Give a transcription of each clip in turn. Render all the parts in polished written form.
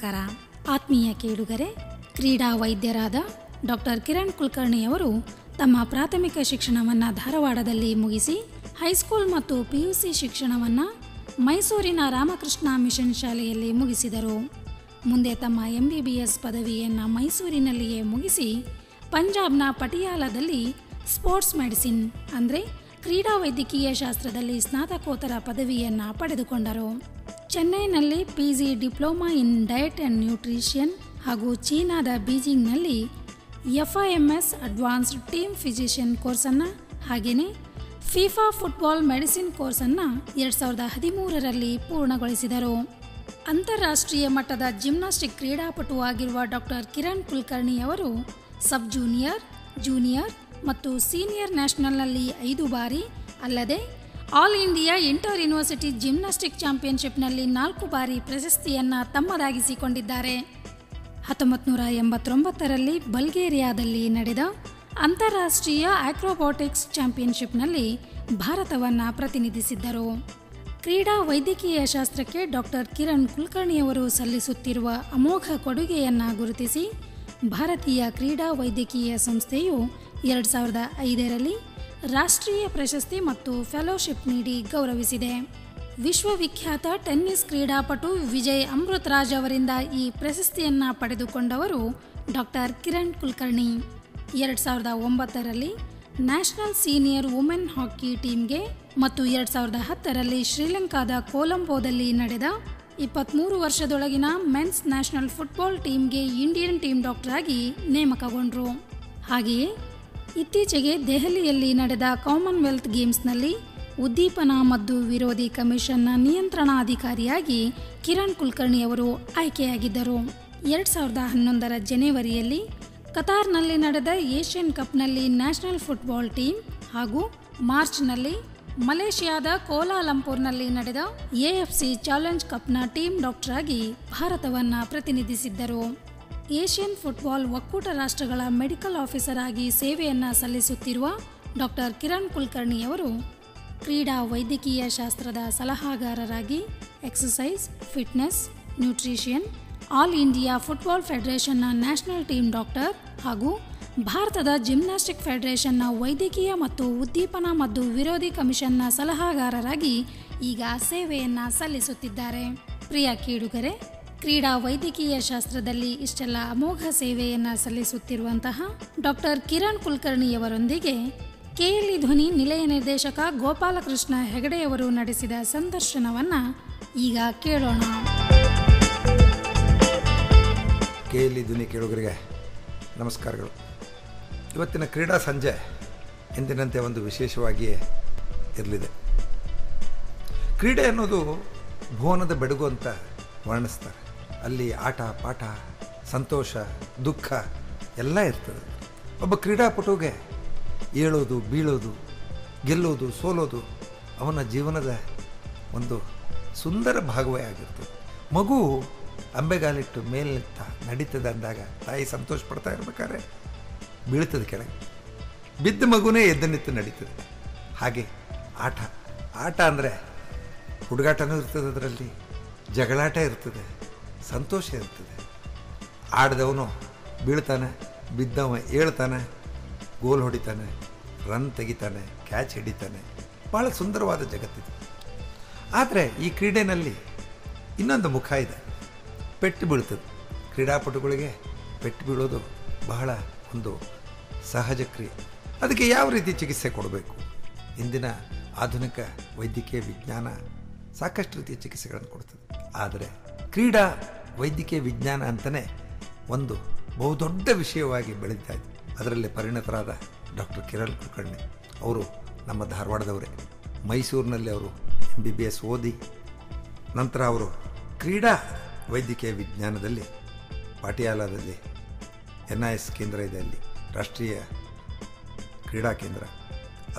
ನಮಸ್ಕಾರ. ಆತ್ಮೀಯ ಕೇಳುಗರೆ, ಕ್ರೀಡಾ ವೈದ್ಯರಾದ ಡಾಕ್ಟರ್ ಕಿರಣ್ ಕುಲಕರ್ಣಿಯವರು ತಮ್ಮ ಪ್ರಾಥಮಿಕ ಶಿಕ್ಷಣವನ್ನು ಧಾರವಾಡದಲ್ಲಿ ಮುಗಿಸಿ ಹೈಸ್ಕೂಲ್ ಮತ್ತು PUC ಶಿಕ್ಷಣವನ್ನು ಮೈಸೂರಿನ ರಾಮಕೃಷ್ಣ ಮಿಷನ್ ಶಾಲೆಯಲ್ಲಿ ಮುಗಿಸಿದರು. ಮುಂದೆ ತಮ್ಮ MBBS ಪದವಿಯನ್ನು ಮೈಸೂರಿನಲ್ಲಿಯೇ ಮುಗಿಸಿ ಪಂಜಾಬ್ನ ಪಟಿಯಾಲದಲ್ಲಿ ಸ್ಪೋರ್ಟ್ಸ್ ಮೆಡಿಸಿನ್ ಅಂದರೆ ಕ್ರೀಡಾ ವೈದ್ಯಕೀಯ ಶಾಸ್ತ್ರದಲ್ಲಿ ಸ್ನಾತಕೋತ್ತರ ಪದವಿಯನ್ನು ಪಡೆದುಕೊಂಡರು. ಚೆನ್ನೈನಲ್ಲಿ PG diploma in diet and nutrition ಹಾಗೂ ಚೀನಾದ ಬೀಜಿಂಗ್ನಲ್ಲಿ FIMS ಅಡ್ವಾನ್ಸ್ಡ್ ಟೀಮ್ ಫಿಸಿಷಿಯನ್ ಕೋರ್ಸನ್ನು ಹಾಗೆಯೇ FIFA ಫುಟ್ಬಾಲ್ ಮೆಡಿಸಿನ್ ಕೋರ್ಸನ್ನು 2013ರಲ್ಲಿ ಪೂರ್ಣಗೊಳಿಸಿದರು. ಅಂತಾರಾಷ್ಟ್ರೀಯ ಮಟ್ಟದ ಜಿಮ್ನಾಸ್ಟಿಕ್ ಕ್ರೀಡಾಪಟು ಆಗಿರುವ ಡಾಕ್ಟರ್ ಕಿರಣ್ ಕುಲಕರ್ಣಿಯವರು ಸಬ್ ಜೂನಿಯರ್, ಜೂನಿಯರ್ ಮತ್ತು ಸೀನಿಯರ್ ನ್ಯಾಷನಲ್ನಲ್ಲಿ 5 ಬಾರಿ ಅಲ್ಲದೆ all India inter university gymnastic ಚಾಂಪಿಯನ್ಶಿಪ್ನಲ್ಲಿ 4 ಬಾರಿ ಪ್ರಶಸ್ತಿಯನ್ನು ತಮ್ಮದಾಗಿಸಿಕೊಂಡಿದ್ದಾರೆ. 1989ರಲ್ಲಿ ಬಲ್ಗೇರಿಯಾದಲ್ಲಿ ನಡೆದ ಅಂತಾರಾಷ್ಟ್ರೀಯ ಆಕ್ರೋಬಾಟಿಕ್ಸ್ ಚಾಂಪಿಯನ್ಶಿಪ್ನಲ್ಲಿ ಭಾರತವನ್ನು ಪ್ರತಿನಿಧಿಸಿದ್ದರು. ಕ್ರೀಡಾ ವೈದ್ಯಕೀಯ ಶಾಸ್ತ್ರಕ್ಕೆ ಡಾಕ್ಟರ್ ಕಿರಣ್ ಕುಲಕರ್ಣಿಯವರು ಸಲ್ಲಿಸುತ್ತಿರುವ ಅಮೋಘ ಕೊಡುಗೆಯನ್ನು ಗುರುತಿಸಿ ಭಾರತೀಯ ಕ್ರೀಡಾ ವೈದ್ಯಕೀಯ ಸಂಸ್ಥೆಯು 2005ರಲ್ಲಿ ರಾಷ್ಟ್ರೀಯ ಪ್ರಶಸ್ತಿ ಮತ್ತು ಫೆಲೋಶಿಪ್ ನೀಡಿ ಗೌರವಿಸಿದೆ. ವಿಶ್ವವಿಖ್ಯಾತ ಟೆನ್ನಿಸ್ ಕ್ರೀಡಾಪಟು ವಿಜಯ್ ಅಮೃತರಾಜ್ ಅವರಿಂದ ಈ ಪ್ರಶಸ್ತಿಯನ್ನು ಪಡೆದುಕೊಂಡವರು ಡಾಕ್ಟರ್ ಕಿರಣ್ ಕುಲಕರ್ಣಿ. 2009ರಲ್ಲಿ ನ್ಯಾಷನಲ್ ಸೀನಿಯರ್ ವುಮೆನ್ ಹಾಕಿ ಟೀಮ್ಗೆ ಮತ್ತು 2010ರಲ್ಲಿ ಶ್ರೀಲಂಕಾದ ಕೊಲಂಬೋದಲ್ಲಿ ನಡೆದ 23 ವರ್ಷದೊಳಗಿನ ಮೆನ್ಸ್ ನ್ಯಾಷನಲ್ ಫುಟ್ಬಾಲ್ ಟೀಮ್ಗೆ ಇಂಡಿಯನ್ ಟೀಮ್ ಡಾಕ್ಟರ್ ಆಗಿ ನೇಮಕಗೊಂಡರು. ಹಾಗೆಯೇ ಇತ್ತೀಚೆಗೆ ದೆಹಲಿಯಲ್ಲಿ ನಡೆದ ಕಾಮನ್ವೆಲ್ತ್ ಗೇಮ್ಸ್ನಲ್ಲಿ ಉದ್ದೀಪನ ಮದ್ದು ವಿರೋಧಿ ಕಮಿಷನ್ನ ನಿಯಂತ್ರಣಾಧಿಕಾರಿಯಾಗಿ ಕಿರಣ್ ಕುಲಕರ್ಣಿಯವರು ಆಯ್ಕೆಯಾಗಿದ್ದರು. 2011ರ ಜನವರಿಯಲ್ಲಿ ಕತಾರ್ನಲ್ಲಿ ನಡೆದ ಏಷ್ಯನ್ ಕಪ್ನಲ್ಲಿ ನ್ಯಾಷನಲ್ ಫುಟ್ಬಾಲ್ ಟೀಮ್ ಹಾಗೂ ಮಾರ್ಚ್ನಲ್ಲಿ ಮಲೇಷಿಯಾದ ಕೋಲಾಲಂಪುರ್ನಲ್ಲಿ ನಡೆದ AFC ಚಾಲೆಂಜ್ ಕಪ್ನ ಟೀಮ್ ಡಾಕ್ಟರ್ ಆಗಿ ಭಾರತವನ್ನು ಪ್ರತಿನಿಧಿಸಿದ್ದರು. ಏಷ್ಯನ್ ಫುಟ್ಬಾಲ್ ಒಕ್ಕೂಟ ರಾಷ್ಟ್ರಗಳ ಮೆಡಿಕಲ್ ಆಫೀಸರ್ ಆಗಿ ಸೇವೆಯನ್ನು ಸಲ್ಲಿಸುತ್ತಿರುವ ಡಾಕ್ಟರ್ ಕಿರಣ್ ಕುಲಕರ್ಣಿಯವರು ಕ್ರೀಡಾ ವೈದ್ಯಕೀಯ ಶಾಸ್ತ್ರದ ಸಲಹಾಗಾರರಾಗಿ exercise, fitness, nutrition, all India football ಫೆಡರೇಷನ್ನ ನ್ಯಾಷನಲ್ ಟೀಮ್ ಡಾಕ್ಟರ್ ಹಾಗೂ ಭಾರತದ ಜಿಮ್ನಾಸ್ಟಿಕ್ ಫೆಡರೇಷನ್ನ ವೈದ್ಯಕೀಯ ಮತ್ತು ಉದ್ದೀಪನ ಮದ್ದು ವಿರೋಧಿ ಕಮಿಷನ್ನ ಸಲಹಾಗಾರರಾಗಿ ಈಗ ಸೇವೆಯನ್ನು ಸಲ್ಲಿಸುತ್ತಿದ್ದಾರೆ. ಪ್ರಿಯ ಕೇಳುಗರೆ, ಕ್ರೀಡಾ ವೈದ್ಯಕೀಯ ಶಾಸ್ತ್ರದಲ್ಲಿ ಇಷ್ಟೆಲ್ಲ ಅಮೋಘ ಸೇವೆಯನ್ನು ಸಲ್ಲಿಸುತ್ತಿರುವಂತಹ ಡಾಕ್ಟರ್ ಕಿರಣ್ ಕುಲಕರ್ಣಿಯವರೊಂದಿಗೆ KLE ಧ್ವನಿ ನಿಲಯ ನಿರ್ದೇಶಕ ಗೋಪಾಲಕೃಷ್ಣ ಹೆಗಡೆಯವರು ನಡೆಸಿದ ಸಂದರ್ಶನವನ್ನು ಈಗ ಕೇಳೋಣ. KLE ಧ್ವನಿ ಕೇಳುಗರಿಗೆ ನಮಸ್ಕಾರಗಳು. ಇವತ್ತಿನ ಕ್ರೀಡಾ ಸಂಜೆ ಎಂದಿನಂತೆ ಒಂದು ವಿಶೇಷವಾಗಿಯೇ ಇರಲಿದೆ. ಕ್ರೀಡೆ ಅನ್ನೋದು ಭುವನದ ಬೆಡಗು ಅಂತ ವರ್ಣಿಸ್ತಾರೆ. ಅಲ್ಲಿ ಆಟ ಪಾಠ, ಸಂತೋಷ, ದುಃಖ ಎಲ್ಲ ಇರ್ತದೆ. ಒಬ್ಬ ಕ್ರೀಡಾಪಟುಗೆ ಏಳೋದು, ಬೀಳೋದು, ಗೆಲ್ಲೋದು, ಸೋಲೋದು ಅವನ ಜೀವನದ ಒಂದು ಸುಂದರ ಭಾಗವೇ ಆಗಿರ್ತದೆ. ಮಗು ಅಂಬೆಗಾಲಿಟ್ಟು ಮೇಲೆ ನಡೀತದೆ ಅಂದಾಗ ತಾಯಿ ಸಂತೋಷ ಪಡ್ತಾ ಇರ್ಬೇಕಾದ್ರೆ ಬೀಳ್ತದೆ ಕೆಳಗೆ. ಬಿದ್ದ ಮಗುನೇ ಎದ್ದು ನಿಂತು ನಡೀತದೆ. ಹಾಗೆ ಆಟ ಅಂದರೆ ಹುಡುಗಾಟನೂ ಇರ್ತದೆ, ಅದರಲ್ಲಿ ಜಗಳಾಟ ಇರ್ತದೆ, ಸಂತೋಷ ಇರ್ತದೆ. ಆಡಿದವನು ಬೀಳ್ತಾನೆ, ಬಿದ್ದವ ಏಳ್ತಾನೆ, ಗೋಲ್ ಹೊಡಿತಾನೆ, ರನ್ ತೆಗಿತಾನೆ, ಕ್ಯಾಚ್ ಹಿಡಿತಾನೆ. ಭಾಳ ಸುಂದರವಾದ ಜಗತ್ತಿದೆ. ಆದರೆ ಈ ಕ್ರೀಡೆಯಲ್ಲಿ ಇನ್ನೊಂದು ಮುಖ ಇದೆ. ಪೆಟ್ಟು ಬೀಳ್ತದೆ. ಕ್ರೀಡಾಪಟುಗಳಿಗೆ ಪೆಟ್ಟು ಬೀಳೋದು ಬಹಳ ಒಂದು ಸಹಜ ಕ್ರಿಯೆ. ಅದಕ್ಕೆ ಯಾವ ರೀತಿ ಚಿಕಿತ್ಸೆ ಕೊಡಬೇಕು? ಇಂದಿನ ಆಧುನಿಕ ವೈದ್ಯಕೀಯ ವಿಜ್ಞಾನ ಸಾಕಷ್ಟು ರೀತಿಯ ಚಿಕಿತ್ಸೆಗಳನ್ನು ಕೊಡ್ತದೆ. ಆದರೆ ಕ್ರೀಡಾ ವೈದ್ಯಕೀಯ ವಿಜ್ಞಾನ ಅಂತಲೇ ಒಂದು ಬಹುದೊಡ್ಡ ವಿಷಯವಾಗಿ ಬೆಳೀತಾ ಇದೆ. ಅದರಲ್ಲಿ ಪರಿಣತರಾದ ಡಾಕ್ಟರ್ ಕಿರಣ್ ಕುಲಕರ್ಣಿ ಅವರು ನಮ್ಮ ಧಾರವಾಡದವರೇ. ಮೈಸೂರಿನಲ್ಲಿ ಅವರು MBBS ಓದಿ ನಂತರ ಅವರು ಕ್ರೀಡಾ ವೈದ್ಯಕೀಯ ವಿಜ್ಞಾನದಲ್ಲಿ ಪಾಟಿಯಾಲದಲ್ಲಿ NIS ಕೇಂದ್ರ ಇದೆ, ಅಲ್ಲಿ ರಾಷ್ಟ್ರೀಯ ಕ್ರೀಡಾ ಕೇಂದ್ರ,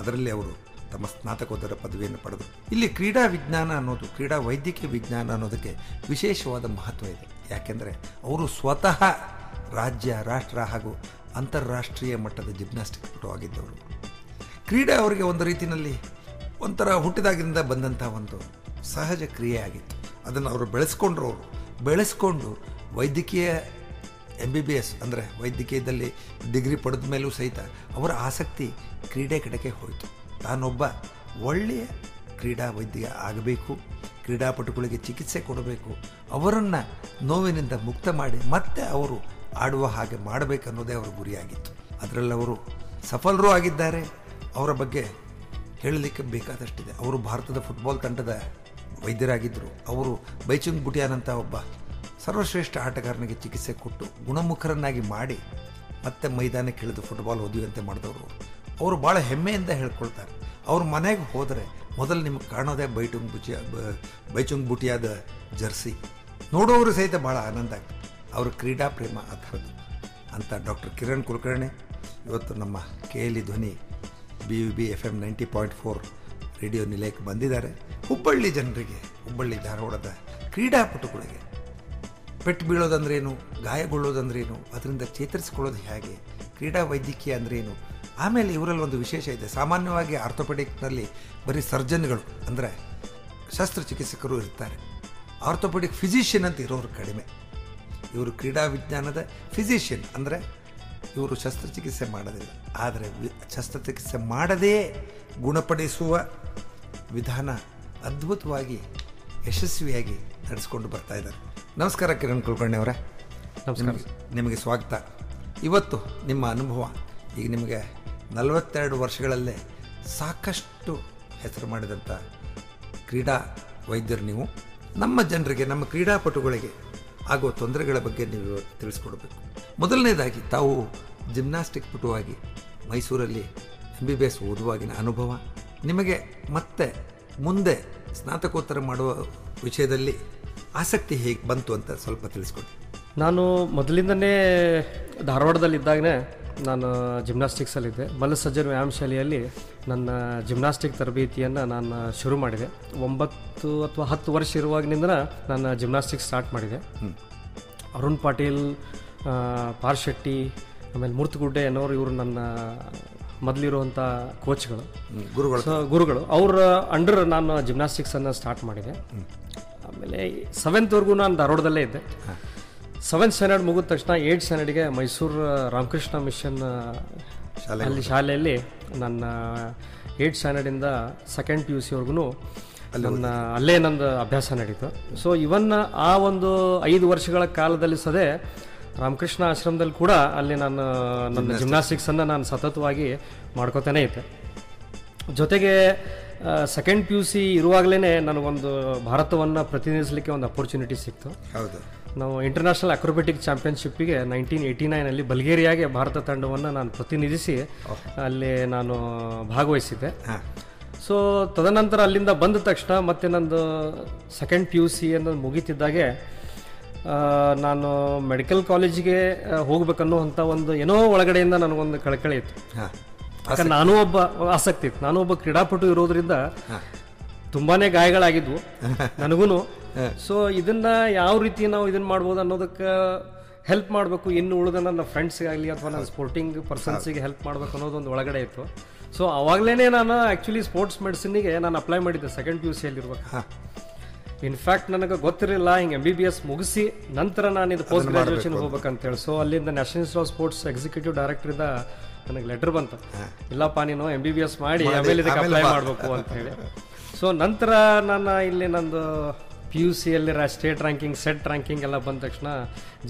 ಅದರಲ್ಲಿ ಅವರು ತಮ್ಮ ಸ್ನಾತಕೋತ್ತರ ಪದವಿಯನ್ನು ಪಡೆದು ಇಲ್ಲಿ ಕ್ರೀಡಾ ವಿಜ್ಞಾನ ಅನ್ನೋದು, ಕ್ರೀಡಾ ವೈದ್ಯಕೀಯ ವಿಜ್ಞಾನ ಅನ್ನೋದಕ್ಕೆ ವಿಶೇಷವಾದ ಮಹತ್ವ ಇದೆ. ಯಾಕೆಂದರೆ ಅವರು ಸ್ವತಃ ರಾಜ್ಯ, ರಾಷ್ಟ್ರ ಹಾಗೂ ಅಂತಾರಾಷ್ಟ್ರೀಯ ಮಟ್ಟದ ಜಿಮ್ನಾಸ್ಟಿಕ್ ಪಟು ಆಗಿದ್ದವರು. ಕ್ರೀಡೆ ಅವರಿಗೆ ಒಂದು ರೀತಿಯಲ್ಲಿ ಒಂಥರ ಹುಟ್ಟಿದಾಗಿಂದ ಬಂದಂಥ ಒಂದು ಸಹಜ ಕ್ರಿಯೆ ಆಗಿತ್ತು. ಅದನ್ನು ಅವರು ಬೆಳೆಸ್ಕೊಂಡು ವೈದ್ಯಕೀಯ MBBS ಅಂದರೆ ವೈದ್ಯಕೀಯದಲ್ಲಿ ಡಿಗ್ರಿ ಪಡೆದ ಮೇಲೂ ಸಹಿತ ಅವರ ಆಸಕ್ತಿ ಕ್ರೀಡೆ ಕಡೆಗೆ ಹೋಯಿತು. ತಾನೊಬ್ಬ ಒಳ್ಳೆಯ ಕ್ರೀಡಾ ವೈದ್ಯ ಆಗಬೇಕು, ಕ್ರೀಡಾಪಟುಗಳಿಗೆ ಚಿಕಿತ್ಸೆ ಕೊಡಬೇಕು, ಅವರನ್ನು ನೋವಿನಿಂದ ಮುಕ್ತ ಮಾಡಿ ಮತ್ತೆ ಅವರು ಆಡುವ ಹಾಗೆ ಮಾಡಬೇಕನ್ನೋದೇ ಅವರ ಗುರಿಯಾಗಿತ್ತು. ಅದರಲ್ಲಿ ಅವರು ಸಫಲರೂ ಆಗಿದ್ದಾರೆ. ಅವರ ಬಗ್ಗೆ ಹೇಳಲಿಕ್ಕೆ ಬೇಕಾದಷ್ಟಿದೆ. ಅವರು ಭಾರತದ ಫುಟ್ಬಾಲ್ ತಂಡದ ವೈದ್ಯರಾಗಿದ್ದರು. ಅವರು ಬೈಚುಂಗ್ ಬುಟಿಯಾನ್ ಅಂತ ಒಬ್ಬ ಸರ್ವಶ್ರೇಷ್ಠ ಆಟಗಾರನಿಗೆ ಚಿಕಿತ್ಸೆ ಕೊಟ್ಟು ಗುಣಮುಖರನ್ನಾಗಿ ಮಾಡಿ ಮತ್ತೆ ಮೈದಾನಕ್ಕೆ ಇಳಿದು ಫುಟ್ಬಾಲ್ ಓದುವಂತೆ ಮಾಡಿದವರು. ಅವರು ಭಾಳ ಹೆಮ್ಮೆಯಿಂದ ಹೇಳ್ಕೊಳ್ತಾರೆ. ಅವ್ರ ಮನೆಗೆ ಹೋದರೆ ಮೊದಲು ನಿಮಗೆ ಕಾಣೋದೇ ಬೈಚುಂಗ್ ಬುಟಿಯಾದ ಜರ್ಸಿ ನೋಡೋರು ಸಹಿತ ಭಾಳ ಆನಂದ ಆಗ್ತದೆ. ಅವ್ರ ಕ್ರೀಡಾ ಪ್ರೇಮ ಆ ಥರದ್ದು ಅಂತ ಡಾಕ್ಟರ್ ಕಿರಣ್ ಕುಲಕರ್ಣಿ ಇವತ್ತು ನಮ್ಮ KLE ಧ್ವನಿ BUB FM 90.4 ರೇಡಿಯೋ ನಿಲಯಕ್ಕೆ ಬಂದಿದ್ದಾರೆ. ಹುಬ್ಬಳ್ಳಿ ಜನರಿಗೆ, ಹುಬ್ಬಳ್ಳಿ ಧಾರವಾಡದ ಕ್ರೀಡಾಪಟುಗಳಿಗೆ ಪೆಟ್ಟು ಬೀಳೋದಂದ್ರೇನು, ಗಾಯಗೊಳ್ಳೋದಂದ್ರೇನು, ಅದರಿಂದ ಚೇತರಿಸಿಕೊಳ್ಳೋದು ಹೇಗೆ, ಕ್ರೀಡಾ ವೈದ್ಯಕೀಯ ಅಂದ್ರೇನು, ಆಮೇಲೆ ಇವರಲ್ಲಿ ಒಂದು ವಿಶೇಷ ಇದೆ. ಸಾಮಾನ್ಯವಾಗಿ ಆರ್ಥೋಪೆಡಿಕ್ನಲ್ಲಿ ಬರೀ ಸರ್ಜನ್ಗಳು ಅಂದರೆ ಶಸ್ತ್ರಚಿಕಿತ್ಸಕರು ಇರ್ತಾರೆ. ಆರ್ಥೋಪೆಡಿಕ್ ಫಿಸಿಷಿಯನ್ ಅಂತ ಇರೋರು ಕಡಿಮೆ. ಇವರು ಕ್ರೀಡಾ ವಿಜ್ಞಾನದ ಫಿಸಿಷಿಯನ್ ಅಂದರೆ ಇವರು ಶಸ್ತ್ರಚಿಕಿತ್ಸೆ ಮಾಡೋದಿಲ್ಲ, ಆದರೆ ಶಸ್ತ್ರಚಿಕಿತ್ಸೆ ಮಾಡದೇ ಗುಣಪಡಿಸುವ ವಿಧಾನ ಅದ್ಭುತವಾಗಿ ಯಶಸ್ವಿಯಾಗಿ ನಡೆಸ್ಕೊಂಡು ಬರ್ತಾ ಇದ್ದಾರೆ. ನಮಸ್ಕಾರ ಕಿರಣ್ ಕುಲಕರ್ಣಿ ಅವರೇ. ನಮಸ್ಕಾರ. ನಿಮಗೆ ಸ್ವಾಗತ. ಇವತ್ತು ನಿಮ್ಮ ಅನುಭವ, ಈಗ ನಿಮಗೆ 42 ವರ್ಷಗಳಲ್ಲೇ ಸಾಕಷ್ಟು ಹೆಸರು ಮಾಡಿದಂಥ ಕ್ರೀಡಾ ವೈದ್ಯರು ನೀವು. ನಮ್ಮ ಜನರಿಗೆ, ನಮ್ಮ ಕ್ರೀಡಾಪಟುಗಳಿಗೆ ಆಗುವ ತೊಂದರೆಗಳ ಬಗ್ಗೆ ನೀವು ತಿಳಿಸ್ಕೊಡ್ಬೇಕು. ಮೊದಲನೇದಾಗಿ ತಾವು ಜಿಮ್ನಾಸ್ಟಿಕ್ ಪಟುವಾಗಿ ಮೈಸೂರಲ್ಲಿ MBBS ಓದುವಾಗಿನ ಅನುಭವ, ನಿಮಗೆ ಮತ್ತೆ ಮುಂದೆ ಸ್ನಾತಕೋತ್ತರ ಮಾಡುವ ವಿಷಯದಲ್ಲಿ ಆಸಕ್ತಿ ಹೇಗೆ ಬಂತು ಅಂತ ಸ್ವಲ್ಪ ತಿಳಿಸ್ಕೊಡಿ. ನಾನು ಮೊದಲಿಂದನೇ ಧಾರವಾಡದಲ್ಲಿದ್ದಾಗಲೇ ನಾನು ಜಿಮ್ನಾಸ್ಟಿಕ್ಸಲ್ಲಿದ್ದೆ. ಮಲ್ಲಸಜ್ಜನ ವ್ಯಾಯಾಮ ಶಾಲೆಯಲ್ಲಿ ನನ್ನ ಜಿಮ್ನಾಸ್ಟಿಕ್ ತರಬೇತಿಯನ್ನು ನಾನು ಶುರು ಮಾಡಿದೆ. 9 ಅಥವಾ 10 ವರ್ಷ ಇರುವಾಗಿನಿಂದ ನಾನು ಜಿಮ್ನಾಸ್ಟಿಕ್ ಸ್ಟಾರ್ಟ್ ಮಾಡಿದೆ. ಅರುಣ್ ಪಾಟೀಲ್, ಪಾರ್ ಶೆಟ್ಟಿ, ಆಮೇಲೆ ಮೂರ್ತಗುಡ್ಡೆ ಅನ್ನೋರು ಇವರು ನನ್ನ ಮೊದಲಿರುವಂಥ ಕೋಚ್ಗಳು, ಗುರುಗಳು. ಅವರ ಅಂಡರ್ ನಾನು ಜಿಮ್ನಾಸ್ಟಿಕ್ಸನ್ನು ಸ್ಟಾರ್ಟ್ ಮಾಡಿದೆ. ಆಮೇಲೆ 7th ನಾನು ಧಾರವಾಡದಲ್ಲೇ ಇದ್ದೆ. 7th ಸ್ಟ್ಯಾಂಡರ್ಡ್ ಮುಗಿದ ತಕ್ಷಣ 8th ಸ್ಟ್ಯಾಂಡರ್ಡ್ಗೆ ಮೈಸೂರು ರಾಮಕೃಷ್ಣ ಮಿಷನ್ ಅಲ್ಲಿ ಶಾಲೆಯಲ್ಲಿ ನನ್ನ 8th ಸ್ಟ್ಯಾಂಡರ್ಡಿಂದ 2nd PUCವರೆಗೂ ಅಲ್ಲೇ ನಂದು ಅಭ್ಯಾಸ ನಡೀತು. ಸೊ ಇವನ್ ಆ ಒಂದು 5 ವರ್ಷಗಳ ಕಾಲದಲ್ಲಿ ಸದೇ ರಾಮಕೃಷ್ಣ ಆಶ್ರಮದಲ್ಲಿ ಕೂಡ ಅಲ್ಲಿ ನಾನು ನನ್ನ ಜಿಮ್ನಾಸ್ಟಿಕ್ಸನ್ನು ನಾನು ಸತತವಾಗಿ ಮಾಡ್ಕೋತಾನೆ ಇದ್ದೆ. ಜೊತೆಗೆ 2nd PUC ಇರುವಾಗಲೇ ನನಗೊಂದು ಭಾರತವನ್ನು ಪ್ರತಿನಿಧಿಸಲಿಕ್ಕೆ ಒಂದು ಅಪರ್ಚುನಿಟಿ ಸಿಕ್ತು. ಹೌದು, ನಾವು ಇಂಟರ್ನ್ಯಾಷನಲ್ ಅಕ್ರೋಬ್ಯಾಟಿಕ್ ಚಾಂಪಿಯನ್ಶಿಪ್ಪಿಗೆ 1989 ಬಲ್ಗೇರಿಯಾಗೆ ಭಾರತ ತಂಡವನ್ನು ನಾನು ಪ್ರತಿನಿಧಿಸಿ ಅಲ್ಲಿ ನಾನು ಭಾಗವಹಿಸಿದ್ದೆ. ಸೊ ತದನಂತರ ಅಲ್ಲಿಂದ ಬಂದ ತಕ್ಷಣ ಮತ್ತೆ ನಂದು 2nd PUC ಅನ್ನೋದು ಮುಗೀತಿದ್ದಾಗೆ ನಾನು ಮೆಡಿಕಲ್ ಕಾಲೇಜಿಗೆ ಹೋಗ್ಬೇಕನ್ನುವಂಥ ಒಂದು ಏನೋ ಒಳಗಡೆಯಿಂದ ನನಗೊಂದು ಕಳಕಳಿ ಇತ್ತು. ಯಾಕಂದ್ರೆ ನಾನು ಒಬ್ಬ ಆಸಕ್ತಿ ಇತ್ತು, ನಾನು ಒಬ್ಬ ಕ್ರೀಡಾಪಟು ಇರೋದ್ರಿಂದ ತುಂಬಾನೇ ಗಾಯಗಳಾಗಿದ್ವು ನನಗೂ. ಸೊ ಇದನ್ನ ಯಾವ ರೀತಿ ನಾವು ಇದನ್ನ ಮಾಡ್ಬೋದು ಅನ್ನೋದಕ್ಕೆ ಹೆಲ್ಪ್ ಮಾಡಬೇಕು, ಇನ್ನು ಉಳಿದ ನನ್ನ ಫ್ರೆಂಡ್ಸ್ಗಾಗಲಿ ಅಥವಾ ನನ್ನ ಸ್ಪೋರ್ಟಿಂಗ್ ಪರ್ಸನ್ಸಿಗೆ ಹೆಲ್ಪ್ ಮಾಡ್ಬೇಕು ಅನ್ನೋದೊಂದು ಒಳಗಡೆ ಇತ್ತು. ಸೊ ಅವಾಗಲೇ ನಾನು ಆ್ಯಕ್ಚುಲಿ ಸ್ಪೋರ್ಟ್ಸ್ ಮೆಡಿಸಿನ್ಗೆ ನಾನು ಅಪ್ಲೈ ಮಾಡಿದ್ದೆ 2nd PUCಯಲ್ಲಿರುವಾಗ. ಇನ್ಫ್ಯಾಕ್ಟ್ ನನಗೆ ಗೊತ್ತಿರಲಿಲ್ಲ ಹಿಂಗೆ MBBS ಮುಗಿಸಿ ನಂತರ ನಾನು ಇದು ಪೋಸ್ಟ್ ಗ್ರಾಜುಯೇಷನ್ ಹೋಗ್ಬೇಕಂತೇಳಿ. ಸೊ ಅಲ್ಲಿಂದ national institute of sports executive ಡೈರೆಕ್ಟರಿಂದ ನನಗೆ ಲೆಟರ್ ಬಂತು, ಇಲ್ಲಪ್ಪ ನೀನು MBBS ಮಾಡಿ ಆಮೇಲೆ ಇದಕ್ಕೆ ಅಪ್ಲೈ ಮಾಡಬೇಕು ಅಂತ ಹೇಳಿ. ಸೊ ನಂತರ ನಾನು ಇಲ್ಲಿ ನಂದು PUCಯಲ್ಲಿ ಸ್ಟೇಟ್ ರ್ಯಾಂಕಿಂಗ್, ಸೆಟ್ ರ್ಯಾಂಕಿಂಗ್ ಎಲ್ಲ ಬಂದ ತಕ್ಷಣ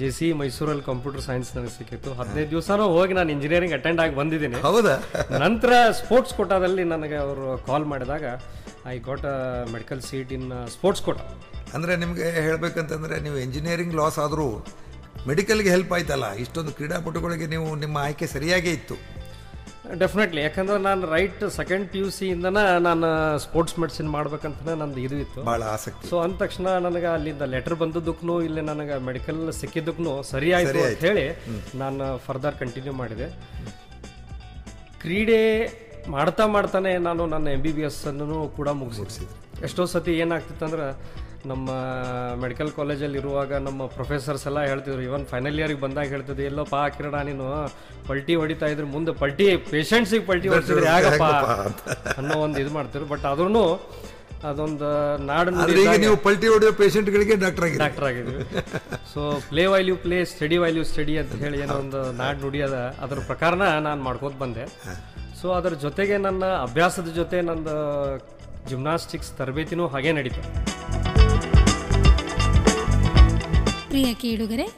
JC ಮೈಸೂರಲ್ಲಿ ಕಂಪ್ಯೂಟರ್ ಸೈನ್ಸ್ ನನಗೆ ಸಿಕ್ಕಿತ್ತು. 15 ದಿವಸನೂ ಹೋಗಿ ನಾನು ಇಂಜಿನಿಯರಿಂಗ್ ಅಟೆಂಡ್ ಆಗಿ ಬಂದಿದ್ದೀನಿ. ನಂತರ ಸ್ಪೋರ್ಟ್ಸ್ ಕೋಟಾದಲ್ಲಿ ನನಗೆ ಅವರು ಕಾಲ್ ಮಾಡಿದಾಗ I got a medical seat in sports Kota. ಅಂದರೆ ನಿಮಗೆ ಹೇಳಬೇಕಂತಂದರೆ ನೀವು ಇಂಜಿನಿಯರಿಂಗ್ ಲಾಸ್ ಆದರೂ ಮೆಡಿಕಲ್ಗೆ ಹೆಲ್ಪ್ ಆಯ್ತಲ್ಲ, ಇಷ್ಟೊಂದು ಕ್ರೀಡಾಪಟುಗಳಿಗೆ ನೀವು ನಿಮ್ಮ ಆಯ್ಕೆ ಸರಿಯಾಗೇ ಇತ್ತು. ಡೆಫಿನೆಟ್ಲಿ, ಯಾಕಂದ್ರೆ ನಾನು 2nd PUCಯಿಂದನೇ ನಾನು ಸ್ಪೋರ್ಟ್ಸ್ ಮೆಡಿಸಿನ್ ಮಾಡ್ಬೇಕಂತ ನಂದು ಇದು ಇತ್ತು, ಭಾಳ ಆಸಕ್ತಿ. ಸೊ ಅಂದ ತಕ್ಷಣ ನನಗೆ ಅಲ್ಲಿಂದ ಲೆಟರ್ ಬಂದದ್ದಕ್ಕೂ ಇಲ್ಲಿ ನನಗೆ ಮೆಡಿಕಲ್ ಸಿಕ್ಕಿದ್ದಕ್ಕೂ ಸರಿ ಆಯಿತು ಅಂತ ಹೇಳಿ ನಾನು ಫರ್ದರ್ ಕಂಟಿನ್ಯೂ ಮಾಡಿದೆ. ಕ್ರೀಡೆ ಮಾಡ್ತಾನೆ ನಾನು ನನ್ನ MBBS ಅನ್ನು ಕೂಡ ಮುಗಿಸಿದ್ದೆ. ಎಷ್ಟೋ ಸತಿ ಏನಾಗ್ತಿತ್ತಂದ್ರೆ ನಮ್ಮ ಮೆಡಿಕಲ್ ಕಾಲೇಜಲ್ಲಿ ಇರುವಾಗ ನಮ್ಮ ಪ್ರೊಫೆಸರ್ಸ್ ಎಲ್ಲ ಹೇಳ್ತಿದ್ರು, ಇವನ್ ಫೈನಲ್ ಇಯರ್ಗೆ ಬಂದಾಗ ಹೇಳ್ತಿದ್ರು, ಎಲ್ಲೋಪ್ಪ ಕಿರಣ ನೀನು ಪಲ್ಟಿ ಹೊಡಿತಾ ಇದ್ರು, ಮುಂದೆ ಪೇಷಂಟ್ಸಿಗೆ ಪಲ್ಟಿ ಹೊಡಿಸಿದ್ರೆ ಯಾಗಪ್ಪ ಅನ್ನೋ ಒಂದು ಇದು ಮಾಡ್ತಿದ್ರು. ಬಟ್ ಆದ್ರೂ ಅದೊಂದು ನಾಡು ಈಗ ನೀವು ಪಲ್ಟಿ ಹೊಡೆಯೋ ಪೇಷಂಟ್ಗಳಿಗೆ ಡಾಕ್ಟರ್ ಆಗಿದ್ವಿ. So play while you play, study while you study ಅಂತ ಹೇಳಿ ಏನೋ ಒಂದು ನಾಡು ನುಡಿ ಅದ, ಅದ್ರ ಪ್ರಕಾರನ ನಾನು ಮಾಡ್ಕೋತ ಬಂದೆ. ಸೊ ಅದರ ಜೊತೆಗೆ ನನ್ನ ಅಭ್ಯಾಸದ ಜೊತೆ ನಂದು ಜಿಮ್ನಾಸ್ಟಿಕ್ಸ್ ತರಬೇತಿನೂ ಹಾಗೆ ನಡೀತು. ಪ್ರಿಯ ಕೇಳುಗರೆ,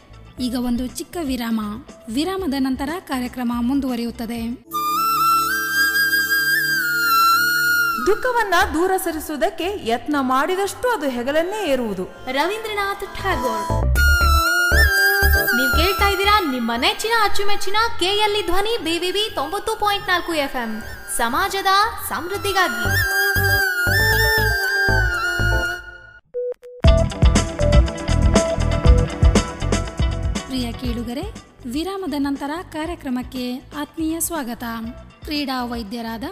ಈಗ ಒಂದು ಚಿಕ್ಕ ವಿರಾಮ. ವಿರಾಮದ ನಂತರ ಕಾರ್ಯಕ್ರಮ ಮುಂದುವರಿಯುತ್ತದೆ. ದುಃಖವನ್ನ ದೂರ ಸರಿಸುವುದಕ್ಕೆ ಯತ್ನ ಮಾಡಿದಷ್ಟು ಅದು ಹೆಗಲನ್ನೇ ಏರುವುದು. ರವೀಂದ್ರನಾಥ್ ಠಾಗೋರ್. ನೀವು ಕೇಳ್ತಾ ಇದ್ದೀರಾ ನಿಮ್ಮ ನೆಚ್ಚಿನ ಅಚ್ಚುಮೆಚ್ಚಿನ ಕೆಎಲ್ಇ ಧ್ವನಿ BVB 90.4 FM, ಸಮಾಜದ ಸಮೃದ್ಧಿಗಾಗಿ. ಪ್ರಿಯ ಕೇಳುಗರೆ, ವಿರಾಮದ ನಂತರ ಕಾರ್ಯಕ್ರಮಕ್ಕೆ ಆತ್ಮೀಯ ಸ್ವಾಗತ. ಕ್ರೀಡಾ ವೈದ್ಯರಾದ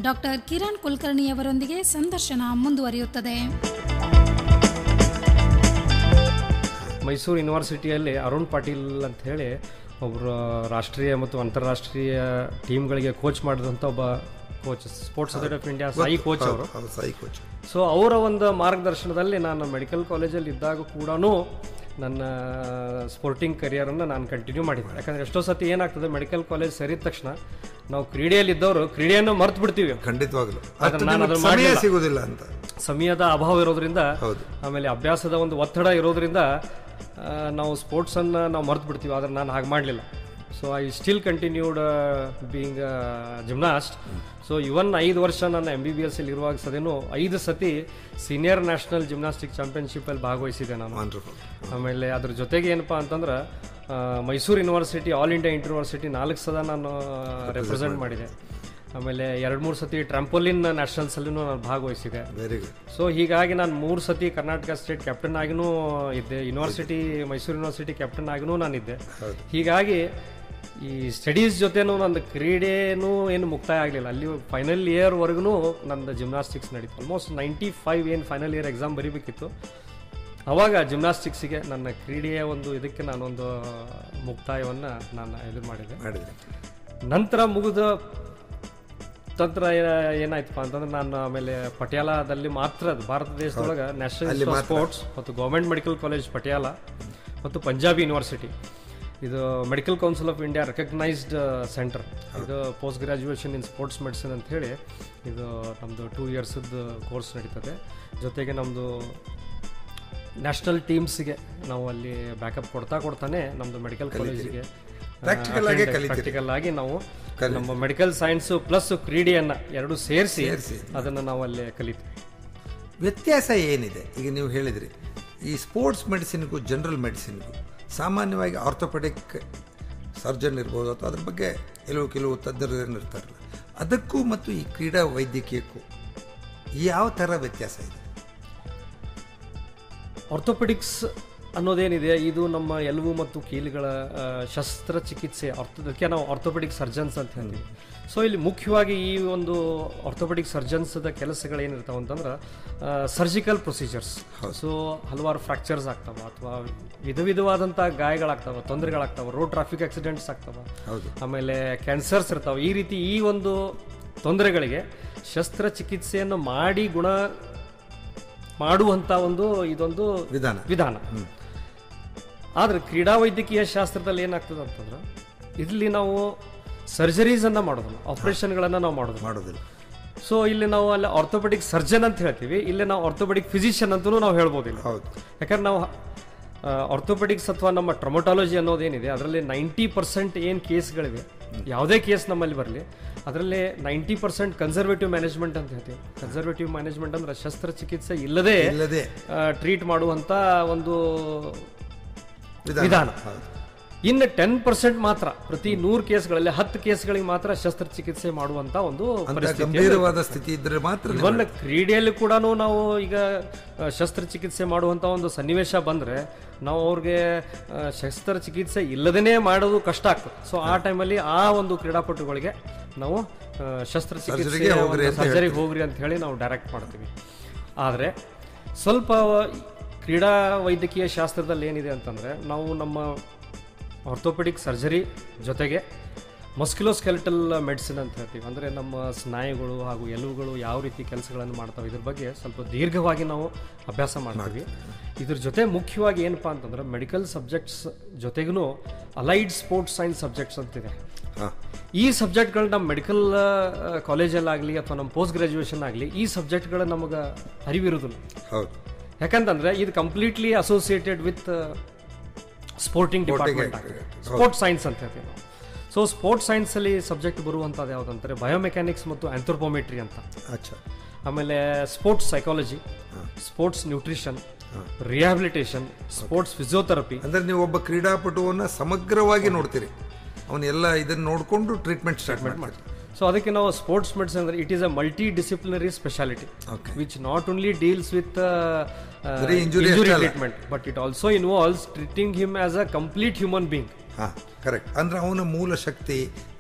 ಡಾಕ್ಟರ್ ಕಿರಣ್ ಕುಲಕರ್ಣಿಯವರೊಂದಿಗೆ ಸಂದರ್ಶನ ಮುಂದುವರಿಯುತ್ತದೆ. ಮೈಸೂರು ಯೂನಿವರ್ಸಿಟಿಯಲ್ಲಿ ಅರುಣ್ ಪಾಟೀಲ್ ಅಂತ ಹೇಳಿ ಒಬ್ಬರು ರಾಷ್ಟ್ರೀಯ ಮತ್ತು ಅಂತಾರಾಷ್ಟ್ರೀಯ ಟೀಮ್ಗಳಿಗೆ ಕೋಚ್ ಮಾಡಿದಂಥ ಒಬ್ಬ coach, sports authority of India Sai coach ಅವರು. ಸೊ ಅವರ ಒಂದು ಮಾರ್ಗದರ್ಶನದಲ್ಲಿ ನಾನು ಮೆಡಿಕಲ್ ಕಾಲೇಜಲ್ಲಿ ಇದ್ದಾಗ ಕೂಡ ನನ್ನ ಸ್ಪೋರ್ಟಿಂಗ್ ಕರಿಯರನ್ನು ನಾನು ಕಂಟಿನ್ಯೂ ಮಾಡಿದ್ದೆ. ಯಾಕಂದರೆ ಎಷ್ಟೋ ಸತಿ ಏನಾಗ್ತದೆ, ಮೆಡಿಕಲ್ ಕಾಲೇಜ್ ಸೇರಿದ ತಕ್ಷಣ ನಾವು ಕ್ರೀಡೆಯಲ್ಲಿದ್ದವರು ಕ್ರೀಡೆಯನ್ನು ಮರ್ತು ಬಿಡ್ತೀವಿ. ಖಂಡಿತವಾಗ್ಲೂ ಸಿಗೋದಿಲ್ಲ ಅಂತ, ಸಮಯದ ಅಭಾವ ಇರೋದ್ರಿಂದ, ಆಮೇಲೆ ಅಭ್ಯಾಸದ ಒಂದು ಒತ್ತಡ ಇರೋದ್ರಿಂದ ನಾವು ಸ್ಪೋರ್ಟ್ಸನ್ನು ನಾವು ಮರ್ತು ಬಿಡ್ತೀವಿ. ಆದರೆ ನಾನು ಹಾಗೆ ಮಾಡಲಿಲ್ಲ. So I still continued being gymnast. So ಇವನ್ 5 ವರ್ಷ ನಾನು MBBS ಇರುವಾಗ ಸದೇನು 5 ಸತಿ ಸೀನಿಯರ್ ನ್ಯಾಷನಲ್ ಜಿಮ್ನಾಸ್ಟಿಕ್ ಚಾಂಪಿಯನ್ಶಿಪ್ಪಲ್ಲಿ ಭಾಗವಹಿಸಿದೆ ನಾನು. ಆಮೇಲೆ ಅದ್ರ ಜೊತೆಗೆ ಏನಪ್ಪ ಅಂತಂದ್ರೆ Mysuru university, all India inter university 4 ಸಲ ನಾನು ರೆಪ್ರೆಸೆಂಟ್ ಮಾಡಿದೆ. ಆಮೇಲೆ 2-3 ಸತಿ ಟ್ರಂಪೋಲಿನ್ ನ್ಯಾಷನಲ್ಸಲ್ಲೂ ನಾನು ಭಾಗವಹಿಸಿದೆ. Very good. ಸೊ ಹೀಗಾಗಿ ನಾನು 3 ಸತಿ ಕರ್ನಾಟಕ ಸ್ಟೇಟ್ ಕ್ಯಾಪ್ಟನ್ ಆಗಿನೂ ಇದ್ದೆ, ಯೂನಿವರ್ಸಿಟಿ ಮೈಸೂರು ಯೂನಿವರ್ಸಿಟಿ ಕ್ಯಾಪ್ಟನ್ ಆಗಿನೂ ನಾನಿದ್ದೆ. ಹೀಗಾಗಿ ಈ ಸ್ಟಡೀಸ್ ಜೊತೆನೂ ನಂದು ಕ್ರೀಡೆನೂ ಏನು ಮುಕ್ತಾಯ ಆಗಲಿಲ್ಲ. ಅಲ್ಲಿ ಫೈನಲ್ ಇಯರ್ವರೆಗೂ ನಂದು ಜಿಮ್ನಾಸ್ಟಿಕ್ಸ್ ನಡೀತು. ಆಲ್ಮೋಸ್ಟ್ 95 ಏನು ಫೈನಲ್ ಇಯರ್ ಎಕ್ಸಾಮ್ ಬರೀಬೇಕಿತ್ತು, ಅವಾಗ ಜಿಮ್ನಾಸ್ಟಿಕ್ಸಿಗೆ ನನ್ನ ಕ್ರೀಡೆಯ ಒಂದು ಇದಕ್ಕೆ ನಾನೊಂದು ಮುಕ್ತಾಯವನ್ನು ನಾನು ಇದು ಮಾಡಿದೆ. ನಂತರ ಮುಗಿದ ತಂತ್ರ ಏನಾಯ್ತಪ್ಪ ಅಂತಂದ್ರೆ ನಾನು ಆಮೇಲೆ ಪಟಿಯಾಲಾದಲ್ಲಿ ಮಾತ್ರ ಭಾರತ ದೇಶದೊಳಗೆ ನ್ಯಾಷನಲ್ ಸ್ಪೋರ್ಟ್ಸ್ ಮತ್ತು ಗೌರ್ಮೆಂಟ್ ಮೆಡಿಕಲ್ ಕಾಲೇಜ್ ಪಟಿಯಾಲ ಮತ್ತು ಪಂಜಾಬ್ ಯೂನಿವರ್ಸಿಟಿ, ಇದು medical council of India recognised centre. ಇದು post graduation in sports medicine ಅಂತ ಹೇಳಿ ಇದು ನಮ್ಮದು 2 ಇಯರ್ಸದ್ದು ಕೋರ್ಸ್ ನಡೀತದೆ. ಜೊತೆಗೆ ನಮ್ಮದು ನ್ಯಾಷನಲ್ ಟೀಮ್ಸಿಗೆ ನಾವು ಅಲ್ಲಿ ಬ್ಯಾಕಪ್ ಕೊಡ್ತಾನೆ ನಮ್ಮದು ಮೆಡಿಕಲ್ ಕಾಲೇಜಿಗೆ ಪ್ರಾಕ್ಟಿಕಲ್ ಆಗಿ ನಾವು ನಮ್ಮ ಮೆಡಿಕಲ್ ಸೈನ್ಸು ಪ್ಲಸ್ ಕ್ರೀಡೆಯನ್ನು ಎರಡು ಸೇರಿಸಿ ಅದನ್ನು ನಾವು ಅಲ್ಲಿ ಕಲಿತೀವಿ. ವ್ಯತ್ಯಾಸ ಏನಿದೆ? ಈಗ ನೀವು ಹೇಳಿದ್ರಿ ಈ ಸ್ಪೋರ್ಟ್ಸ್ ಮೆಡಿಸಿನ್ಗೂ ಜನರಲ್ ಮೆಡಿಸಿನ್ಗೂ ಸಾಮಾನ್ಯವಾಗಿ ಆರ್ಥೋಪೆಡಿಕ್ ಸರ್ಜನ್ ಇರ್ಬೋದು ಅಥವಾ ಅದ್ರ ಬಗ್ಗೆ ಕೆಲವು ತಜ್ಞರು ಇರ್ತಾರಲ್ಲ, ಅದಕ್ಕೂ ಮತ್ತು ಈ ಕ್ರೀಡಾ ವೈದ್ಯಕೀಯಕ್ಕೂ ಯಾವ ಥರ ವ್ಯತ್ಯಾಸ ಇದೆ? ಆರ್ಥೋಪೆಡಿಕ್ಸ್ ಅನ್ನೋದೇನಿದೆ, ಇದು ನಮ್ಮ ಎಲುಬು ಮತ್ತು ಕೀಲುಗಳ ಶಸ್ತ್ರಚಿಕಿತ್ಸೆ, ಅದಕ್ಕೆ ನಾವು ಆರ್ಥೋಪೆಡಿಕ್ ಸರ್ಜನ್ಸ್ ಅಂತ ಹೇಳ್ತೀವಿ. ಸೊ ಇಲ್ಲಿ ಮುಖ್ಯವಾಗಿ ಈ ಒಂದು ಆರ್ಥೋಪೆಡಿಕ್ ಸರ್ಜನ್ಸ್ದ ಕೆಲಸಗಳೇನಿರ್ತಾವೆ ಅಂತಂದ್ರೆ ಸರ್ಜಿಕಲ್ ಪ್ರೊಸೀಜರ್ಸ್. ಸೊ ಹಲವಾರು ಫ್ರ್ಯಾಕ್ಚರ್ಸ್ ಆಗ್ತಾವೆ ಅಥವಾ ವಿಧವಾದಂಥ ಗಾಯಗಳಾಗ್ತಾವೆ, ತೊಂದರೆಗಳಾಗ್ತಾವೆ, ರೋಡ್ ಟ್ರಾಫಿಕ್ ಆಕ್ಸಿಡೆಂಟ್ಸ್ ಆಗ್ತಾವೆ, ಆಮೇಲೆ ಕ್ಯಾನ್ಸರ್ಸ್ ಇರ್ತಾವೆ. ಈ ರೀತಿ ಈ ಒಂದು ತೊಂದರೆಗಳಿಗೆ ಶಸ್ತ್ರಚಿಕಿತ್ಸೆಯನ್ನು ಮಾಡಿ ಗುಣ ಮಾಡುವಂಥ ಇದೊಂದು ವಿಧಾನ. ಆದರೆ ಕ್ರೀಡಾ ವೈದ್ಯಕೀಯ ಶಾಸ್ತ್ರದಲ್ಲಿ ಏನಾಗ್ತದೆ ಅಂತಂದ್ರೆ ಇಲ್ಲಿ ನಾವು ಸರ್ಜರೀಸನ್ನು ಮಾಡೋದಿಲ್ಲ, ಆಪರೇಷನ್ಗಳನ್ನು ನಾವು ಮಾಡೋದಿಲ್ಲ. ಸೊ ಇಲ್ಲಿ ನಾವು ಅಲ್ಲಿ ಆರ್ಥೋಪೆಡಿಕ್ ಸರ್ಜನ್ ಅಂತ ಹೇಳ್ತೀವಿ, ಇಲ್ಲಿ ನಾವು ಆರ್ಥೋಪೆಡಿಕ್ ಫಿಸಿಷಿಯನ್ ಅಂತಲೂ ನಾವು ಹೇಳ್ಬೋದಿಲ್ಲ. ಯಾಕಂದ್ರೆ ನಾವು ಆರ್ಥೋಪೆಡಿಕ್ಸ್ ಅಥವಾ ನಮ್ಮ ಟ್ರೊಮೊಟಾಲಜಿ ಅನ್ನೋದೇನಿದೆ ಅದರಲ್ಲಿ 90% ಏನು ಕೇಸ್ಗಳಿವೆ, ಯಾವುದೇ ಕೇಸ್ ನಮ್ಮಲ್ಲಿ ಬರಲಿ ಅದರಲ್ಲಿ 90% ಕನ್ಸರ್ವೇಟಿವ್ ಮ್ಯಾನೇಜ್ಮೆಂಟ್ ಅಂತ ಹೇಳ್ತೀವಿ. ಕನ್ಸರ್ವೇಟಿವ್ ಮ್ಯಾನೇಜ್ಮೆಂಟ್ ಅಂದ್ರೆ ಶಸ್ತ್ರಚಿಕಿತ್ಸೆ ಇಲ್ಲದೆ ಟ್ರೀಟ್ ಮಾಡುವಂಥ ಒಂದು ವಿಧಾನ. ಇನ್ನು 10% ಮಾತ್ರ, ಪ್ರತಿ 100 ಕೇಸ್ಗಳಲ್ಲಿ 10 ಕೇಸ್ಗಳಿಗೆ ಮಾತ್ರ ಶಸ್ತ್ರಚಿಕಿತ್ಸೆ ಮಾಡುವಂತ ಒಂದು ಸ್ಥಿತಿ ಇದ್ರೆ ಮಾತ್ರ. ಇವನ್ನ ಕ್ರೀಡೆಯಲ್ಲಿ ಕೂಡ ನಾವು ಈಗ ಶಸ್ತ್ರಚಿಕಿತ್ಸೆ ಮಾಡುವಂತ ಒಂದು ಸನ್ನಿವೇಶ ಬಂದ್ರೆ ನಾವು ಅವ್ರಿಗೆ ಶಸ್ತ್ರಚಿಕಿತ್ಸೆ ಇಲ್ಲದೇ ಮಾಡೋದು ಕಷ್ಟ ಆಗ್ತದೆ. ಸೊ ಆ ಟೈಮಲ್ಲಿ ಆ ಒಂದು ಕ್ರೀಡಾಪಟುಗಳಿಗೆ ನಾವು ಶಸ್ತ್ರಚಿಕಿತ್ಸೆ ಸರ್ಜರಿಗೆ ಹೋಗ್ರಿ ಅಂತ ಹೇಳಿ ನಾವು ಡೈರೆಕ್ಟ್ ಮಾಡ್ತೀವಿ. ಆದರೆ ಸ್ವಲ್ಪ ಕ್ರೀಡಾ ವೈದ್ಯಕೀಯ ಶಾಸ್ತ್ರದಲ್ಲಿ ಏನಿದೆ ಅಂತಂದರೆ ನಾವು ನಮ್ಮ ಆರ್ಥೋಪೆಡಿಕ್ ಸರ್ಜರಿ ಜೊತೆಗೆ ಮಸ್ಕ್ಯುಲೋಸ್ಕೆಲೆಟಲ್ ಮೆಡಿಸಿನ್ ಅಂತ ಹೇಳ್ತೀವಿ. ಅಂದರೆ ನಮ್ಮ ಸ್ನಾಯುಗಳು ಹಾಗೂ ಎಲುಬುಗಳು ಯಾವ ರೀತಿ ಕೆಲಸಗಳನ್ನು ಮಾಡ್ತಾವೆ ಇದ್ರ ಬಗ್ಗೆ ಸ್ವಲ್ಪ ದೀರ್ಘವಾಗಿ ನಾವು ಅಭ್ಯಾಸ ಮಾಡ್ತೀವಿ. ಇದ್ರ ಜೊತೆ ಮುಖ್ಯವಾಗಿ ಏನಪ್ಪ ಅಂತಂದ್ರೆ ಮೆಡಿಕಲ್ ಸಬ್ಜೆಕ್ಟ್ಸ್ ಜೊತೆಗೂ ಅಲೈಡ್ ಸ್ಪೋರ್ಟ್ಸ್ ಸೈನ್ಸ್ ಸಬ್ಜೆಕ್ಟ್ಸ್ ಅಂತಿದೆ. ಈ ಸಬ್ಜೆಕ್ಟ್ಗಳು ನಮ್ಮ ಮೆಡಿಕಲ್ ಕಾಲೇಜಲ್ಲಾಗಲಿ ಅಥವಾ ನಮ್ಮ ಪೋಸ್ಟ್ ಗ್ರಾಜ್ಯುಯೇಷನ್ ಆಗಲಿ ಈ ಸಬ್ಜೆಕ್ಟ್ಗಳು ನಮಗೆ ಅರಿವಿರೋದಿಲ್ಲ. ಯಾಕಂತಂದ್ರೆ ಇದು completely associated with sporting department ಆಗಿದೆ, ಸ್ಪೋರ್ಟ್ಸ್ ಸೈನ್ಸ್ ಅಂತ ಹೇಳ್ತೀವಿ ನಾವು. ಸೊ ಸ್ಪೋರ್ಟ್ಸ್ ಸೈನ್ಸಲ್ಲಿ ಸಬ್ಜೆಕ್ಟ್ ಬರುವಂಥದ್ದು ಯಾವುದಂತಾರೆ ಬಯೋಮೆಕ್ಯಾನಿಕ್ಸ್ ಮತ್ತು ಆಂಥ್ರೋಪೋಮೆಟ್ರಿ ಅಂತ. ಆಮೇಲೆ sports psychology, sports nutrition, rehabilitation, sports physiotherapy. ಅಂದರೆ ನೀವು ಒಬ್ಬ ಕ್ರೀಡಾಪಟುವನ್ನು ಸಮಗ್ರವಾಗಿ ನೋಡ್ತೀರಿ, ಅವನ್ನೆಲ್ಲ ಇದನ್ನು ನೋಡಿಕೊಂಡು ಟ್ರೀಟ್ಮೆಂಟ್ ಸ್ಟಾರ್ಟ್ ಮಾಡ್ತೀವಿ. ಸೊ ಅದಕ್ಕೆ ನಾವು ಸ್ಪೋರ್ಟ್ಸ್ ಮೆಡಿಸಿನ್ ಅಂದರೆ it is a multi disciplinary speciality which not only deals with injury treatment but it also involves treating him as a complete human being. Correct. ಅಂದರೆ ಅವನ ಮೂಲ ಶಕ್ತಿ,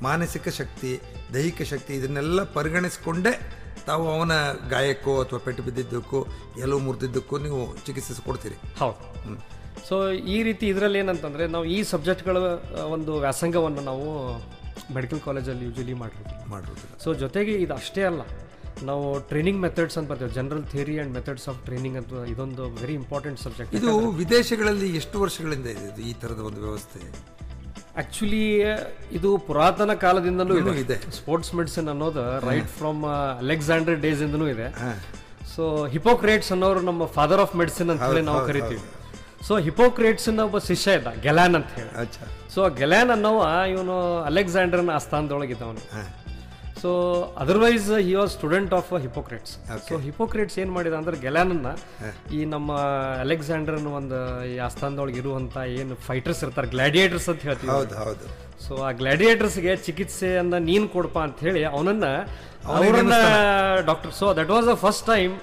ಮಾನಸಿಕ ಶಕ್ತಿ, ದೈಹಿಕ ಶಕ್ತಿ ಇದನ್ನೆಲ್ಲ ಪರಿಗಣಿಸಿಕೊಂಡೇ ತಾವು ಅವನ ಗಾಯಕ್ಕೋ ಅಥವಾ ಪೆಟ್ಟು ಬಿದ್ದಿದ್ದಕ್ಕೋ ಎಲುಬು ಮುರಿದಿದ್ದಕ್ಕೂ ನೀವು ಚಿಕಿತ್ಸೆ ಕೊಡ್ತೀರಿ. ಹೌದು. ಸೊ ಈ ರೀತಿ ಇದರಲ್ಲಿ ಏನಂತಂದರೆ ನಾವು ಈ ಸಬ್ಜೆಕ್ಟ್ಗಳ ಒಂದು ವ್ಯಾಸಂಗವನ್ನು ನಾವು ಮೆಡಿಕಲ್ ಕಾಲೇಜಲ್ಲಿ ಯೂಶಲಿ ಮಾಡಿರ್ತೀವಿ. ಸೊ ಜೊತೆಗೆ ಇದು ಅಷ್ಟೇ ಅಲ್ಲ, ನಾವು ಟ್ರೈನಿಂಗ್ ಮೆಥಡ್ಸ್ ಅಂತ ಬರ್ತೀವಿ, general theory and methods of training ಅಂತ. ಇದೊಂದು ವೆರಿ ಇಂಪಾರ್ಟೆಂಟ್ ಸಬ್ಜೆಕ್ಟ್. ಇದು ವಿದೇಶಗಳಲ್ಲಿ ಎಷ್ಟು ವರ್ಷಗಳಿಂದ ಇದೆ ಈ ಥರದ ಒಂದು ವ್ಯವಸ್ಥೆ? ಆಕ್ಚುಲಿ ಇದು ಪುರಾತನ ಕಾಲದಿಂದಲೂ ಇದೆ. ಸ್ಪೋರ್ಟ್ಸ್ ಮೆಡಿಸಿನ್ ಅನ್ನೋದು ರೈಟ್ ಫ್ರಮ್ ಅಲೆಕ್ಸಾಂಡರ್ ಡೇಸ್ ಇಂದನೂ ಇದೆ. ಸೊ ಹಿಪೋಕ್ರೇಟ್ಸ್ ಅನ್ನೋರು ನಮ್ಮ ಫಾದರ್ ಆಫ್ ಮೆಡಿಸಿನ್ ಅಂತ ಹೇಳಿ ನಾವು ಕರಿತೀವಿ. ಸೊ ಹಿಪೋಕ್ರೇಟ್ಸ್ ಒಬ್ಬ ಶಿಷ್ಯ ಇದ್ದ, ಗೆಲಾನ್ ಅಂತ ಹೇಳಿ. ಸೊ ಗೆಲಾನ್ ಅನ್ನೋವ ಇವನು ಅಲೆಕ್ಸಾಂಡರ್ನ ಆಸ್ಥಾನದೊಳಗಿದ್ದವನು. So otherwise he was student of Hippocrates. So Hippocrates ಏನ್ ಮಾಡಿದ ಅಂದ್ರೆ ಗೆಲಾನನ್ನ ಈ ನಮ್ಮ ಅಲೆಕ್ಸಾಂಡರ್ನ ಒಂದು ಈ ಆಸ್ಥಾನದೊಳಗೆ ಇರುವಂತ ಏನು ಫೈಟರ್ಸ್ ಇರ್ತಾರೆ, ಗ್ಲಾಡಿಯೇಟರ್ಸ್ ಅಂತ ಹೇಳ್ತೀವಿ. ಸೊ ಆ ಗ್ಲಾಡಿಯೇಟರ್ಸ್ಗೆ ಚಿಕಿತ್ಸೆಯನ್ನ ನೀನ್ ಕೊಡಪ್ಪ ಅಂತ ಹೇಳಿ ಅವನನ್ನ doctor. So that was the first time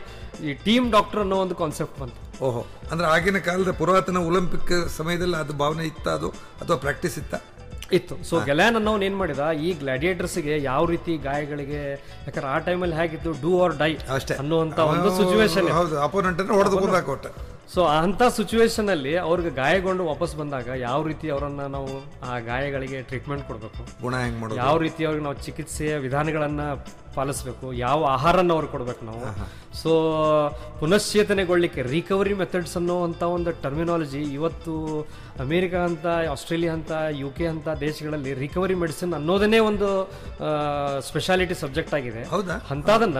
ಈ ಟೀಮ್ ಡಾಕ್ಟರ್ ಅನ್ನೋ ಒಂದು ಕಾನ್ಸೆಪ್ಟ್ ಬಂತು. ಓಹೋ, ಅಂದ್ರೆ ಆಗಿನ ಕಾಲದ ಪುರಾತನ ಒಲಿಂಪಿಕ್ ಸಮಯದಲ್ಲಿ ಅದು ಭಾವನೆ ಇತ್ತ, ಅದು ಅಥವಾ ಪ್ರಾಕ್ಟೀಸ್ ಇತ್ತು. ಸೊ ಗೆಲಾನ್ ಅನ್ನೋನ್ ಏನ್ ಮಾಡಿದ, ಈ ಗ್ಲಾಡಿಯೇಟರ್ಸ್ಗೆ ಯಾವ ರೀತಿ ಗಾಯಗಳಿಗೆ, ಯಾಕಂದ್ರೆ ಆ ಟೈಮಲ್ಲಿ ಹೇಗಿತ್ತು, ಡೂ ಆರ್ ಡೈ ಅನ್ನುವಂತ ಒಂದು ಸಿಚುವೇಶನ್. ಸೊ ಅಂತ ಸಿಚುವೇಶನ್ ಅಲ್ಲಿ ಅವ್ರಿಗೆ ಗಾಯಗೊಂಡು ವಾಪಸ್ ಬಂದಾಗ ಯಾವ ರೀತಿ ಅವರನ್ನ ನಾವು ಆ ಗಾಯಗಳಿಗೆ ಟ್ರೀಟ್ಮೆಂಟ್ ಕೊಡಬೇಕು, ಯಾವ ರೀತಿ ಅವ್ರಿಗೆ ನಾವು ಚಿಕಿತ್ಸೆಯ ವಿಧಾನಗಳನ್ನ ಪಾಲಿಸಬೇಕು, ಯಾವ ಆಹಾರನ ಅವ್ರಿಗೆ ಕೊಡ್ಬೇಕು ನಾವು. ಸೊ ಪುನಶ್ಚೇತನೆಗೊಳ್ಳಿಕ್ಕೆ ರಿಕವರಿ ಮೆಥಡ್ಸ್ ಅನ್ನೋವಂಥ ಒಂದು ಟರ್ಮಿನಾಲಜಿ ಇವತ್ತು ಅಮೇರಿಕಾ ಅಂತ, ಆಸ್ಟ್ರೇಲಿಯಾ ಅಂತ, UK ಅಂತ ದೇಶಗಳಲ್ಲಿ ರಿಕವರಿ ಮೆಡಿಸಿನ್ ಅನ್ನೋದನ್ನೇ ಒಂದು ಸ್ಪೆಷಾಲಿಟಿ ಸಬ್ಜೆಕ್ಟ್ ಆಗಿದೆ. ಅಂಥದನ್ನ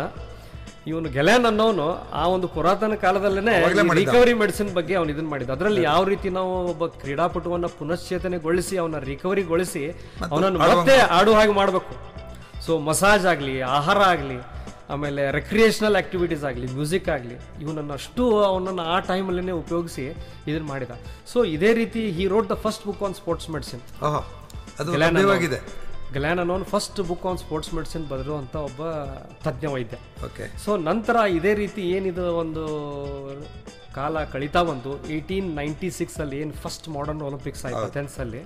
ಇವನು ಗೆಲಾನ್ ಅನ್ನೋನು ಆ ಒಂದು ಪುರಾತನ ಕಾಲದಲ್ಲೇ ರಿಕವರಿ ಮೆಡಿಸಿನ್ ಬಗ್ಗೆ ಅವನು ಇದನ್ನ ಮಾಡಿದ. ಅದರಲ್ಲಿ ಯಾವ ರೀತಿ ನಾವು ಒಬ್ಬ ಕ್ರೀಡಾಪಟುವನ್ನ ಪುನಶ್ಚೇತನೆಗೊಳಿಸಿ ಅವನ ರಿಕವರಿಗೊಳಿಸಿ ಅವನನ್ನು ಮತ್ತೆ ಆಡುವ ಹಾಗೆ ಮಾಡಬೇಕು. ಸೊ ಮಸಾಜ್ ಆಗಲಿ, ಆಹಾರ ಆಗಲಿ, ಆಮೇಲೆ ರೆಕ್ರಿಯೇಷನಲ್ ಆಕ್ಟಿವಿಟೀಸ್ ಆಗಲಿ, ಮ್ಯೂಸಿಕ್ ಆಗಲಿ, ಇವನನ್ನು ಅಷ್ಟು ಅವನನ್ನು ಆ ಟೈಮಲ್ಲೇ ಉಪಯೋಗಿಸಿ ಇದನ್ನ ಮಾಡಿದ. ಸೊ ಇದೇ ರೀತಿ he wrote the first book on sports medicine. Galen ಅನ್ನೋನು first book on sports medicine ಬರೆದಿರುವಂಥ ಒಬ್ಬ ತಜ್ಞ ವೈದ್ಯ. ಸೊ ನಂತರ ಇದೇ ರೀತಿ ಏನಿದು ಒಂದು ಕಾಲ ಕಳೀತಾ ಬಂತು. 1896 ಅಲ್ಲಿ ಏನು ಫಸ್ಟ್ ಮಾಡರ್ನ್ ಒಲಿಂಪಿಕ್ಸ್ ಆಯ್ತು ಅಥೆನ್ಸ್ ಅಲ್ಲಿ.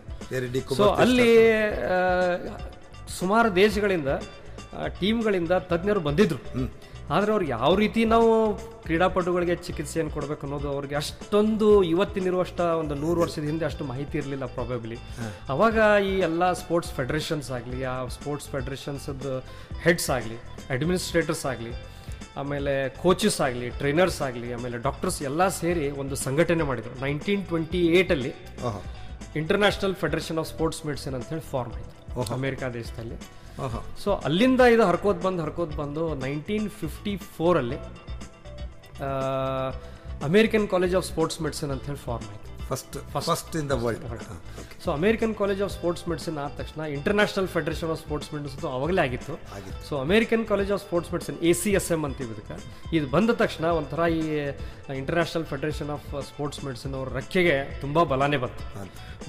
ಸೊ ಅಲ್ಲಿ ಸುಮಾರು ದೇಶಗಳಿಂದ ಟೀಮ್ಗಳಿಂದ ತಜ್ಞರು ಬಂದಿದ್ರು. ಆದರೆ ಅವ್ರಿಗೆ ಯಾವ ರೀತಿ ನಾವು ಕ್ರೀಡಾಪಟುಗಳಿಗೆ ಚಿಕಿತ್ಸೆಯನ್ನು ಕೊಡಬೇಕು ಅನ್ನೋದು ಅವ್ರಿಗೆ ಅಷ್ಟೊಂದು ಇವತ್ತಿನಿರುವಷ್ಟ ಒಂದು 100 ವರ್ಷದ ಹಿಂದೆ ಅಷ್ಟು ಮಾಹಿತಿ ಇರಲಿಲ್ಲ ಪ್ರಾಬಬ್ಲಿ. ಅವಾಗ ಈ ಎಲ್ಲ ಸ್ಪೋರ್ಟ್ಸ್ ಫೆಡರೇಷನ್ಸ್ ಆಗಲಿ, ಆ ಸ್ಪೋರ್ಟ್ಸ್ ಫೆಡರೇಷನ್ಸದ್ದು ಹೆಡ್ಸ್ ಆಗಲಿ, ಅಡ್ಮಿನಿಸ್ಟ್ರೇಟರ್ಸ್ ಆಗಲಿ, ಆಮೇಲೆ ಕೋಚಸ್ ಆಗಲಿ, ಟ್ರೈನರ್ಸ್ ಆಗಲಿ, ಆಮೇಲೆ ಡಾಕ್ಟರ್ಸ್ ಎಲ್ಲ ಸೇರಿ ಒಂದು ಸಂಘಟನೆ ಮಾಡಿದರು. 1928 international federation of sports medicine ಅಂತ ಹೇಳಿ ಫಾರ್ಮ್ ಆಯಿತು ಅಮೇರಿಕಾ ದೇಶದಲ್ಲಿ. ಸೊ ಅಲ್ಲಿಂದ ಇದು ಹರ್ಕೋದ್ ಬಂದು 1954 American college of sports medicine ಅಂತ ಹೇಳಿ ಫಾರ್ಮ್ ಆಯಿತು. First in the world. So American college of sports medicine ಆದ ತಕ್ಷಣ international federation of sports medicine ಅವಾಗಲೇ ಆಗಿತ್ತು. So American college of sports medicine ACSM ಅಂತೀವಿ ಇದಕ್ಕೆ. ಇದು ಬಂದ ತಕ್ಷಣ ಒಂಥರ ಈ international federation of sports medicine ಅವ್ರ ರೆಕ್ಕೆಗೆ ತುಂಬ ಬಲಾನೇ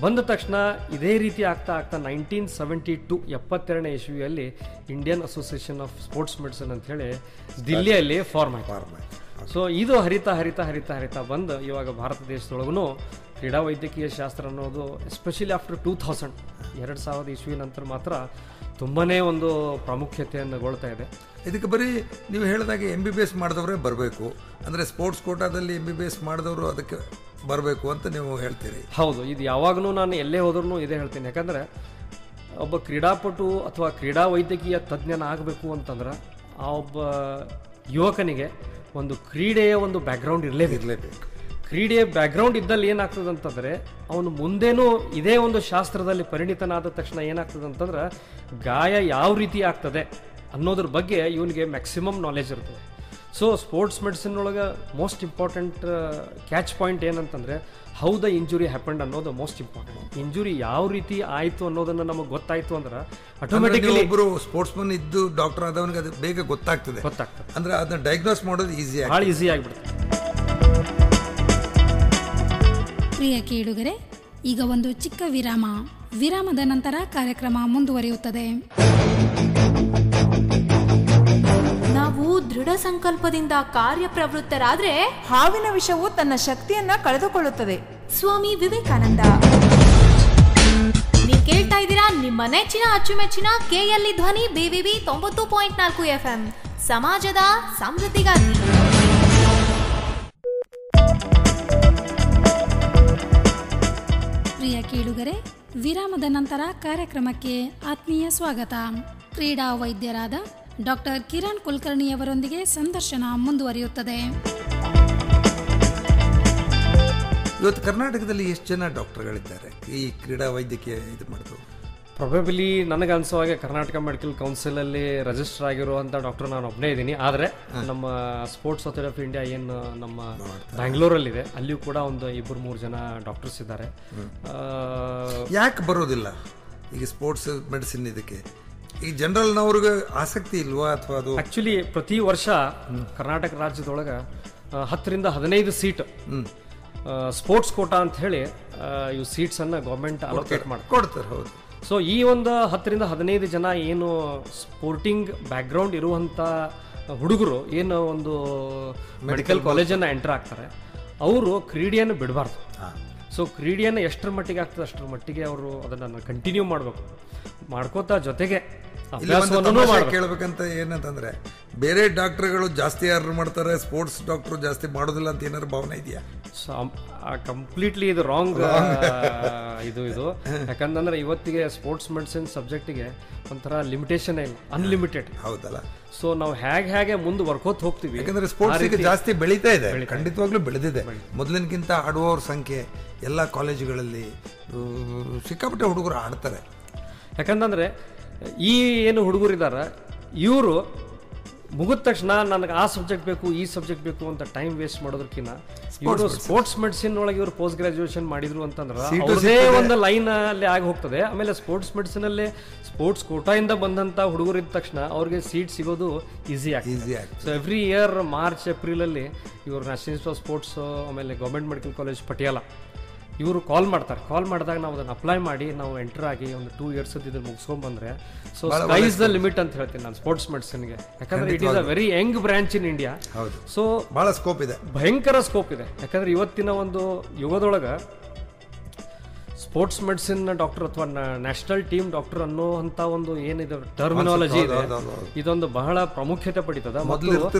ಬಂದ ತಕ್ಷಣ ಇದೇ ರೀತಿ ಆಗ್ತಾ 1972 72ನೇ ಇಸ್ವಿಯಲ್ಲಿ Indian association of sports medicine ಅಂತ ಹೇಳಿ ದಿಲ್ಲಿಯಲ್ಲಿ ಫಾರ್ಮ್ ಆಯ್ತು. ಸೊ ಇದು ಹರಿತಾ ಬಂದು ಇವಾಗ ಭಾರತ ದೇಶದೊಳಗೂ ಕ್ರೀಡಾ ವೈದ್ಯಕೀಯ ಶಾಸ್ತ್ರ ಅನ್ನೋದು ಎಸ್ಪೆಷಲಿ ಆಫ್ಟರ್ 2000 ಇಸ್ವಿ ನಂತರ ಮಾತ್ರ ತುಂಬನೇ ಒಂದು ಪ್ರಾಮುಖ್ಯತೆಯನ್ನು ಗೊಳ್ತಾ ಇದೆ. ಇದಕ್ಕೆ ಬರೀ ನೀವು ಹೇಳಿದಾಗೆ MBBS ಮಾಡಿದವರೇ ಬರಬೇಕು, ಅಂದರೆ ಸ್ಪೋರ್ಟ್ಸ್ ಕೋಟಾದಲ್ಲಿ MBBS ಮಾಡಿದವರು ಅದಕ್ಕೆ ಬರಬೇಕು ಅಂತ ನೀವು ಹೇಳ್ತೀರಿ? ಹೌದು, ಇದು ಯಾವಾಗಲೂ ನಾನು ಎಲ್ಲೇ ಹೋದ್ರೂ ಇದೇ ಹೇಳ್ತೀನಿ. ಯಾಕಂದರೆ ಒಬ್ಬ ಕ್ರೀಡಾಪಟು ಅಥವಾ ಕ್ರೀಡಾ ವೈದ್ಯಕೀಯ ತಜ್ಞನ ಆಗಬೇಕು ಅಂತಂದ್ರೆ ಆ ಒಬ್ಬ ಯುವಕನಿಗೆ ಒಂದು ಕ್ರೀಡೆಯ ಒಂದು ಬ್ಯಾಕ್ಗ್ರೌಂಡ್ ಇರಲೇಬೇಕು. ಕ್ರೀಡೆಯ ಬ್ಯಾಕ್ಗ್ರೌಂಡ್ ಇದ್ದಲ್ಲಿ ಏನಾಗ್ತದೆ ಅಂತಂದರೆ ಅವನು ಮುಂದೇನೂ ಇದೇ ಒಂದು ಶಾಸ್ತ್ರದಲ್ಲಿ ಪರಿಣಿತನಾದ ತಕ್ಷಣ ಏನಾಗ್ತದೆ ಅಂತಂದ್ರೆ ಗಾಯ ಯಾವ ರೀತಿ ಆಗ್ತದೆ ಅನ್ನೋದ್ರ ಬಗ್ಗೆ ಇವನಿಗೆ ಮ್ಯಾಕ್ಸಿಮಮ್ ನಾಲೆಜ್ ಇರ್ತದೆ. ಸೊ ಸ್ಪೋರ್ಟ್ಸ್ ಮೆಡಿಸಿನ್ ಒಳಗೆ ಮೋಸ್ಟ್ ಇಂಪಾರ್ಟೆಂಟ್ ಕ್ಯಾಚ್ ಪಾಯಿಂಟ್ ಏನಂತಂದರೆ ಹೌ ದ ಇಂಜುರಿ ಹ್ಯಾಪನ್ಡ್ ಅನ್ನೋದು ಮೋಸ್ಟ್ ಇಂಪಾರ್ಟೆಂಟ್. ಇಂಜುರಿ ಯಾವ ರೀತಿ ಆಯಿತು ಅನ್ನೋದನ್ನು ನಮಗೆ ಗೊತ್ತಾಯಿತು ಅಂದ್ರೆ ಆಟೋಮೆಟಿಕಲಿ ಒಬ್ಬರು ಸ್ಪೋರ್ಟ್ಸ್ಮನ್ ಇದ್ದು ಡಾಕ್ಟರ್ ಆದವನಿಗೆ ಅದು ಬೇಗ ಗೊತ್ತಾಗ್ತದೆ ಅಂದ್ರೆ ಅದನ್ನ ಡಯಾಗ್ನೋಸ್ ಮಾಡೋದು ಭಾಳ ಈಸಿ ಆಗಿಬಿಡುತ್ತೆ. ಪ್ರಿಯ ಕೇಳುಗರೆ, ಈಗ ಒಂದು ಚಿಕ್ಕ ವಿರಾಮ. ವಿರಾಮದ ನಂತರ ಕಾರ್ಯಕ್ರಮ ಮುಂದುವರಿಯುತ್ತದೆ. ನಾವು ದೃಢ ಸಂಕಲ್ಪದಿಂದ ಕಾರ್ಯಪ್ರವೃತ್ತರಾದ್ರೆ ಹಾವಿನ ವಿಷವು ತನ್ನ ಶಕ್ತಿಯನ್ನ ಕಳೆದುಕೊಳ್ಳುತ್ತದೆ. ಸ್ವಾಮಿ ವಿವೇಕಾನಂದ. ನೀವು ಕೇಳ್ತಾ ಇದ್ದೀರಾ ನಿಮ್ಮ ನೆಚ್ಚಿನ ಅಚ್ಚುಮೆಚ್ಚಿನ ಕೆಎಲ್ಇ ಧ್ವನಿ BVB 90.4 FM ಸಮಾಜದ ಸಮೃದ್ಧಿಗಾಗಿ. ಪ್ರಿಯ ಕೇಳುಗರೆ, ವಿರಾಮದ ನಂತರ ಕಾರ್ಯಕ್ರಮಕ್ಕೆ ಆತ್ಮೀಯ ಸ್ವಾಗತ. ಕ್ರೀಡಾ ವೈದ್ಯರಾದ ಡಾಕ್ಟರ್ ಕಿರಣ್ ಕುಲಕರ್ಣಿಯವರೊಂದಿಗೆ ಸಂದರ್ಶನ ಮುಂದುವರಿಯುತ್ತದೆ. ಇವತ್ತು ಕರ್ನಾಟಕದಲ್ಲಿ ಎಷ್ಟು ಜನ ಡಾಕ್ಟರ್ಗಳಿದ್ದಾರೆ ಈ ಕ್ರೀಡಾ ವೈದ್ಯಕೀಯ ಇದು ಮಾಡಿದ್ರು? ಪ್ರೊಬೆಬಲಿ ನನಗೆ ಅನಿಸೋ ಹಾಗೆ ಕರ್ನಾಟಕ ಮೆಡಿಕಲ್ ಕೌನ್ಸಿಲಲ್ಲಿ ರಿಜಿಸ್ಟರ್ ಆಗಿರುವಂಥ ಡಾಕ್ಟರ್ ನಾನು ಒಬ್ಬನೇ ಇದ್ದೀನಿ. ಆದರೆ ನಮ್ಮ ಸ್ಪೋರ್ಟ್ಸ್ ಅಥಾರಿಟಿ ಆಫ್ ಇಂಡಿಯಾ ಏನು ನಮ್ಮ ಬ್ಯಾಂಗ್ಳೂರಲ್ಲಿದೆ, ಅಲ್ಲಿಯೂ ಕೂಡ ಒಂದು 2-3 ಜನ ಡಾಕ್ಟರ್ಸ್ ಇದ್ದಾರೆ. ಯಾಕೆ ಬರೋದಿಲ್ಲ ಈಗ ಸ್ಪೋರ್ಟ್ಸ್ ಮೆಡಿಸಿನ್ ಇದಕ್ಕೆ? ಈ ಜನರಲ್ನವ್ರಿಗೆ ಆಸಕ್ತಿ ಇಲ್ವಾ ಅಥವಾ ಅದು? ಆ್ಯಕ್ಚುಲಿ ಪ್ರತಿ ವರ್ಷ ಕರ್ನಾಟಕ ರಾಜ್ಯದೊಳಗೆ 10ರಿಂದ 15 ಸೀಟ್ ಸ್ಪೋರ್ಟ್ಸ್ ಕೋಟಾ ಅಂತ ಹೇಳಿ ಇವು ಸೀಟ್ಸನ್ನು ಗೌರ್ಮೆಂಟ್ ಅಲೋಕೇಟ್ ಕೊಡ್ತಾರೆ. ಹೌದು. ಸೊ ಈ ಒಂದು 10ರಿಂದ 15 ಜನ ಏನು ಸ್ಪೋರ್ಟಿಂಗ್ ಬ್ಯಾಕ್ಗ್ರೌಂಡ್ ಇರುವಂಥ ಹುಡುಗರು ಏನು ಒಂದು ಮೆಡಿಕಲ್ ಕಾಲೇಜನ್ನು ಎಂಟರ್ ಆಗ್ತಾರೆ, ಅವರು ಕ್ರೀಡೆಯನ್ನು ಬಿಡಬಾರ್ದು. ಸೊ ಕ್ರೀಡೆಯನ್ನು ಎಷ್ಟರ ಮಟ್ಟಿಗೆ ಆಗ್ತದೆ ಅಷ್ಟರ ಮಟ್ಟಿಗೆ ಅವರು ಅದನ್ನು ಕಂಟಿನ್ಯೂ ಮಾಡಬೇಕು, ಮಾಡ್ಕೋತಾ ಜೊತೆಗೆ ಕೇಳಬೇಕಂತ ಏನಂತಂದ್ರೆ ಬೇರೆ ಡಾಕ್ಟರ್ಗಳು ಜಾಸ್ತಿ ಆರ್ಡರ್ ಮಾಡ್ತಾರೆ, ಸ್ಪೋರ್ಟ್ಸ್ ಡಾಕ್ಟರ್ ಜಾಸ್ತಿ ಮಾಡೋದಿಲ್ಲ ಅಂತ ಏನಾದ್ರು ಭಾವನೆ ಇದೆಯಾ? ಕಂಪ್ಲೀಟ್ಲಿ ಇದು ರಾಂಗ್ ಇದು ಯಾಕಂತಂದ್ರೆ ಇವತ್ತಿಗೆ ಸ್ಪೋರ್ಟ್ಸ್ ಮೆಡಿಸಿನ್ ಸಬ್ಜೆಕ್ಟಿಗೆ ಒಂಥರ ಲಿಮಿಟೇಷನ್ ಇಲ್ಲ, ಅನ್ಲಿಮಿಟೆಡ್. ಹೌದಲ್ಲ? ಸೊ ನಾವು ಹೇಗೆ ಮುಂದೆ ವರ್ಕೋತ್ ಹೋಗ್ತೀವಿ, ಯಾಕಂದ್ರೆ ಸ್ಪೋರ್ಟ್ಸ್ ಜಾಸ್ತಿ ಬೆಳೀತಾ ಇದೆ, ಖಂಡಿತವಾಗ್ಲೂ ಬೆಳೆದಿದೆ. ಮೊದಲಿನಕ್ಕಿಂತ ಆಡುವವ್ರ ಸಂಖ್ಯೆ ಎಲ್ಲ ಕಾಲೇಜುಗಳಲ್ಲಿ ಸಿಕ್ಕಾಪಟ್ಟೆ ಹುಡುಗರು ಆಡ್ತಾರೆ. ಯಾಕಂತಂದ್ರೆ ಈ ಏನು ಹುಡುಗರಿದ್ದಾರೆ ಇವರು ಮುಗಿದ ತಕ್ಷಣ ನನಗೆ ಆ ಸಬ್ಜೆಕ್ಟ್ ಬೇಕು ಈ ಸಬ್ಜೆಕ್ಟ್ ಬೇಕು ಅಂತ ಟೈಮ್ ವೇಸ್ಟ್ ಮಾಡೋದಕ್ಕಿಂತ ಇವರು ಸ್ಪೋರ್ಟ್ಸ್ ಮೆಡಿಸಿನ್ ಒಳಗೆ ಇವರು ಪೋಸ್ಟ್ ಗ್ರಾಜುಯೇಷನ್ ಮಾಡಿದ್ರು ಅಂತಂದ್ರೆ ಅವ್ರದೇ ಒಂದು ಲೈನ್ ಅಲ್ಲಿ ಆಗಿ ಹೋಗ್ತದೆ. ಆಮೇಲೆ ಸ್ಪೋರ್ಟ್ಸ್ ಮೆಡಿಸಿನ್ ಅಲ್ಲಿ ಸ್ಪೋರ್ಟ್ಸ್ ಕೋಟಾಯಿಂದ ಬಂದಂತ ಹುಡುಗರು ಇದ್ದ ತಕ್ಷಣ ಅವ್ರಿಗೆ ಸೀಟ್ ಸಿಗೋದು ಈಸಿ ಆಗ್ತದೆ. So every year March April ಅಲ್ಲಿ ಇವರು ನ್ಯಾಷನಲ್ ಇನ್ಸ್ಟಿಟ್ಯೂಟ್ ಆಫ್ ಸ್ಪೋರ್ಟ್ಸ್ ಆಮೇಲೆ ಗೌರ್ಮೆಂಟ್ ಮೆಡಿಕಲ್ ಕಾಲೇಜ್ ಪಟಿಯಾಲ ಇವರು ಕಾಲ್ ಮಾಡ್ತಾರೆ. ಕಾಲ್ ಮಾಡಿದಾಗ ನಾವು ಅದನ್ನು ಅಪ್ಲೈ ಮಾಡಿ ನಾವು ಎಂಟರ್ ಆಗಿ ಒಂದು 2 years ಇದನ್ನು ಮುಗಿಸ್ಕೊಂಡ್ ಬಂದ್ರೆ so sky is the limit ಅಂತ ಹೇಳ್ತೀನಿ ನಾನು ಸ್ಪೋರ್ಟ್ಸ್ ಮೆಡಿಸಿನ್ಗೆ. ಯಾಕಂದ್ರೆ it is a very Young branch in India. So ಬಹಳ ಸ್ಕೋಪ್ ಇದೆ, ಭಯಂಕರ ಸ್ಕೋಪ್ ಇದೆ. ಯಾಕಂದ್ರೆ ಇವತ್ತಿನ ಒಂದು ಯುಗದೊಳಗೆ ಸ್ಪೋರ್ಟ್ಸ್ ಮೆಡಿಸಿನ್ ಡಾಕ್ಟರ್ ಅಥವಾ ನ್ಯಾಷನಲ್ ಟೀಮ್ ಡಾಕ್ಟರ್ ಅನ್ನೋಂಥ ಒಂದು ಏನಿದೆ ಟರ್ಮಿನಾಲಜಿ ಇದೆ, ಇದೊಂದು ಬಹಳ ಪ್ರಾಮುಖ್ಯತೆ ಪಡಿತದ.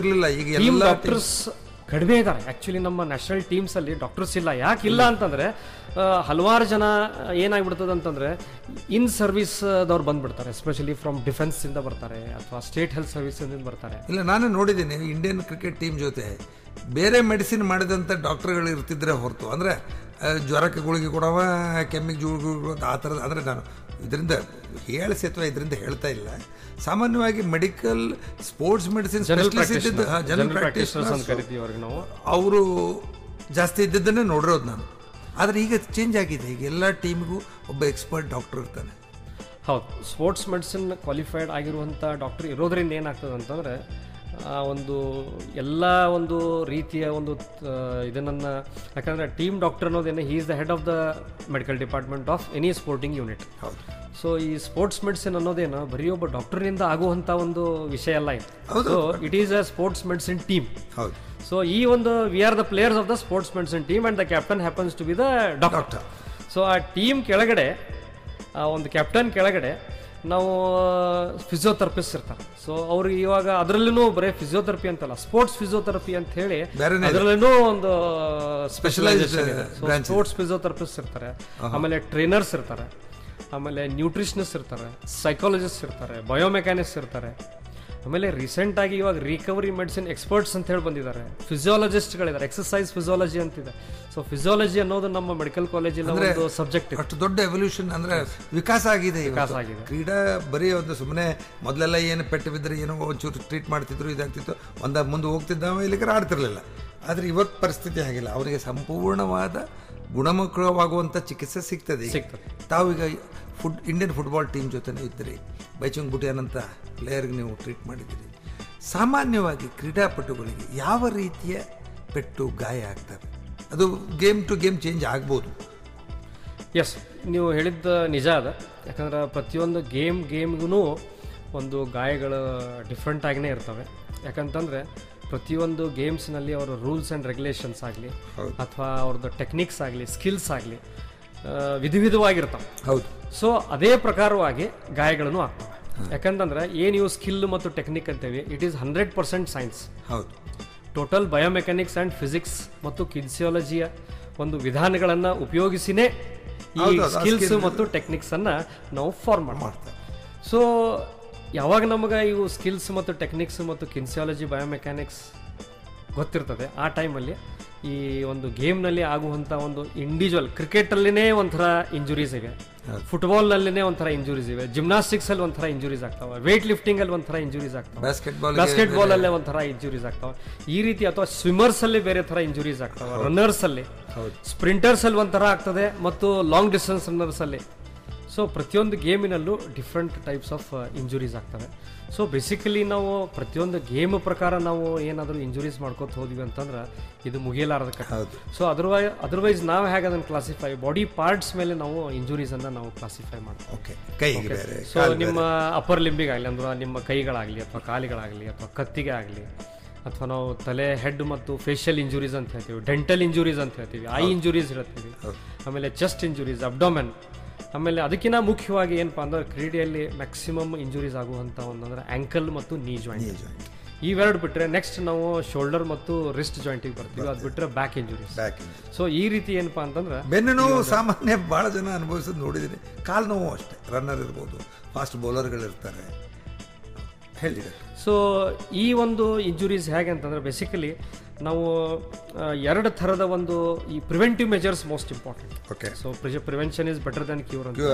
ಟೀಮ್ ಡಾಕ್ಟರ್ಸ್ ಕಡಿಮೆ ಇದ್ದಾರೆ ಆ್ಯಕ್ಚುಲಿ ನಮ್ಮ ನ್ಯಾಷನಲ್ ಟೀಮ್ಸ್ ಅಲ್ಲಿ ಡಾಕ್ಟರ್ಸ್ ಇಲ್ಲ. ಯಾಕಿಲ್ಲ ಅಂತಂದ್ರೆ ಹಲವಾರು ಜನ ಏನಾಗ್ಬಿಡ್ತದೆ ಅಂತಂದ್ರೆ ಇನ್ ಸರ್ವಿಸ್ದವ್ರು ಬಂದ್ಬಿಡ್ತಾರೆ, ಎಸ್ಪೆಷಲಿ ಫ್ರಮ್ ಡಿಫೆನ್ಸ್ ಇಂದ ಬರ್ತಾರೆ ಅಥವಾ ಸ್ಟೇಟ್ ಹೆಲ್ತ್ ಸರ್ವಿಸ್ ಇಂದ ಬರ್ತಾರೆ. ಇಲ್ಲ, ನಾನು ನೋಡಿದ್ದೀನಿ ಇಂಡಿಯನ್ ಕ್ರಿಕೆಟ್ ಟೀಮ್ ಜೊತೆ ಬೇರೆ ಮೆಡಿಸಿನ್ ಮಾಡಿದಂಥ ಡಾಕ್ಟರ್ಗಳು ಇರ್ತಿದ್ರೆ ಹೊರತು, ಅಂದರೆ ಜ್ವರಕ್ಕೆ ಗುಳಿಗೆ ಕೊಡವ, ಕೆಮ್ಮಿಗೆ ಗುಳಿಗೆ ಆ ಥರದ. ಅಂದರೆ ನಾನು ಇದರಿಂದ ಹೇಳಿಸಿ ಅಥವಾ ಇದರಿಂದ ಹೇಳ್ತಾ ಇಲ್ಲ, ಸಾಮಾನ್ಯವಾಗಿ medical sports medicine specialist general practitioners ಅವರು ಜಾಸ್ತಿ ಇದ್ದದ್ದನ್ನೇ ನೋಡಿರೋದು ನಾನು. ಆದರೆ ಈಗ ಚೇಂಜ್ ಆಗಿದೆ, ಈಗ ಎಲ್ಲ ಟೀಮ್ಗೂ ಒಬ್ಬ ಎಕ್ಸ್ಪರ್ಟ್ ಡಾಕ್ಟರ್ ಇರ್ತಾನೆ. ಹೌದು, ಸ್ಪೋರ್ಟ್ಸ್ ಮೆಡಿಸಿನ್ ಕ್ವಾಲಿಫೈಡ್ ಆಗಿರುವಂಥ ಡಾಕ್ಟರ್ ಇರೋದ್ರಿಂದ ಏನಾಗ್ತದೆ ಅಂತಂದರೆ ಒಂದು ಎಲ್ಲ ಒಂದು ರೀತಿಯ ಒಂದು ಇದನ್ನು, ಯಾಕಂದರೆ ಟೀಮ್ ಡಾಕ್ಟರ್ ಅನ್ನೋದೇನೆ he is the head of the medical department of any sporting unit. ಹೌದು. ಸೊ ಈ ಸ್ಪೋರ್ಟ್ಸ್ ಮೆಡಿಸಿನ್ ಅನ್ನೋದೇನು ಬರೀ ಒಬ್ಬ ಡಾಕ್ಟರ್ನಿಂದ ಆಗುವಂಥ ಒಂದು ವಿಷಯ ಅಲ್ಲ ಇದು. So it is a sports medicine team. ಹೌದು. ಸೊ ಈ ಒಂದು we are the players of the sports medicine team and the captain happens to be the doctor. So ಆ ಟೀಮ್ ಕೆಳಗಡೆ ಒಂದು ಕ್ಯಾಪ್ಟನ್ ಕೆಳಗಡೆ ನಾವು ಫಿಸಿಯೋಥೆರಪಿಸ್ಟ್ ಇರ್ತಾರೆ. ಸೊ ಅವ್ರಿಗೆ ಇವಾಗ ಅದರಲ್ಲೂ ಬರೀ ಫಿಸಿಯೋಥೆರಪಿ ಅಂತಲ್ಲ, ಸ್ಪೋರ್ಟ್ಸ್ ಫಿಸಿಯೋಥೆರಪಿ ಅಂತ ಹೇಳಿ ಅದರಲ್ಲೂ ಒಂದು ಸ್ಪೆಷಲೈಸೇಷನ್ ಇದೆ. ಸ್ಪೋರ್ಟ್ಸ್ ಫಿಸಿಯೋಥೆರಪಿಸ್ಟ್ ಇರ್ತಾರೆ, ಆಮೇಲೆ ಟ್ರೈನರ್ಸ್ ಇರ್ತಾರೆ. ಆಮೇಲೆ ನ್ಯೂಟ್ರಿಷನಿಸ್ಟ್ ಇರ್ತಾರೆ, ಸೈಕಾಲಜಿಸ್ಟ್ ಇರ್ತಾರೆ, ಬಯೋಮೆಕ್ಯಾನಿಕ್ಸ್ ಇರ್ತಾರೆ. ಆಮೇಲೆ ರೀಸೆಂಟಾಗಿ ಇವಾಗ ರಿಕವರಿ ಮೆಡಿಸಿನ್ ಎಕ್ಸ್ಪರ್ಟ್ಸ್ ಅಂತ ಹೇಳಿ ಬಂದಿದ್ದಾರೆ, ಫಿಸಿಯಾಲಜಿಸ್ಟ್ಗಳಿದ್ದಾರೆ, ಎಕ್ಸಸೈಸ್ ಫಿಸಿಯಾಲಜಿ ಅಂತಿದೆ. ಸೊ ಫಿಸಿಯಾಲಜಿ ಅನ್ನೋದು ನಮ್ಮ ಮೆಡಿಕಲ್ ಕಾಲೇಜಿನ ಒಂದು ಸಬ್ಜೆಕ್ಟ್. ಅಷ್ಟು ದೊಡ್ಡ ಎವಲ್ಯೂಷನ್ ಅಂದ್ರೆ ವಿಕಾಸ ಆಗಿದೆ. ಕ್ರೀಡಾ ಬರೀ ಒಂದು ಸುಮ್ಮನೆ ಮೊದಲೆಲ್ಲ ಏನು ಪೆಟ್ಟು ಬಿದ್ದರೆ ಏನೋ ಒಂಚೂರು ಟ್ರೀಟ್ ಮಾಡ್ತಿದ್ರು, ಇದಾಗ್ತಿತ್ತು, ಮುಂದೆ ಹೋಗ್ತಿದ್ದ ಇಲ್ಲಿಗೆ ಆಡ್ತಿರ್ಲಿಲ್ಲ. ಆದರೆ ಇವತ್ತು ಪರಿಸ್ಥಿತಿ ಹಾಗಿಲ್ಲ. ಅವರಿಗೆ ಸಂಪೂರ್ಣವಾದ ಗುಣಮುಖವಾಗುವಂಥ ಚಿಕಿತ್ಸೆ ಸಿಗ್ತದೆ. ತಾವೀಗ ಇಂಡಿಯನ್ ಫುಟ್ಬಾಲ್ ಟೀಮ್ ಜೊತೆನೇ ಇದ್ದೀರಿ, ಬೈಚುಂಗ್ ಬುಟಿಯಾನ್ ಅಂತ ಪ್ಲೇಯರ್ಗೆ ನೀವು ಟ್ರೀಟ್ ಮಾಡಿದ್ದೀರಿ. ಸಾಮಾನ್ಯವಾಗಿ ಕ್ರೀಡಾಪಟುಗಳಿಗೆ ಯಾವ ರೀತಿಯ ಪೆಟ್ಟು ಗಾಯ ಆಗ್ತವೆ? ಅದು ಗೇಮ್ ಟು ಗೇಮ್ ಚೇಂಜ್ ಆಗ್ಬೋದು. ಎಸ್, ನೀವು ಹೇಳಿದ್ದು ನಿಜ ಅದ. ಯಾಕಂದ್ರೆ ಪ್ರತಿಯೊಂದು ಗೇಮ್ಗೂ ಒಂದು ಗಾಯಗಳು ಡಿಫ್ರೆಂಟ್ ಆಗಿನೇ ಇರ್ತವೆ. ಯಾಕಂತಂದರೆ ಪ್ರತಿಯೊಂದು ಗೇಮ್ಸ್ನಲ್ಲಿ ಅವರ ರೂಲ್ಸ್ ಆ್ಯಂಡ್ ರೆಗ್ಯುಲೇಷನ್ಸ್ ಆಗಲಿ ಅಥವಾ ಅವ್ರದ್ದು ಟೆಕ್ನಿಕ್ಸ್ ಆಗಲಿ, ಸ್ಕಿಲ್ಸ್ ಆಗಲಿ ವಿಧವಾಗಿರ್ತಾವೆ. ಹೌದು. ಸೊ ಅದೇ ಪ್ರಕಾರವಾಗಿ ಗಾಯಗಳನ್ನು ಆಗ್ತವೆ. ಯಾಕಂತಂದ್ರೆ ಏನು ಇವು ಸ್ಕಿಲ್ ಮತ್ತು ಟೆಕ್ನಿಕ್ ಅಂತೇವಿ, ಇಟ್ ಈಸ್ 100% ಸೈನ್ಸ್. ಹೌದು. ಟೋಟಲ್ ಬಯೋಮೆಕ್ಯಾನಿಕ್ಸ್ ಆ್ಯಂಡ್ ಫಿಸಿಕ್ಸ್ ಮತ್ತು ಕಿನ್ಸಿಯಾಲಜಿಯ ಒಂದು ವಿಧಾನಗಳನ್ನು ಉಪಯೋಗಿಸಿನೇ ಈ ಸ್ಕಿಲ್ಸ್ ಮತ್ತು ಟೆಕ್ನಿಕ್ಸನ್ನು ನಾವು ಫಾರ್ಮ್ ಮಾಡ್ತೇವೆ. ಸೊ ಯಾವಾಗ ನಮಗೆ ಇವು ಸ್ಕಿಲ್ಸ್ ಮತ್ತು ಟೆಕ್ನಿಕ್ಸ್ ಮತ್ತು ಕಿನ್ಸಿಯಾಲಜಿ, ಬಯೋಮೆಕ್ಯಾನಿಕ್ಸ್ ಗೊತ್ತಿರ್ತದೆ, ಆ ಟೈಮಲ್ಲಿ ಈ ಒಂದು ಗೇಮ್ನಲ್ಲಿ ಆಗುವಂಥ ಒಂದು ಇಂಡಿವಿಜುವಲ್, ಕ್ರಿಕೆಟಲ್ಲಿನೇ ಒಂಥರ ಇಂಜುರೀಸ್ ಇವೆ, ಫುಟ್ಬಾಲ್ನಲ್ಲಿನೇ ಒಂಥರ ಇಂಜುರೀಸ್ ಇವೆ, ಜಿಮ್ನಾಸ್ಟಿಕ್ಸಲ್ಲಿ ಒಂಥರ ಇಂಜುರೀಸ್ ಆಗ್ತಾವೆ, ವೇಟ್ ಲಿಫ್ಟಿಂಗಲ್ಲಿ ಒಂಥರ ಇಂಜುರೀಸ್ ಆಗ್ತಾವೆ, ಬಾಸ್ಕೆಟ್ಬಾಲಲ್ಲೇ ಒಂಥರ ಇಂಜುರೀಸ್ ಆಗ್ತಾವೆ, ಈ ರೀತಿ. ಅಥವಾ ಸ್ವಿಮ್ಮರ್ಸಲ್ಲಿ ಬೇರೆ ಥರ ಇಂಜುರೀಸ್ ಆಗ್ತಾವೆ, ರನ್ನರ್ಸಲ್ಲಿ, ಸ್ಪ್ರಿಂಟರ್ಸಲ್ಲಿ ಒಂಥರ ಆಗ್ತದೆ, ಮತ್ತು ಲಾಂಗ್ ಡಿಸ್ಟೆನ್ಸ್ ರನ್ನರ್ಸಲ್ಲಿ. ಸೊ ಪ್ರತಿಯೊಂದು ಗೇಮಿನಲ್ಲೂ ಡಿಫ್ರೆಂಟ್ ಟೈಪ್ಸ್ ಆಫ್ ಇಂಜುರೀಸ್ ಆಗ್ತವೆ. ಸೊ ಬೇಸಿಕಲಿ ನಾವು ಪ್ರತಿಯೊಂದು ಪ್ರಕಾರ ನಾವು ಏನಾದರೂ ಇಂಜುರೀಸ್ ಮಾಡ್ಕೋತ ಹೋದ್ವಿ ಅಂತಂದ್ರೆ ಇದು ಮುಗಿಯಲಾರದ ಕಥೆ. ಸೊ ಅದರ್ವೈಸ್ ನಾವು ಹೇಗೆ ಅದನ್ನು ಕ್ಲಾಸಿಫೈ, ಬಾಡಿ ಪಾರ್ಟ್ಸ್ ಮೇಲೆ ನಾವು ಇಂಜುರೀಸನ್ನು ನಾವು ಕ್ಲಾಸಿಫೈ ಮಾಡ್ತೀವಿ. ಸೊ ನಿಮ್ಮ ಅಪ್ಪರ್ ಲಿಂಬಿಗಾಗಲಿ, ಅಂದ್ರೆ ನಿಮ್ಮ ಕೈಗಳಾಗಲಿ ಅಥವಾ ಕಾಲಿಗಳಾಗಲಿ ಅಥವಾ ಕತ್ತಿಗೆ ಆಗಲಿ, ಅಥವಾ ನಾವು ತಲೆ, ಹೆಡ್ ಮತ್ತು ಫೇಶಿಯಲ್ ಇಂಜುರೀಸ್ ಅಂತ ಹೇಳ್ತೀವಿ, ಡೆಂಟಲ್ ಇಂಜುರೀಸ್ ಅಂತ ಹೇಳ್ತೀವಿ, ಐ ಇಂಜುರೀಸ್ ಹೇಳ್ತೀವಿ, ಆಮೇಲೆ ಚೆಸ್ಟ್ ಇಂಜುರೀಸ್, ಅಬ್ಡೋಮೆನ್. ಆಮೇಲೆ ಅದಕ್ಕಿಂತ ಮುಖ್ಯವಾಗಿ ಏನಪ್ಪ ಅಂದ್ರೆ ಕ್ರೀಡೆಯಲ್ಲಿ ಮ್ಯಾಕ್ಸಿಮಮ್ ಇಂಜುರೀಸ್ ಆಗುವಂಥ ಒಂದಂದ್ರೆ ಆ್ಯಂಕಲ್ ಮತ್ತು ನೀ ಜಾಯಿಂಟ್. ಇವೆರಡು ಬಿಟ್ಟರೆ ನೆಕ್ಸ್ಟ್ ನಾವು ಶೋಲ್ಡರ್ ಮತ್ತು ರಿಸ್ಟ್ ಜಾಯಿಂಟಿಗೆ ಬರ್ತೀವಿ. ಅದು ಬಿಟ್ಟರೆ ಬ್ಯಾಕ್ ಇಂಜುರೀಸ್. ಸೊ ಈ ರೀತಿ ಏನಪ್ಪ ಅಂತಂದ್ರೆ ಬೆನ್ನು ನೋವು ಸಾಮಾನ್ಯ ಭಾಳ ಜನ ಅನುಭವಿಸೋದು ನೋಡಿದ್ದೀನಿ. ಕಾಲು ನೋವು ಅಷ್ಟೇ, ರನ್ನರ್ ಇರ್ಬೋದು, ಫಾಸ್ಟ್ ಬೌಲರ್ಗಳಿರ್ತಾರೆ, ಹೇಳಿ. ಸೊ ಈ ಒಂದು ಇಂಜುರೀಸ್ ಹೇಗೆ ಅಂತಂದ್ರೆ ಬೇಸಿಕಲಿ ನಾವು ಎರಡು ಥರದ ಒಂದು ಈ preventive measures most important. Okay. So prevention is better than cure ಅಂತ.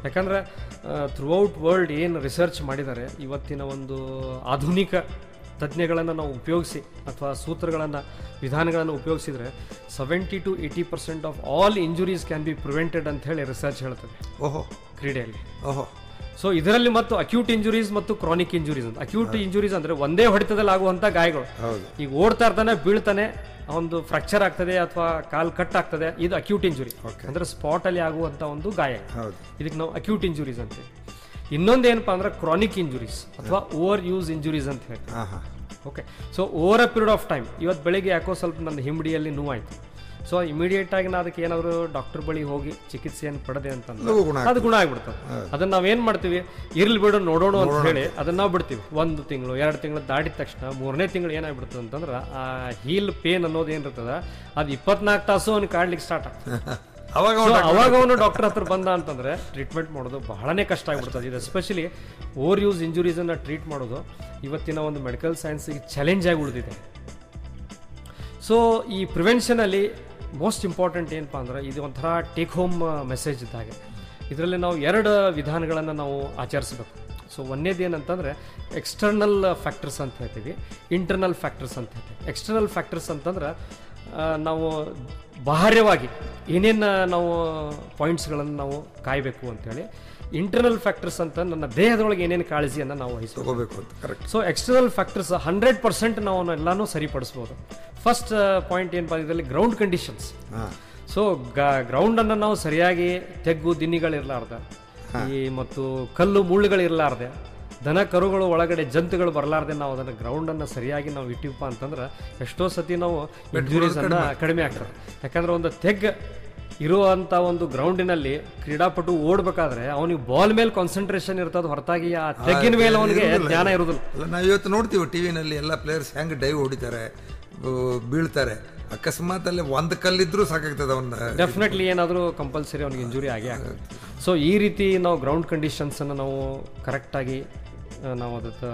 ಯಾಕಂದ್ರೆ ಥ್ರೂಔಟ್ ವರ್ಲ್ಡ್ ಏನು ರಿಸರ್ಚ್ ಮಾಡಿದ್ದಾರೆ, ಇವತ್ತಿನ ಒಂದು ಆಧುನಿಕ ತಜ್ಞಗಳನ್ನು ನಾವು ಉಪಯೋಗಿಸಿ ಅಥವಾ ಸೂತ್ರಗಳನ್ನು, ವಿಧಾನಗಳನ್ನು ಉಪಯೋಗಿಸಿದ್ರೆ 70 to 80% of all injuries can be prevented ಅಂತ ಹೇಳಿ ರಿಸರ್ಚ್ ಹೇಳ್ತದೆ. ಓಹೋ. ಕ್ರೀಡೆಯಲ್ಲಿ. ಓಹೋ. ಸೊ ಇದರಲ್ಲಿ ಮತ್ತು ಅಕ್ಯೂಟ್ ಇಂಜುರೀಸ್ ಮತ್ತು ಕ್ರಾನಿಕ್ ಇಂಜುರೀಸ್ ಅಂತ. ಅಕ್ಯೂಟ್ ಇಂಜುರೀಸ್ ಅಂದ್ರೆ ಒಂದೇ ಹೊಡೆತದಲ್ಲಿ ಆಗುವಂಥ ಗಾಯಗಳು. ಈಗ ಓಡ್ತಾ ಇರ್ತಾನೆ, ಬೀಳ್ತಾನೆ, ಒಂದು ಫ್ರಾಕ್ಚರ್ ಆಗ್ತದೆ ಅಥವಾ ಕಾಲ್ ಕಟ್ ಆಗ್ತದೆ, ಇದು ಅಕ್ಯೂಟ್ ಇಂಜುರಿ ಅಂದ್ರೆ ಸ್ಪಾಟ್ ಅಲ್ಲಿ ಆಗುವಂತ ಒಂದು ಗಾಯ. ಇದಕ್ಕೆ ನಾವು ಅಕ್ಯೂಟ್ ಇಂಜುರೀಸ್ ಅಂತೀವಿ. ಇನ್ನೊಂದು ಏನಪ್ಪಾ ಅಂದ್ರೆ ಕ್ರಾನಿಕ್ ಇಂಜುರೀಸ್ ಅಥವಾ ಓವರ್ ಯೂಸ್ ಇಂಜುರೀಸ್ ಅಂತ ಹೇಳ್ತೀವಿ. Okay. So over a period of time, ಇವತ್ತು ಬೆಳಿಗ್ಗೆ ಯಾಕೋ ಸ್ವಲ್ಪ ನನ್ನ ಹಿಂಬಡಿಯಲ್ಲಿ ನೋವಾಯ್ತು, ಸೊ ಇಮಿಡಿಯೇಟ್ ಆಗಿ ನಾ ಅದಕ್ಕೆ ಏನಾದ್ರು ಡಾಕ್ಟರ್ ಬಳಿ ಹೋಗಿ ಚಿಕಿತ್ಸೆಯನ್ನು ಪಡೆದೆ ಅಂತಂದ್ರೆ ಅದು ಗುಣ ಆಗ್ಬಿಡ್ತದೆ. ಅದನ್ನ ನಾವೇನ್ ಮಾಡ್ತೀವಿ, ಇರ್ಲಿ ಬಿಡು ನೋಡೋಣ ಅಂತ ಹೇಳಿ ಅದನ್ನ ನಾವು ಬಿಡ್ತೀವಿ. 1 ತಿಂಗಳು 2 ತಿಂಗಳು ದಾಟಿದ ತಕ್ಷಣ 3ನೇ ತಿಂಗಳು ಏನಾಗ್ಬಿಡ್ತದೆ ಅಂತಂದ್ರೆ ಆ ಹೀಲ್ ಪೇನ್ ಅನ್ನೋದು ಏನಿರ್ತದ ಅದು 24 ತಾಸು ಅವ್ನು ಕಾಡ್ಲಿಕ್ಕೆ ಸ್ಟಾರ್ಟ್ ಆಗ್ತದೆ. ಅವಾಗ ಅವನು ಡಾಕ್ಟರ್ ಹತ್ರ ಬಂದ ಅಂತಂದ್ರೆ ಟ್ರೀಟ್ಮೆಂಟ್ ಮಾಡೋದು ಬಹಳನೇ ಕಷ್ಟ ಆಗ್ಬಿಡ್ತದೆ. ಇದು ಎಸ್ಪೆಷಲಿ ಓವರ್ ಯೂಸ್ ಇಂಜುರೀಸ್ ಅನ್ನ ಟ್ರೀಟ್ ಮಾಡೋದು ಇವತ್ತಿನ ಒಂದು ಮೆಡಿಕಲ್ ಸೈನ್ಸ್ಗೆ ಚಾಲೆಂಜ್ ಆಗಿ ಉಳಿದಿದೆ. ಸೊ ಈ ಪ್ರಿವೆನ್ಷನಲ್ಲಿ ಮೋಸ್ಟ್ ಇಂಪಾರ್ಟೆಂಟ್ ಏನಪ್ಪ ಅಂದ್ರೆ ಇದು ಒಂಥರ ಟೇಕ್ ಹೋಮ್ ಮೆಸೇಜ್ ಇದ್ದಾಗೆ. ಇದರಲ್ಲಿ ನಾವು 2 ವಿಧಾನಗಳನ್ನು ನಾವು ಆಚರಿಸಬೇಕು. ಸೊ ಒಂದೇದು ಏನಂತಂದರೆ ಎಕ್ಸ್ಟರ್ನಲ್ ಫ್ಯಾಕ್ಟರ್ಸ್ ಅಂತ ಹೇಳ್ತೀವಿ, ಇಂಟರ್ನಲ್ ಫ್ಯಾಕ್ಟರ್ಸ್ ಅಂತ ಹೇಳ್ತೀವಿ. ಎಕ್ಸ್ಟರ್ನಲ್ ಫ್ಯಾಕ್ಟರ್ಸ್ ಅಂತಂದ್ರೆ ನಾವು ಬಾಹ್ಯವಾಗಿ ಏನೇನು ನಾವು ಪಾಯಿಂಟ್ಸ್ಗಳನ್ನು ನಾವು ಕಾಯಬೇಕು ಅಂತೇಳಿ. ಇಂಟರ್ನಲ್ ಫ್ಯಾಕ್ಟರ್ಸ್ ಅಂತ ನನ್ನ ದೇಹದೊಳಗೆ ಏನೇನು ಕಾಳಜಿಯನ್ನು ನಾವು ವಹಿಸ್ಕೋಬೇಕು ಅಂತ. ಕರೆಕ್ಟ್. ಸೊ ಎಕ್ಸ್ಟರ್ನಲ್ ಫ್ಯಾಕ್ಟರ್ಸ್ 100% ನಾವು ಎಲ್ಲಾನು ಸರಿಪಡಿಸ್ಬೋದು. ಫಸ್ಟ್ ಪಾಯಿಂಟ್ ಏನಪ್ಪ ಇದರಲ್ಲಿ ಗ್ರೌಂಡ್ ಕಂಡೀಷನ್ಸ್. ಸೊ ಗ್ರೌಂಡನ್ನು ನಾವು ಸರಿಯಾಗಿ ತೆಗ್ಗು ದಿನ್ನಿಗಳಿರಲಾರ್ದೆ, ಈ ಮತ್ತು ಕಲ್ಲು ಮುಳ್ಳುಗಳಿರಲಾರ್ದೆ, ದನ ಕರುಗಳು ಒಳಗಡೆ ಜಂತುಗಳು ಬರಲಾರ್ದೆ ನಾವು ಅದನ್ನು ಗ್ರೌಂಡನ್ನು ಸರಿಯಾಗಿ ನಾವು ಇಟ್ಟಿವಪ್ಪ ಅಂತಂದ್ರೆ ಎಷ್ಟೋ ಸತಿ ನಾವು ಇಂಜುರೀಸನ್ನು ಕಡಿಮೆ ಆಗ್ತದೆ. ಯಾಕಂದ್ರೆ ಒಂದು ತೆಗ್ಗು ಇರುವಂಥ ಒಂದು ಗ್ರೌಂಡಿನಲ್ಲಿ ಕ್ರೀಡಾಪಟು ಓಡಬೇಕಾದ್ರೆ ಅವನಿಗೆ ಬಾಲ್ ಮೇಲೆ ಕಾನ್ಸಂಟ್ರೇಷನ್ ಇರ್ತದೆ, ಹೊರತಾಗಿ ಆ ತೆಗ್ಗಿನ ಮೇಲೆ ಅವನಿಗೆ ಜ್ಞಾನ ಇರೋದಿಲ್ಲ. ನಾವು ಇವತ್ತು ನೋಡ್ತೀವಿ ಟಿವಿನಲ್ಲಿ ಎಲ್ಲ ಪ್ಲೇಯರ್ಸ್ ಹೆಂಗೆ ಡೈವ್ ಹೊಡಿತಾರೆ, ಬೀಳ್ತಾರೆ. ಅಕಸ್ಮಾತ್ ಅಲ್ಲಿ 1 ಕಲ್ಲಿದ್ರೂ ಸಾಕಾಗ್ತದೆ ಅವನ್ನ. ಡೆಫಿನೆಟ್ಲಿ ಏನಾದರೂ ಕಂಪಲ್ಸರಿ ಅವ್ನಿಗೆ ಇಂಜುರಿ ಆಗೇ ಆಗುತ್ತೆ. ಸೊ ಈ ರೀತಿ ನಾವು ಗ್ರೌಂಡ್ ಕಂಡೀಷನ್ಸನ್ನು ನಾವು ಕರೆಕ್ಟಾಗಿ ನಾವು ಅದಕ್ಕೆ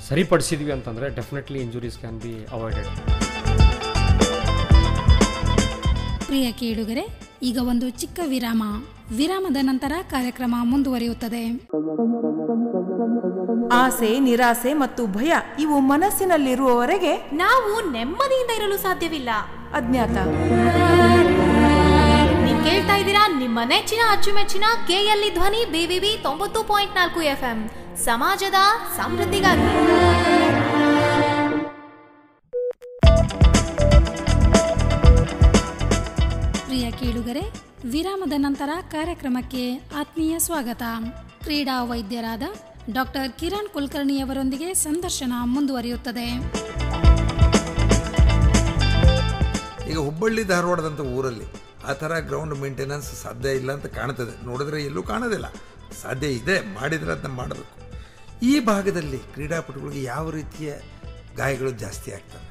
ಸರಿಪಡಿಸಿದ್ವಿ ಅಂತಂದರೆ definitely injuries can be avoided. ಪ್ರಿಯ ಕೇಳುಗರೆ, ಈಗ ಒಂದು ಚಿಕ್ಕ ವಿರಾಮ. ವಿರಾಮದ ನಂತರ ಕಾರ್ಯಕ್ರಮ ಮುಂದುವರಿಯುತ್ತದೆ. ಆಸೆ, ನಿರಾಸೆ ಮತ್ತು ಭಯ ಇವು ಮನಸ್ಸಿನಲ್ಲಿರುವವರೆಗೆ ನಾವು ನೆಮ್ಮದಿಯಿಂದ ಇರಲು ಸಾಧ್ಯವಿಲ್ಲ. ಅಜ್ಞಾತ. ನೀವು ಕೇಳ್ತಾ ಇದ್ದೀರಾ ನಿಮ್ಮ ನೆಚ್ಚಿನ ಅಚ್ಚುಮೆಚ್ಚಿನ ಕೆಎಲ್ಇ ಧ್ವನಿ BVB 90.4 FM, ಸಮಾಜದ ಸಮೃದ್ಧಿಗಾಗಿ. ಪ್ರಿಯ ಕೇಳುಗರೆ, ವಿರಾಮದ ನಂತರ ಕಾರ್ಯಕ್ರಮಕ್ಕೆ ಆತ್ಮೀಯ ಸ್ವಾಗತ. ಕ್ರೀಡಾ ವೈದ್ಯರಾದ ಡಾಕ್ಟರ್ ಕಿರಣ್ ಕುಲಕರ್ಣಿಯವರೊಂದಿಗೆ ಸಂದರ್ಶನ ಮುಂದುವರಿಯುತ್ತದೆ. ಈಗ ಹುಬ್ಬಳ್ಳಿ ಧಾರವಾಡದಂಥ ಊರಲ್ಲಿ ಆ ಥರ ಗ್ರೌಂಡ್ ಮೇಂಟೆನೆನ್ಸ್ ಸಾಧ್ಯ ಇಲ್ಲ ಅಂತ ಕಾಣ್ತದೆ. ನೋಡಿದ್ರೆ ಎಲ್ಲೂ ಕಾಣೋದಿಲ್ಲ. ಸಾಧ್ಯ ಇದೆ, ಮಾಡಿದ್ರೆ ಅದನ್ನ ಮಾಡಬೇಕು. ಈ ಭಾಗದಲ್ಲಿ ಕ್ರೀಡಾಪಟುಗಳಿಗೆ ಯಾವ ರೀತಿಯ ಗಾಯಗಳು ಜಾಸ್ತಿ ಆಗ್ತವೆ?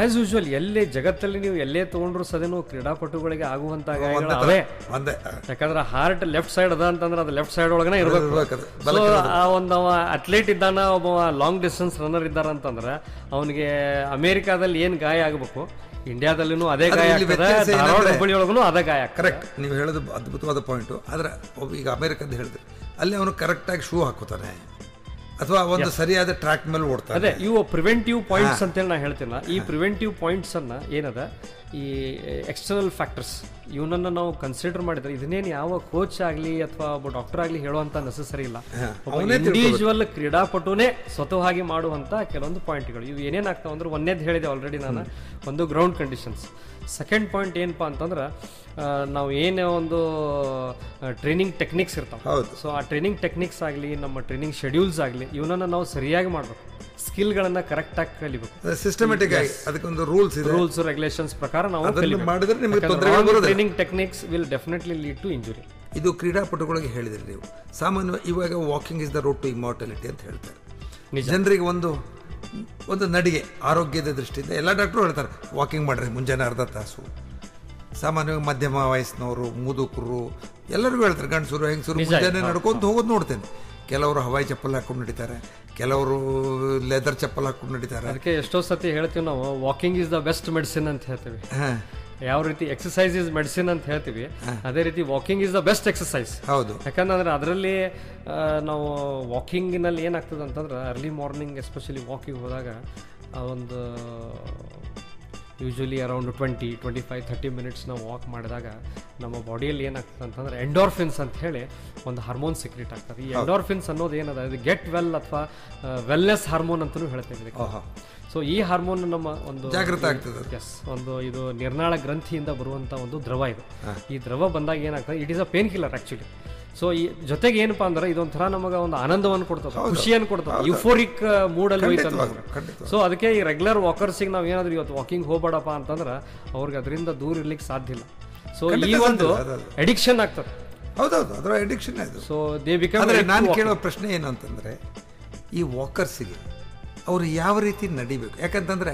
ಆಸ್ ಯೂಶುವಲ್ ಎಲ್ಲೇ ಜಗತ್ತಲ್ಲಿ ನೀವು ಎಲ್ಲೇ ತೊಗೊಂಡ್ರು ಸದೇನು ಕ್ರೀಡಾಪಟುಗಳಿಗೆ ಆಗುವಂಥ ಗಾಯಗಳು ಅವೇ. ಯಾಕಂದ್ರೆ ಹಾರ್ಟ್ ಲೆಫ್ಟ್ ಸೈಡ್ ಅದ ಅಂತಂದ್ರೆ ಅದು ಲೆಫ್ಟ್ ಸೈಡ್ ಒಳಗನೆ ಇರಬೇಕು. ಆ ಒಂದು ಅಥ್ಲೇಟ್ ಇದ್ದಾನ, ಒಬ್ಬ ಲಾಂಗ್ ಡಿಸ್ಟೆನ್ಸ್ ರನ್ನರ್ ಇದ್ದಾರ ಅಂತಂದ್ರೆ ಅವನಿಗೆ ಅಮೇರಿಕಾದಲ್ಲಿ ಏನು ಗಾಯ ಆಗಬೇಕು, ಇಂಡಿಯಾದಲ್ಲೂ ಅದೇ ಗಾಯ ಆಗ್ತದೆ, ಹುಬ್ಬಳ್ಳಿ ಒಳಗೂ ಅದೇ ಗಾಯ. ಕರೆಕ್ಟ್, ನೀವು ಹೇಳೋದು ಅದ್ಭುತವಾದ ಪಾಯಿಂಟು. ಆದರೆ ಈಗ ಅಮೇರಿಕದ ಹೇಳಿದ್ರೆ ಅಲ್ಲಿ ಅವನು ಕರೆಕ್ಟಾಗಿ ಶೂ ಹಾಕೋತಾನೆ ಅಥವಾ ಒಂದು ಸರಿಯಾದ ಟ್ರ್ಯಾಕ್ ಮೇಲೆ ಓಡ್ತಾನೆ. ಅದೇ ಇವು ಪ್ರಿವೆಂಟಿವ್ ಪಾಯಿಂಟ್ಸ್ ಅಂತೇಳಿ ನಾ ಹೇಳ್ತೀನಿ. ಈ ಪ್ರಿವೆಂಟಿವ್ ಪಾಯಿಂಟ್ಸ್ ಅನ್ನ ಏನದ, ಈ ಎಕ್ಸ್ಟರ್ನಲ್ ಫ್ಯಾಕ್ಟರ್ಸ್ ಇವನನ್ನು ನಾವು ಕನ್ಸಿಡರ್ ಮಾಡಿದ್ರೆ ಇದನ್ನೇನು ಯಾವ ಕೋಚ್ ಆಗಲಿ ಅಥವಾ ಒಬ್ಬ ಡಾಕ್ಟರ್ ಆಗಲಿ ಹೇಳುವಂತ ನೆಸೆಸರಿ ಇಲ್ಲ. ಇಂಡಿವಿಜುವಲ್ ಕ್ರೀಡಾಪಟುನೇ ಸ್ವತಃವಾಗಿ ಮಾಡುವಂತ ಕೆಲವೊಂದು ಪಾಯಿಂಟ್ಗಳು ಇವು ಏನೇನಾಗ್ತಾವ ಅಂದ್ರೆ, ಒಂದೇದು ಹೇಳಿದೆ ಆಲ್ರೆಡಿ ನಾನು, ಒಂದು ಗ್ರೌಂಡ್ ಕಂಡೀಷನ್ಸ್. ಸೆಕೆಂಡ್ ಪಾಯಿಂಟ್ ಏನಪ್ಪಾ ಅಂತಂದ್ರೆ, ನಾವು ಏನೇ ಒಂದು ಟ್ರೈನಿಂಗ್ ಟೆಕ್ನಿಕ್ಸ್ ಇರ್ತಾವೆ. ಸೊ ಆ ಟ್ರೈನಿಂಗ್ ಟೆಕ್ನಿಕ್ಸ್ ಆಗಲಿ, ನಮ್ಮ ಟ್ರೈನಿಂಗ್ ಶೆಡ್ಯೂಲ್ಸ್ ಆಗಲಿ, ಇವನನ್ನು ನಾವು ಸರಿಯಾಗಿ ಮಾಡಬೇಕು. ಸ್ಕಿಲ್ಗಳನ್ನ ಕರೆಕ್ಟ್ ಆಗಿ ಕಲಿಬೇಕು. ಸಿಸ್ಟಮ್ಯಾಟಿಕ್ ಆಗಿ ಅದಕ್ಕೊಂದು ರೂಲ್ಸ್ ರೆಗ್ಯುಲೇಷನ್ಸ್ ಪ್ರಕಾರ ನಾವು training techniques will definitely lead to injury. ಇದು ಕ್ರೀಡಾಪಟುಗಳಿಗೆ ಹೇಳಿದ್ರಿ ನೀವು. ಸಾಮಾನ್ಯವಾಗಿ ಇವಾಗ walking is the road to immortality ಅಂತ ಹೇಳ್ತಾರೆ. ಜನರಿಗೆ ಒಂದು ನಡಿಗೆ ಆರೋಗ್ಯದ ದೃಷ್ಟಿಯಿಂದ ಎಲ್ಲ ಡಾಕ್ಟ್ರು ಹೇಳ್ತಾರೆ ವಾಕಿಂಗ್ ಮಾಡ್ರಿ ಮುಂಜಾನೆ ಅರ್ಧ ತಾಸು. ಸಾಮಾನ್ಯವಾಗಿ ಮಧ್ಯಮ ವಯಸ್ಸಿನವರು, ಮುದುಕರು ಎಲ್ಲರಿಗೂ ಹೇಳ್ತಾರೆ, ಗಂಡಸರು ಹೆಂಗಸರು ಮುಂಜಾನೆ ನಡ್ಕೊಂಡು ಹೋಗೋದು ನೋಡ್ತೇನೆ. ಕೆಲವರು ಹವಾಯಿ ಚಪ್ಪಲ್ ಹಾಕೊಂಡು ನಡೀತಾರೆ, ಕೆಲವರು ಲೆದರ್ ಚಪ್ಪಲ್ ಹಾಕೊಂಡು ನಡೀತಾರೆ. ಅದಕ್ಕೆ ಎಷ್ಟೋ ಸತಿ ಹೇಳ್ತೀವಿ ನಾವು, walking is the best medicine ಅಂತ ಹೇಳ್ತೀವಿ. ಯಾವ ರೀತಿ ಎಕ್ಸಸೈಸ್ ಇಸ್ ಮೆಡಿಸಿನ್ ಅಂತ ಹೇಳ್ತೀವಿ, ಅದೇ ರೀತಿ walking is the best exercise. ಹೌದು. ಯಾಕಂದ್ರೆ ಅದರಲ್ಲಿ ನಾವು ವಾಕಿಂಗ್ನಲ್ಲಿ ಏನಾಗ್ತದೆ ಅಂತಂದ್ರೆ, ಅರ್ಲಿ ಮಾರ್ನಿಂಗ್ ಎಸ್ಪೆಷಲಿ ವಾಕಿಂಗ್ ಹೋದಾಗ ಒಂದು ಯೂಶ್ವಲಿ ಅರೌಂಡ್ 20-25-30 ಮಿನಿಟ್ಸ್ ನಾವು ವಾಕ್ ಮಾಡಿದಾಗ ನಮ್ಮ ಬಾಡಿಯಲ್ಲಿ ಏನಾಗ್ತದೆ ಅಂತಂದ್ರೆ ಎಂಡೋರ್ಫಿನ್ಸ್ ಅಂತ ಹೇಳಿ ಒಂದು ಹಾರ್ಮೋನ್ ಸಿಕ್ರೇಟ್ ಆಗ್ತದೆ. ಈ ಎಂಡೋರ್ಫಿನ್ಸ್ ಅನ್ನೋದು ಏನದ, ಇದು ಗೆಟ್ ವೆಲ್ ಅಥವಾ ವೆಲ್ನೆಸ್ ಹಾರ್ಮೋನ್ ಅಂತಲೂ ಹೇಳ್ತೇವೆ. ಸೊ ಈ ಹಾರ್ಮೋನ್ ನಮ್ಮ ಒಂದು ಜಾಗೃತ ಆಗ್ತದೆ. ಎಸ್, ಒಂದು ಇದು ನಿರ್ನಾಳ ಗ್ರಂಥಿಯಿಂದ ಬರುವಂಥ ಒಂದು ದ್ರವ ಇದು. ಈ ದ್ರವ ಬಂದಾಗ ಏನಾಗ್ತದೆ, it is a pain killer actually. So ಈ ಜೊತೆಗೆ ಏನಪ್ಪಾ ಅಂದ್ರೆ, ಇದೊಂಥರ ನಮಗೆ ಒಂದು ಆನಂದವನ್ನು ಕೊಡ್ತದೆ, ಖುಷಿಯನ್ನು ಕೊಡ್ತದೆ, ಯುಫೋರಿಕ್ ಮೂಡಲ್ಲಿ ಹೋಯ್ತಂದ್ರೆ. ಸೊ ಅದಕ್ಕೆ ಈ ರೆಗ್ಯುಲರ್ ವಾಕರ್ಸಿಗೆ ನಾವು ಏನಾದ್ರೂ ಇವತ್ತು ವಾಕಿಂಗ್ ಹೋಗ್ಬೇಡಪ್ಪ ಅಂತಂದ್ರೆ ಅವ್ರಿಗೆ ಅದರಿಂದ ದೂರ ಇರ್ಲಿಕ್ಕೆ ಸಾಧ್ಯ ಇಲ್ಲ. ಸೊ ಈ ಒಂದು ಅಡಿಕ್ಷನ್ ಆಗ್ತದೆ. ಹೌದೌದು, ಅದರ ಅಡಿಕ್ಷನ್ ಆಯ್ತು. So they become. ನಾನು ಕೇಳೋ ಪ್ರಶ್ನೆ ಏನು ಅಂತಂದ್ರೆ, ಈ ವಾಕರ್ಸಿಗೆ ಅವರು ಯಾವ ರೀತಿ ನಡಿಬೇಕು? ಯಾಕಂತಂದ್ರೆ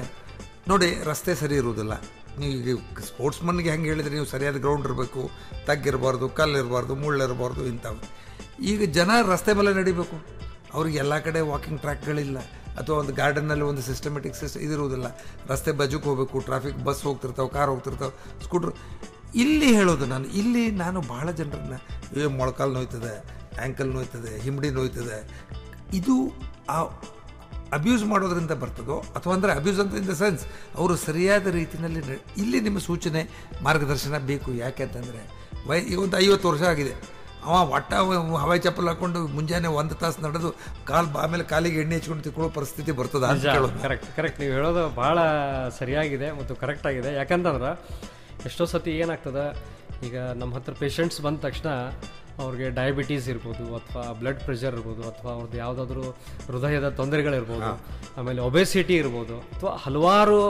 ನೋಡಿ, ರಸ್ತೆ ಸರಿ ಇರುವುದಿಲ್ಲ. ನೀವು ಈಗ ಸ್ಪೋರ್ಟ್ಸ್ಮನ್ಗೆ ಹೆಂಗೆ ಹೇಳಿದ್ರೆ, ನೀವು ಸರಿಯಾದ ಗ್ರೌಂಡ್ ಇರಬೇಕು, ತಗ್ಗಿರಬಾರ್ದು, ಕಲ್ಲಿರಬಾರ್ದು, ಮುಳ್ಳಿರಬಾರ್ದು ಇಂಥವು. ಈಗ ಜನ ರಸ್ತೆ ಮೇಲೆ ನಡಿಬೇಕು, ಅವ್ರಿಗೆ ಎಲ್ಲ ಕಡೆ ವಾಕಿಂಗ್ ಟ್ರ್ಯಾಕ್ಗಳಿಲ್ಲ, ಅಥವಾ ಒಂದು ಗಾರ್ಡನ್ನಲ್ಲಿ ಒಂದು ಸಿಸ್ಟಮೆಟಿಕ್ ಇದಿರುವುದಿಲ್ಲ. ರಸ್ತೆ ಬಜುಕ್ ಹೋಗಬೇಕು, ಟ್ರಾಫಿಕ್ ಬಸ್ ಹೋಗ್ತಿರ್ತಾವೆ, ಕಾರ್ ಹೋಗ್ತಿರ್ತಾವೆ, ಸ್ಕೂಟ್ರ್. ಇಲ್ಲಿ ಹೇಳೋದು ನಾನು ಭಾಳ ಜನರನ್ನ, ಮೊಳಕಾಲು ನೋಯ್ತದೆ, ಆ್ಯಂಕಲ್ ನೋಯ್ತದೆ, ಹಿಂಬಡಿ ನೋಯ್ತದೆ, ಇದು ಆ ಅಬ್ಯೂಸ್ ಮಾಡೋದ್ರಿಂದ ಬರ್ತದೋ, ಅಥವಾ ಅಂದರೆ ಅಬ್ಯೂಸ್ ಅಂತ ಇನ್ ದ ಸೆನ್ಸ್ ಅವರು ಸರಿಯಾದ ರೀತಿಯಲ್ಲಿ ಇಲ್ಲಿ ನಿಮ್ಮ ಸೂಚನೆ ಮಾರ್ಗದರ್ಶನ ಬೇಕು. ಯಾಕೆ ಅಂತಂದರೆ ಒಂದು 50 ವರ್ಷ ಆಗಿದೆ, ಅವ ಹವಾಯಿ ಚಪ್ಪಲ್ ಹಾಕ್ಕೊಂಡು ಮುಂಜಾನೆ 1 ತಾಸು ನಡೆದು ಆಮೇಲೆ ಕಾಲಿಗೆ ಎಣ್ಣೆ ಹಚ್ಕೊಂಡು ತಿಳ್ಕೊಳ್ಳೋ ಪರಿಸ್ಥಿತಿ ಬರ್ತದೆ ಅಂತ ಹೇಳೋದು. ಕರೆಕ್ಟ್ ನೀವು ಹೇಳೋದು ಭಾಳ ಸರಿಯಾಗಿದೆ ಮತ್ತು ಕರೆಕ್ಟ್ ಆಗಿದೆ. ಯಾಕಂತಂದ್ರೆ ಎಷ್ಟೋ ಸತಿ ಏನಾಗ್ತದೆ, ಈಗ ನಮ್ಮ ಹತ್ರ ಪೇಷಂಟ್ಸ್ ಬಂದ ತಕ್ಷಣ ಅವ್ರಿಗೆ ಡಯಾಬಿಟೀಸ್ ಇರ್ಬೋದು, ಅಥವಾ ಬ್ಲಡ್ ಪ್ರೆಷರ್ ಇರ್ಬೋದು, ಅಥವಾ ಅವ್ರದ್ದು ಯಾವುದಾದ್ರೂ ಹೃದಯದ ತೊಂದರೆಗಳಿರ್ಬೋದು, ಆಮೇಲೆ ಒಬೆಸಿಟಿ ಇರ್ಬೋದು, ಅಥವಾ ಹಲವಾರು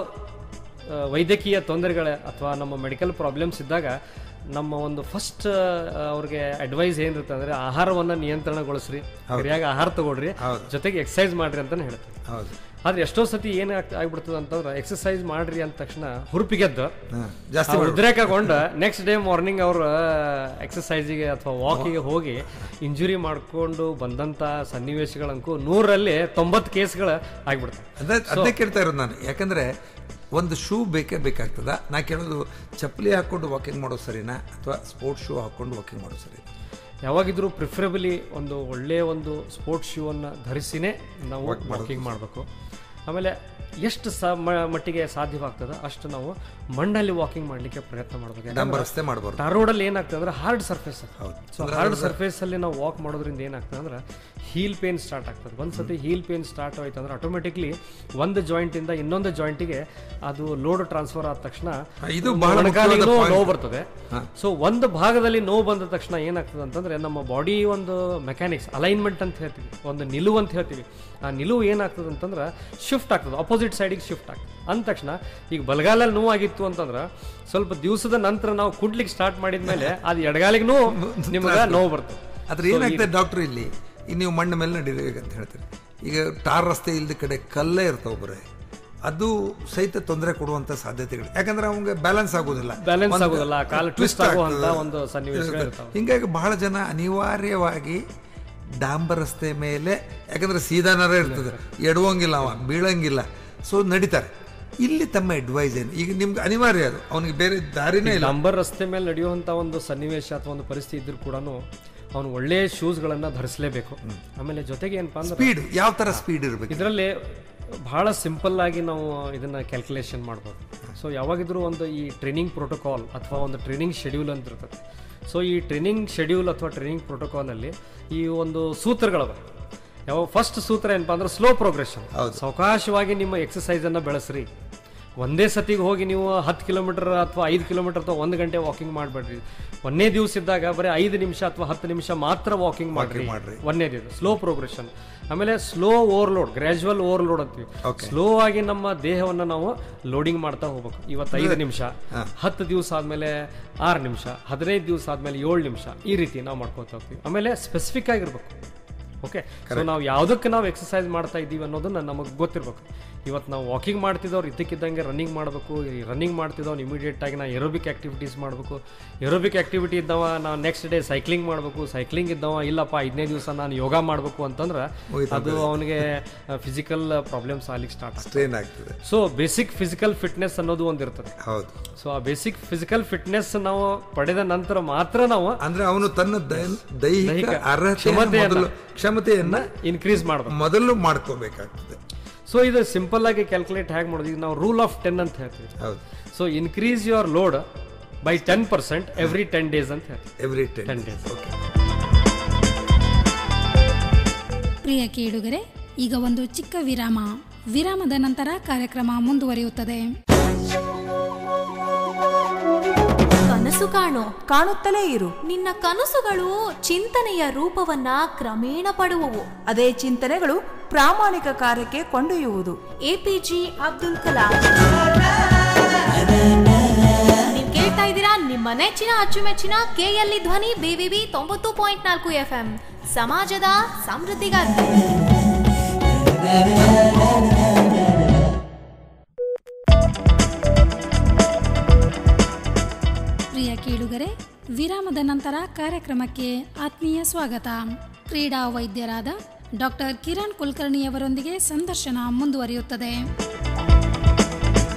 ವೈದ್ಯಕೀಯ ತೊಂದರೆಗಳ ಅಥವಾ ನಮ್ಮ ಮೆಡಿಕಲ್ ಪ್ರಾಬ್ಲಮ್ಸ್ ಇದ್ದಾಗ ನಮ್ಮ ಒಂದು ಫಸ್ಟ್ ಅವ್ರಿಗೆ ಅಡ್ವೈಸ್ ಏನಿರುತ್ತೆ ಅಂದರೆ, ಆಹಾರವನ್ನು ನಿಯಂತ್ರಣಗೊಳಿಸ್ರಿ, ಸರಿಯಾಗಿ ಆಹಾರ ತಗೊಳ್ರಿ, ಜೊತೆಗೆ ಎಕ್ಸಸೈಸ್ ಮಾಡ್ರಿ ಅಂತಲೇ ಹೇಳ್ತೀವಿ. ಆದ್ರೆ ಎಷ್ಟೋ ಸತಿ ಏನ್ ಆಗ್ಬಿಡ್ತದೆ ಅಂತಂದ್ರೆ ಎಕ್ಸರ್ಸೈಸ್ ಮಾಡ್ರಿ ಅಂದ ತಕ್ಷಣ ಹುರುಪಿಗೆದ್ದು ಜಾಸ್ತಿ ಉದ್ರೇಕಗೊಂಡ ನೆಕ್ಸ್ಟ್ ಡೇ ಮಾರ್ನಿಂಗ್ ಅವ್ರ ಎಕ್ಸರ್ಸೈಸಿಗೆ ಅಥವಾ ವಾಕಿಗೆ ಹೋಗಿ ಇಂಜುರಿ ಮಾಡ್ಕೊಂಡು ಬಂದಂತ ಸನ್ನಿವೇಶಗಳಂತೂ 100ರಲ್ಲಿ 90 ಕೇಸ್ಗಳು ಆಗ್ಬಿಡ್ತವೆ. ಅದೇ ಕೇಳ್ತಾ ಇರೋದು ನಾನು. ಯಾಕಂದ್ರೆ ಒಂದು ಶೂ ಬೇಕೇ ಬೇಕಾಗ್ತದ. ನಾ ಕೇಳೋದು, ಚಪ್ಪಲಿ ಹಾಕೊಂಡು ವಾಕಿಂಗ್ ಮಾಡೋ ಸರಿನಾ ಅಥವಾ ಸ್ಪೋರ್ಟ್ಸ್ ಶೂ ಹಾಕೊಂಡು ವಾಕಿಂಗ್ ಮಾಡೋ ಸರಿ? ಯಾವಾಗಿದ್ರೂ ಪ್ರಿಫರೇಬಲಿ ಒಂದು ಒಳ್ಳೆಯ ಒಂದು ಸ್ಪೋರ್ಟ್ಸ್ ಶೂ ಅನ್ನು ಧರಿಸಿನೇ ನಾವು ವಾಕಿಂಗ್ ಮಾಡಬೇಕು. ಆಮೇಲೆ ಎಷ್ಟು ಮಟ್ಟಿಗೆ ಸಾಧ್ಯವಾಗ್ತದೆ ಅಷ್ಟು ನಾವು ಮಣ್ಣಲ್ಲಿ ವಾಕಿಂಗ್ ಮಾಡಲಿಕ್ಕೆ ಪ್ರಯತ್ನ ಮಾಡಬೇಕು. ಟಾರ್ ರೋಡಲ್ಲಿ ಏನಾಗ್ತದೆ ಅಂದ್ರೆ hard surface. So hard surface ಅಲ್ಲಿ ನಾವು ವಾಕ್ ಮಾಡೋದ್ರಿಂದ ಏನಾಗ್ತದೆ ಅಂದ್ರೆ ಹೀಲ್ ಪೇನ್ ಸ್ಟಾರ್ಟ್ ಆಗ್ತದೆ. ಒಂದ್ಸತಿ ಹೀಲ್ ಪೇನ್ ಸ್ಟಾರ್ಟ್ ಆಯ್ತು ಅಂದ್ರೆ ಆಟೋಮೆಟಿಕ್ಲಿ ಒಂದು ಜಾಯಿಂಟ್ ಇಂದ ಇನ್ನೊಂದು ಜಾಯಿಂಟಿಗೆ ಅದು ಲೋಡ್ ಟ್ರಾನ್ಸ್ಫರ್ ಆದ ತಕ್ಷಣ ನೋವು ಬರ್ತದೆ. ಸೊ ಒಂದು ಭಾಗದಲ್ಲಿ ನೋವು ಬಂದ ತಕ್ಷಣ ಏನಾಗ್ತದೆ ಅಂತಂದ್ರೆ ನಮ್ಮ ಬಾಡಿ ಒಂದು ಮೆಕ್ಯಾನಿಕ್ಸ್ ಅಲೈನ್ಮೆಂಟ್ ಅಂತ ಹೇಳ್ತೀವಿ, ಒಂದು ನಿಲುವು ಅಂತ ಹೇಳ್ತೀವಿ. ಆ ನಿಲುವು ಏನಾಗ್ತದೆ ಅಂತಂದ್ರೆ ಶಿಫ್ಟ್ ಆಗ್ತದೆ, ಅಪೋಸಿಟ್ ಸೈಡಿಗೆ ಶಿಫ್ಟ್ ಆಗ್ತದೆ. ಅಂದ ತಕ್ಷಣ ಈಗ ಬಲಗಾಲಲ್ಲಿ ನೋವಾಗಿತ್ತು ಅಂತಂದ್ರೆ ಸ್ವಲ್ಪ ದಿವಸದ ನಂತರ ನಾವು ಕುಡ್ಲಿಕ್ಕೆ ಸ್ಟಾರ್ಟ್ ಮಾಡಿದ್ಮೇಲೆ ಅದು ಎಡಗಾಲಿಗೆ ನಿಮ್ಗೆ ನೋವು ಬರ್ತದೆ. ಆದ್ರೆ ಏನಾಗ್ತದೆ ಡಾಕ್ಟರ್, ಇಲ್ಲಿ ನೀವು ಮಣ್ಣ ಮೇಲೆ ನಡೀಬೇಕಂತ ಹೇಳ್ತೀರಿ. ಈಗ ಟಾರ್ ರಸ್ತೆ ಇಲ್ದ ಕಡೆ ಕಲ್ಲೇ ಇರ್ತಾವೆ ಬರೇ, ಅದು ಸಹಿತ ತೊಂದರೆ ಕೊಡುವಂತ ಸಾಧ್ಯತೆಗಳು. ಯಾಕಂದ್ರೆ ಅವಂಗೆ ಬ್ಯಾಲೆನ್ಸ್ ಆಗೋದಿಲ್ಲ, ಕಾಲು ಟ್ವಿಸ್ಟ್ ಆಗುವಂತ ಒಂದು ಸನ್ನಿವೇಶಗಳು ಇರ್ತಾವೆ. ಹಿಂಗಾಗಿ ಬಹಳ ಜನ ಅನಿವಾರ್ಯವಾಗಿ ಡಾಂಬರ್ ರಸ್ತೆ ಮೇಲೆ, ಯಾಕಂದ್ರೆ ಸೀದಾನರ ಇರ್ತದೆ, ಎಡುವಂಗಿಲ್ಲ, ಅವ ಬೀಳಂಗಿಲ್ಲ, ಸೊ ನಡೀತಾರೆ. ಇಲ್ಲಿ ತಮ್ಮ ಅಡ್ವೈಸ್ ಏನು? ಈಗ ನಿಮ್ಗೆ ಅನಿವಾರ್ಯ ಅದು, ಅವನಿಗೆ ಬೇರೆ ದಾರಿನೇ ಇಲ್ಲ. ಡಾಂಬರ್ ರಸ್ತೆ ಮೇಲೆ ನಡೆಯುವಂತ ಒಂದು ಸನ್ನಿವೇಶ ಅಥವಾ ಒಂದು ಪರಿಸ್ಥಿತಿ ಇದ್ರೂ ಕೂಡ ಅವನು ಒಳ್ಳೆಯ ಶೂಸ್ಗಳನ್ನ ಧರಿಸಲೇಬೇಕು. ಆಮೇಲೆ ಜೊತೆಗೆ ಏನಪ್ಪಾ ಅಂದ್ರೆ ಸ್ಪೀಡ್, ಯಾವ ತರ ಸ್ಪೀಡ್ ಇರಬೇಕು ಇದರಲ್ಲಿ ಬಹಳ ಸಿಂಪಲ್ ಆಗಿ ನಾವು ಇದನ್ನ ಕ್ಯಾಲ್ಕುಲೇಷನ್ ಮಾಡ್ಬೋದು. ಸೊ ಯಾವಾಗಿದ್ರೂ ಒಂದು ಈ ಟ್ರೈನಿಂಗ್ ಪ್ರೋಟೋಕಾಲ್ ಅಥವಾ ಒಂದು ಟ್ರೈನಿಂಗ್ ಶೆಡ್ಯೂಲ್ ಅಂತ ಇರ್ತದೆ. ಸೊ ಈ ಟ್ರೈನಿಂಗ್ ಶೆಡ್ಯೂಲ್ ಅಥವಾ ಟ್ರೈನಿಂಗ್ ಪ್ರೋಟೋಕಾಲಲ್ಲಿ ಈ ಒಂದು ಸೂತ್ರಗಳವ. ಯಾವ ಫಸ್ಟ್ ಸೂತ್ರ ಏನಪ್ಪಾ ಅಂದ್ರೆ ಸ್ಲೋ ಪ್ರೋಗ್ರೆಷನ್. ಸಾವಕಾಶವಾಗಿ ನಿಮ್ಮ ಎಕ್ಸಸೈಸ್ ಅನ್ನ ಬೆಳೆಸ್ರಿ. ಒಂದೇ ಸತಿಗೆ ಹೋಗಿ ನೀವು 10 ಕಿಲೋಮೀಟರ್ ಅಥವಾ 5 ಕಿಲೋಮೀಟರ್ ಅಥವಾ 1 ಗಂಟೆ ವಾಕಿಂಗ್ ಮಾಡಬೇಡ್ರಿ. ಒಂದೇ ದಿವಸ ಇದ್ದಾಗ ಬರೀ 5 ನಿಮಿಷ ಅಥವಾ 10 ನಿಮಿಷ ಮಾತ್ರ ವಾಕಿಂಗ್ ಮಾಡ್ರಿ ಒಂದೇ ದಿವಸ. Slow progression. ಆಮೇಲೆ ಸ್ಲೋ ಓವರ್ಲೋಡ್, ಗ್ರಾಜುವಲ್ ಓವರ್ಲೋಡ್ ಅಂತೀವಿ. ಸ್ಲೋ ಆಗಿ ನಮ್ಮ ದೇಹವನ್ನ ನಾವು ಲೋಡಿಂಗ್ ಮಾಡ್ತಾ ಹೋಗ್ಬೇಕು. ಇವತ್ತು 5 ನಿಮಿಷ, 10 ದಿವಸ ಆದ್ಮೇಲೆ 6 ನಿಮಿಷ, 15 ದಿವಸ ಆದ್ಮೇಲೆ 7 ನಿಮಿಷ, ಈ ರೀತಿ ನಾವು ಮಾಡ್ಕೊತಾ ಹೋಗ್ತೀವಿ. ಆಮೇಲೆ ಸ್ಪೆಸಿಫಿಕ್ ಆಗಿರ್ಬೇಕು. ಓಕೆ, ಸೊ ನಾವು ಯಾವುದಕ್ಕೆ ನಾವು ಎಕ್ಸಸೈಸ್ ಮಾಡ್ತಾ ಇದ್ದೀವಿ ಅನ್ನೋದನ್ನ ನಮಗೆ ಗೊತ್ತಿರ್ಬೇಕು. ಇವತ್ತು ನಾವು ವಾಕಿಂಗ್ ಮಾಡ್ತಿದ್ದವ್ರು ಇದ್ದಕ್ಕಿದ್ದಂಗೆ ರನ್ನಿಂಗ್ ಮಾಡಬೇಕು. ಈ ರನ್ನಿಂಗ್ ಮಾಡ್ತಿದ್ದವ್ನು ಇಮಿಡಿಯೇಟ್ ಆಗಿ ನಾವು ಏರೋಬಿಕ್ ಆಕ್ಟಿವಿಟೀಸ್ ಮಾಡಬೇಕು. ಏರೋಬಿಕ್ ಆಕ್ಟಿವಿಟಿ ಇದ್ದವ ನಾವು ನೆಕ್ಸ್ಟ್ ಡೇ ಸೈಕ್ಲಿಂಗ್ ಮಾಡಬೇಕು. ಸೈಕ್ಲಿಂಗ್ ಇದ್ದವ ಇಲ್ಲಪ್ಪ 5ನೇ ದಿವಸ ನಾನು ಯೋಗ ಮಾಡಬೇಕು ಅಂತಂದ್ರೆ ಅದು ಅವನಿಗೆ ಫಿಸಿಕಲ್ ಪ್ರಾಬ್ಲಮ್ಸ್ ಆಗ್ಲಿಕ್ಕೆ ಸ್ಟಾರ್ಟ್ ಆಗ್ತದೆ. ಸೊ ಬೇಸಿಕ್ ಫಿಸಿಕಲ್ ಫಿಟ್ನೆಸ್ ಅನ್ನೋದು ಒಂದು ಇರ್ತದೆ. ಹೌದು. ಸೊ ಆ ಬೇಸಿಕ್ ಫಿಸಿಕಲ್ ಫಿಟ್ನೆಸ್ ನಾವು ಪಡೆದ ನಂತರ ಮಾತ್ರ ನಾವು ಅಂದ್ರೆ ಅವನು ತನ್ನ ದೈಹಿಕ ಕ್ಷಮತೆಯನ್ನ ಇನ್ಕ್ರೀಸ್ ಮಾಡಬೇಕು, ಮೊದಲು ಮಾಡ್ಕೋಬೇಕಾಗ್ತದೆ. ಸೊ ಇದು ಸಿಂಪಲ್ ಆಗಿ ಕ್ಯಾಲ್ಕುಲೇಟ್ ಹೇಗೆ ಮಾಡೋದು, ಈಗ ನಾವು ರೂಲ್ ಆಫ್ 10 ಅಂತ ಹೇಳ್ತೀವಿ. So increase your load by 10% every 10 days ಅಂತ ಹೇಳ್ತೀವಿ. Every 10 days. ಪ್ರಿಯ ಕೇಳುಗರೆ, ಈಗ ಒಂದು ಚಿಕ್ಕ ವಿರಾಮ. ವಿರಾಮದ ನಂತರ ಕಾರ್ಯಕ್ರಮ ಮುಂದುವರಿಯುತ್ತದೆ. ಕನಸು ಕಾಣು, ಕಾಣುತ್ತಲೇ ಇರು. ನಿನ್ನ ಕನಸುಗಳು ಚಿಂತನೆಯ ರೂಪವನ್ನ ಕ್ರಮೇಣ ಪಡುವವು. ಅದೇ ಚಿಂತನೆಗಳು ಪ್ರಾಮಾಣಿಕ ಕಾರ್ಯಕ್ಕೆ ಕೊಂಡೊಯ್ಯುವುದು. APJ ಅಬ್ದುಲ್ ಕಲಾಂ. ನೀವು ಕೇಳ್ತಾ ಇದ್ದೀರಾ ನಿಮ್ಮ ನೆಚ್ಚಿನ ಅಚ್ಚುಮೆಚ್ಚಿನ KLE ಧ್ವನಿ BVB 90.4 FM ಸಮಾಜದ ಸಮೃದ್ಧಿಗಾಗಿ. ಪ್ರಿಯ ಕೇಳುಗರೆ, ವಿರಾಮದ ನಂತರ ಕಾರ್ಯಕ್ರಮಕ್ಕೆ ಆತ್ಮೀಯ ಸ್ವಾಗತ. ಕ್ರೀಡಾ ವೈದ್ಯರಾದ ಡಾಕ್ಟರ್ ಕಿರಣ್ ಕುಲಕರ್ಣಿಯವರೊಂದಿಗೆ ಸಂದರ್ಶನ ಮುಂದುವರಿಯುತ್ತದೆ.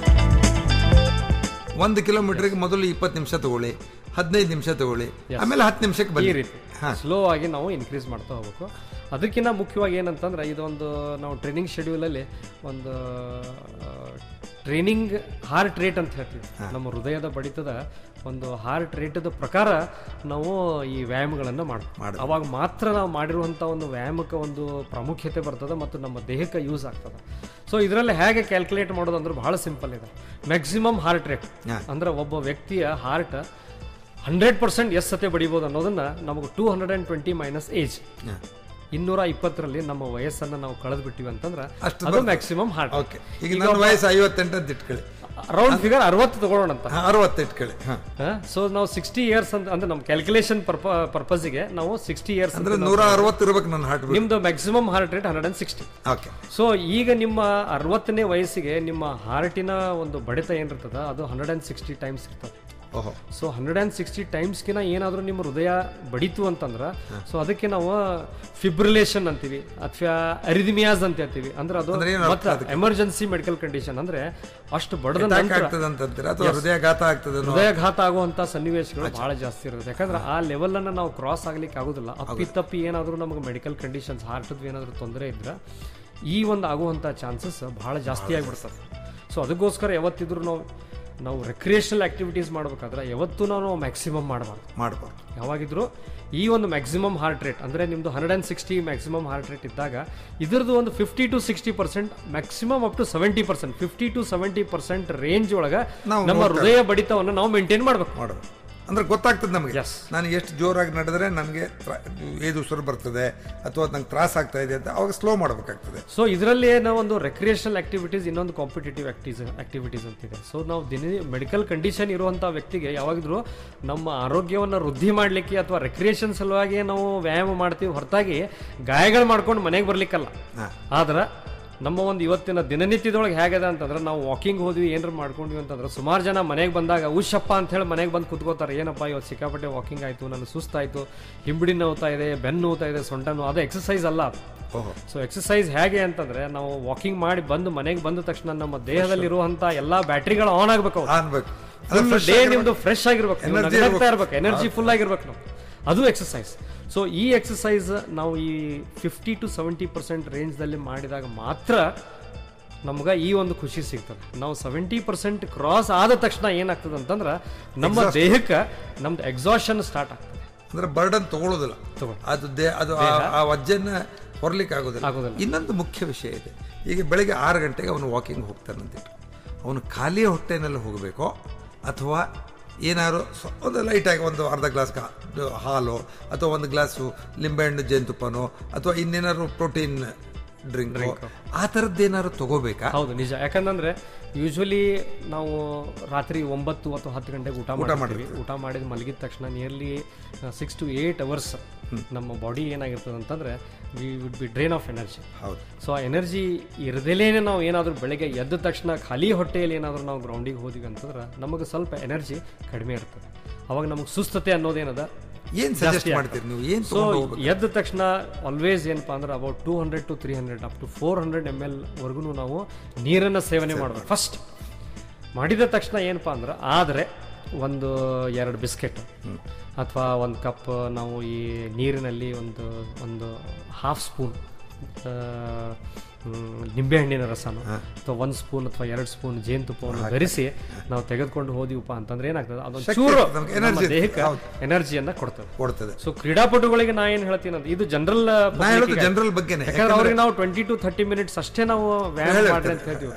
1 ಕಿಲೋಮೀಟರ್ಗೆ ಮೊದಲು 20 ನಿಮಿಷ ತಗೊಳ್ಳಿ, 15 ನಿಮಿಷ ತಗೊಳ್ಳಿ, ಆಮೇಲೆ 10 ನಿಮಿಷಕ್ಕೆ ಬನ್ನಿ. ಈ ರೀತಿ ಸ್ಲೋ ಆಗಿ ನಾವು ಇನ್ಕ್ರೀಸ್ ಮಾಡ್ತಾ ಹೋಗ್ಬೇಕು. ಅದಕ್ಕಿಂತ ಮುಖ್ಯವಾಗಿ ಏನಂತಂದ್ರೆ ಇದೊಂದು ನಾವು ಟ್ರೈನಿಂಗ್ ಶೆಡ್ಯೂಲಲ್ಲಿ ಒಂದು ಟ್ರೈನಿಂಗ್ ಹಾರ್ಟ್ ರೇಟ್ ಅಂತ ಹೇಳ್ತೀವಿ. ನಮ್ಮ ಹೃದಯದ ಬಡಿತದ ಒಂದು ಹಾರ್ಟ್ ರೇಟದ ಪ್ರಕಾರ ನಾವು ಈ ವ್ಯಾಯಾಮಗಳನ್ನು ಮಾಡ್ತೀವಿ. ಅವಾಗ ಮಾತ್ರ ನಾವು ಮಾಡಿರುವಂಥ ಒಂದು ವ್ಯಾಯಾಮಕ್ಕೆ ಒಂದು ಪ್ರಾಮುಖ್ಯತೆ ಬರ್ತದೆ ಮತ್ತು ನಮ್ಮ ದೇಹಕ್ಕೆ ಯೂಸ್ ಆಗ್ತದೆ. ಸೊ ಇದರಲ್ಲಿ ಹೇಗೆ ಕ್ಯಾಲ್ಕುಲೇಟ್ ಮಾಡೋದು ಅಂದ್ರೆ ಬಹಳ ಸಿಂಪಲ್ ಇದೆ. ಮ್ಯಾಕ್ಸಿಮಮ್ ಹಾರ್ಟ್ ರೇಟ್ ಅಂದ್ರೆ ಒಬ್ಬ ವ್ಯಕ್ತಿಯ ಹಾರ್ಟ್ 100% ಎಷ್ಟು ಸತಿ ಬಡಿಬೋದು ಅನ್ನೋದನ್ನ ನಮಗೆ 220 ಮೈನಸ್ ಏಜ್ 220ರಲ್ಲಿ ನಮ್ಮ ವಯಸ್ಸನ್ನು ನಾವು ಕಳೆದು ಬಿಟ್ಟಿವಿ ಅಂತಂದ್ರೆ ಅದು ಮ್ಯಾಕ್ಸಿಮಮ್ ಹಾರ್ಟ್. ಈಗ ನನ್ನ ವಯಸ್ಸು 58 ಅಂತ ಇಟ್ಕೊಳ್ಳಿ, ರೌಂಡ್ ಫಿಗರ್ 60 ತಗೊಳ್ಳೋಣ ಅಂತ. 60 ಇಟ್ಕೊಳ್ಳಿ. ಸೊ ನಾವು 60 ಇಯರ್ಸ್ ಅಂತ ಅಂದ್ರೆ ನಮ್ಮ ಕ್ಯಾಲ್ಕುಲೇಷನ್ ಪರ್ಪಸ್ಗೆ ನಾವು 60 ಇಯರ್ಸ್ ಅಂದ್ರೆ 160 ಇರ್ಬೇಕು ನನ್ನ ಹಾರ್ಟ್. ನಿಮ್ದು maximum heart rate 160. Okay. So ಈಗ ನಿಮ್ಮ 60ನೇ ವಯಸ್ಸಿಗೆ ನಿಮ್ಮ ಹಾರ್ಟಿನ ಒಂದು ಬಡಿತ ಏನಿರ್ತದ ಅದು 160 ಟೈಮ್ಸ್ ಇರ್ತದೆ. ಸೊ 160 ಟೈಮ್ಸ್ಗಿನ ಏನಾದರೂ ನಿಮ್ಮ ಹೃದಯ ಬಡಿತು ಅಂತಂದ್ರೆ ಸೊ ಅದಕ್ಕೆ ನಾವು ಫಿಬ್ರಿಲೇಷನ್ ಅಂತೀವಿ ಅಥವಾ ಅರಿದಿಮಿಯಾಸ್ ಅಂತ ಹೇಳ್ತೀವಿ. ಅಂದ್ರೆ ಅದು ಮತ್ತೆ ಎಮರ್ಜೆನ್ಸಿ ಮೆಡಿಕಲ್ ಕಂಡೀಷನ್. ಅಂದ್ರೆ ಅಷ್ಟು ಬಡದ ಹೃದಯಘಾತ ಆಗುವಂತ ಸನ್ನಿವೇಶಗಳು ಬಹಳ ಜಾಸ್ತಿ ಇರುತ್ತೆ. ಯಾಕಂದ್ರೆ ಆ ಲೆವೆಲ್ ಅನ್ನ ನಾವು ಕ್ರಾಸ್ ಆಗ್ಲಿಕ್ಕೆ ಆಗುದಿಲ್ಲ. ಅಪ್ಪಿತಪ್ಪಿ ಏನಾದರೂ ನಮಗೆ ಮೆಡಿಕಲ್ ಕಂಡೀಷನ್ಸ್ ಹಾರ್ಟ್ದು ಏನಾದರೂ ತೊಂದರೆ ಇದ್ರೆ ಈ ಒಂದು ಆಗುವಂತ ಚಾನ್ಸಸ್ ಬಹಳ ಜಾಸ್ತಿ ಆಗಿಬಿಡ್ತದೆ. ಸೊ ಅದಕ್ಕೋಸ್ಕರ ಯಾವತ್ತಿದ್ರು ನಾವು ರೆಕ್ರಿಯೇಷನಲ್ ಆಕ್ಟಿವಿಟೀಸ್ ಮಾಡ್ಬೇಕಾದ್ರೆ ಯಾವತ್ತೂ ನಾವು ಮ್ಯಾಕ್ಸಿಮಮ್ ಮಾಡಬಾರ್ದು. ಯಾವಾಗಿದ್ರು ಈ ಒಂದು ಮ್ಯಾಕ್ಸಿಮಮ್ ಹಾರ್ಟ್ ರೇಟ್ ಅಂದ್ರೆ ನಿಮ್ದು 160 ಮ್ಯಾಕ್ಸಿಮಮ್ ಹಾರ್ಟ್ ರೇಟ್ ಇದ್ದಾಗ ಇದ್ರದ್ದು ಒಂದು 50 to 60%, maximum up to 70%, 50 to 70% range ಒಳಗೆ ನಮ್ಮ ಹೃದಯ ಬಡಿತವನ್ನು ನಾವು ಮೇಂಟೈನ್ ಮಾಡಬೇಕು. ಅಂದ್ರೆ ಗೊತ್ತಾಗ್ತದೆ ನಮಗೆ ನಾನು ಎಷ್ಟು ಜೋರಾಗಿ ನಡೆದ್ರೆ ನನಗೆ ಏದು ಉಸಿರು ಬರ್ತದೆ ಅಥವಾ ನಂಗೆ ತ್ರಾಸ ಆಗ್ತಾ ಇದೆ ಅಂತ ಅವಾಗ ಸ್ಲೋ ಮಾಡಬೇಕಾಗ್ತದೆ. ಸೊ ಇದರಲ್ಲಿ ನಾವು ಒಂದು ರೆಕ್ರಿಯೇಷನಲ್ ಆಕ್ಟಿವಿಟೀಸ್, ಇನ್ನೊಂದು ಕಾಂಪಿಟೇಟಿವ್ ಆಕ್ಟಿವಿಟೀಸ್ ಅಂತಿದೆ. ಸೊ ನಾವು ಮೆಡಿಕಲ್ ಕಂಡೀಷನ್ ಇರುವಂಥ ವ್ಯಕ್ತಿಗೆ ಯಾವಾಗಿದ್ರು ನಮ್ಮ ಆರೋಗ್ಯವನ್ನು ವೃದ್ಧಿ ಮಾಡಲಿಕ್ಕೆ ಅಥವಾ ರೆಕ್ರಿಯೇಷನ್ ಸಲುವಾಗಿ ನಾವು ವ್ಯಾಯಾಮ ಮಾಡ್ತೀವಿ ಹೊರತಾಗಿ ಗಾಯಗಳು ಮಾಡ್ಕೊಂಡು ಮನೆಗೆ ಬರ್ಲಿಕ್ಕಲ್ಲ. ಆದ್ರೆ ನಮ್ಮ ಒಂದು ಇವತ್ತಿನ ದಿನನಿತ್ಯದೊಳಗೆ ಹೇಗಿದೆ ಅಂತಂದ್ರೆ ನಾವು ವಾಕಿಂಗ್ ಹೋದ್ವಿ ಏನಾರು ಮಾಡ್ಕೊಂಡ್ವಿ ಅಂತಂದ್ರೆ ಸುಮಾರು ಜನ ಮನೆಗೆ ಬಂದಾಗ ಉಷಪ್ಪ ಅಂತ ಹೇಳಿ ಮನೆಗೆ ಬಂದು ಕುತ್ಕೋತಾರೆ. ಏನಪ್ಪ ಇವತ್ತು ಸಿಕ್ಕಾಪಟ್ಟೆ ವಾಕಿಂಗ್ ಆಯಿತು, ನನಗೆ ಸುಸ್ತಾಯಿತು, ಹಿಂಬಡಿ ನೋವ್ತಾ ಇದೆ, ಬೆನ್ನು ನೋವ್ತಾ ಇದೆ, ಸೊಂಟ ನೋವು. ಅದು ಎಕ್ಸಸೈಸ್ ಅಲ್ಲ. ಸೊ ಎಕ್ಸಸೈಸ್ ಹೇಗೆ ಅಂತಂದ್ರೆ ನಾವು ವಾಕಿಂಗ್ ಮಾಡಿ ಬಂದು ಮನೆಗೆ ಬಂದ ತಕ್ಷಣ ನಮ್ಮ ದೇಹದಲ್ಲಿರುವಂಥ ಎಲ್ಲ ಬ್ಯಾಟ್ರಿಗಳು ಆನ್ ಆಗಬೇಕು. ಡೇ ನಿಮ್ದು ಫ್ರೆಶ್ ಆಗಿರ್ಬೇಕು, ಎನರ್ಜಿ ಫುಲ್ ಆಗಿರ್ಬೇಕು ನಾವು. ಅದು ಎಕ್ಸಸೈಸ್. ಸೊ ಈ ಎಕ್ಸಸೈಸ್ ನಾವು ಈ 50 to 70% ರೇಂಜ್ದಲ್ಲಿ ಮಾಡಿದಾಗ ಮಾತ್ರ ನಮ್ಗೆ ಈ ಒಂದು ಖುಷಿ ಸಿಗ್ತದೆ. ನಾವು 70% ಕ್ರಾಸ್ ಆದ ತಕ್ಷಣ ಏನಾಗ್ತದೆ ಅಂತಂದ್ರೆ ನಮ್ಮ ದೇಹಕ್ಕೆ ನಮ್ದು ಎಕ್ಸಾಷನ್ ಸ್ಟಾರ್ಟ್ ಆಗ್ತದೆ. ಅಂದ್ರೆ ಬರ್ಡನ್ ತಗೊಳ್ಳೋದಿಲ್ಲ, ಅದು ಆ ವಜ್ಜನ್ನ ಹೊರಲಿಕ್ಕೆ ಆಗೋದಿಲ್ಲ. ಇನ್ನೊಂದು ಮುಖ್ಯ ವಿಷಯ ಇದೆ. ಈಗ ಬೆಳಗ್ಗೆ 6 ಗಂಟೆಗೆ ಅವನು ವಾಕಿಂಗ್ ಹೋಗ್ತಾನಂತಿಟ್ಟು ಅವನು ಖಾಲಿ ಹೊಟ್ಟೆನಲ್ಲಿ ಹೋಗಬೇಕೋ ಅಥವಾ ಏನಾದ್ರು ಒಂದು ಲೈಟಾಗಿ ಒಂದು ಅರ್ಧ ಗ್ಲಾಸ್ ಹಾಲು ಅಥವಾ ಒಂದು ಗ್ಲಾಸು ಲಿಂಬೆಹಣ್ಣು ಜೇನುತುಪ್ಪನೋ ಅಥವಾ ಇನ್ನೇನಾದ್ರು ಪ್ರೋಟೀನ್ ಡ್ರಿಂಕ್ ಆ ಥರದ್ದೇನಾದ್ರು ತಗೋಬೇಕಾ? ಹೌದು, ನಿಜ. ಯಾಕಂದ್ರೆ ಯೂಶ್ವಲಿ ನಾವು ರಾತ್ರಿ 9 ಅಥವಾ 10 ಗಂಟೆಗೆ ಊಟ ಮಾಡಿದ ಮಲಗಿದ ತಕ್ಷಣ ನಿಯರ್ಲಿ 6 to 8 hours ನಮ್ಮ ಬಾಡಿ ಏನಾಗಿರ್ತದೆ ಅಂತಂದ್ರೆ we would be drain of energy. ಹೌದು. ಸೊ ಆ ಎನರ್ಜಿ ಇರದೇಲೇನೆ ನಾವು ಏನಾದರೂ ಬೆಳಗ್ಗೆ ಎದ್ದ ತಕ್ಷಣ ಖಾಲಿ ಹೊಟ್ಟೆಯಲ್ಲಿ ಏನಾದರೂ ನಾವು ಗ್ರೌಂಡಿಗೆ ಹೋದ್ವಿ ಅಂತಂದ್ರೆ ನಮಗೆ ಸ್ವಲ್ಪ ಎನರ್ಜಿ ಕಡಿಮೆ ಇರ್ತದೆ. ಅವಾಗ ನಮಗೆ ಸುಸ್ತತೆ ಅನ್ನೋದೇನದ ಏನು ಸಜೆಸ್ಟ್ ಮಾಡ್ತೀರಿ ನೀವು? ಏನು ಸೊ ಎದ್ದ ತಕ್ಷಣ ಆಲ್ವೇಸ್ ಏನಪ್ಪಾ ಅಂದ್ರೆ about 200 to 300 up to 400 ml ವರೆಗೂ ನಾವು ನೀರನ್ನು ಸೇವನೆ ಮಾಡಬೇಕು. ಫಸ್ಟ್ ಮಾಡಿದ ತಕ್ಷಣ ಏನಪ್ಪಾ ಅಂದ್ರೆ ಆದರೆ 1-2 ಬಿಸ್ಕೆಟ್ ಅಥವಾ 1 ಕಪ್ ನಾವು ಈ ನೀರಿನಲ್ಲಿ ಒಂದು ಹಾಫ್ ಸ್ಪೂನ್ ನಿಂಬೆಹಣ್ಣಿನ ರಸನ ಅಥವಾ 1 ಸ್ಪೂನ್ ಅಥವಾ 2 ಸ್ಪೂನ್ ಜೇನುತುಪ್ಪವನ್ನು ಬೆರೆಸಿ ನಾವು ತೆಗೆದುಕೊಂಡು ಹೋದಿವಪ್ಪ ಅಂತಂದ್ರೆ ಏನಾಗ್ತದೆ ಅದೊಂದು ಚೂರು ದೇಹಕ್ಕೆ ಎನರ್ಜಿಯನ್ನ ಕೊಡ್ತದೆ. ಸೊ ಕ್ರೀಡಾಪಟುಗಳಿಗೆ ನಾ ಏನ್ ಹೇಳ್ತೀನಿ ಅಂದ್ರೆ ಇದು ಜನರಲ್ ಬಗ್ಗೆ, ಯಾಕಂದ್ರೆ ಅವ್ರಿಗೆ ನಾವು 20 to 30 minutes ಅಷ್ಟೇ ನಾವು ವ್ಯಾಯಾಮ ಮಾಡ್ರಿ ಅಂತ ಹೇಳ್ತೀವಿ.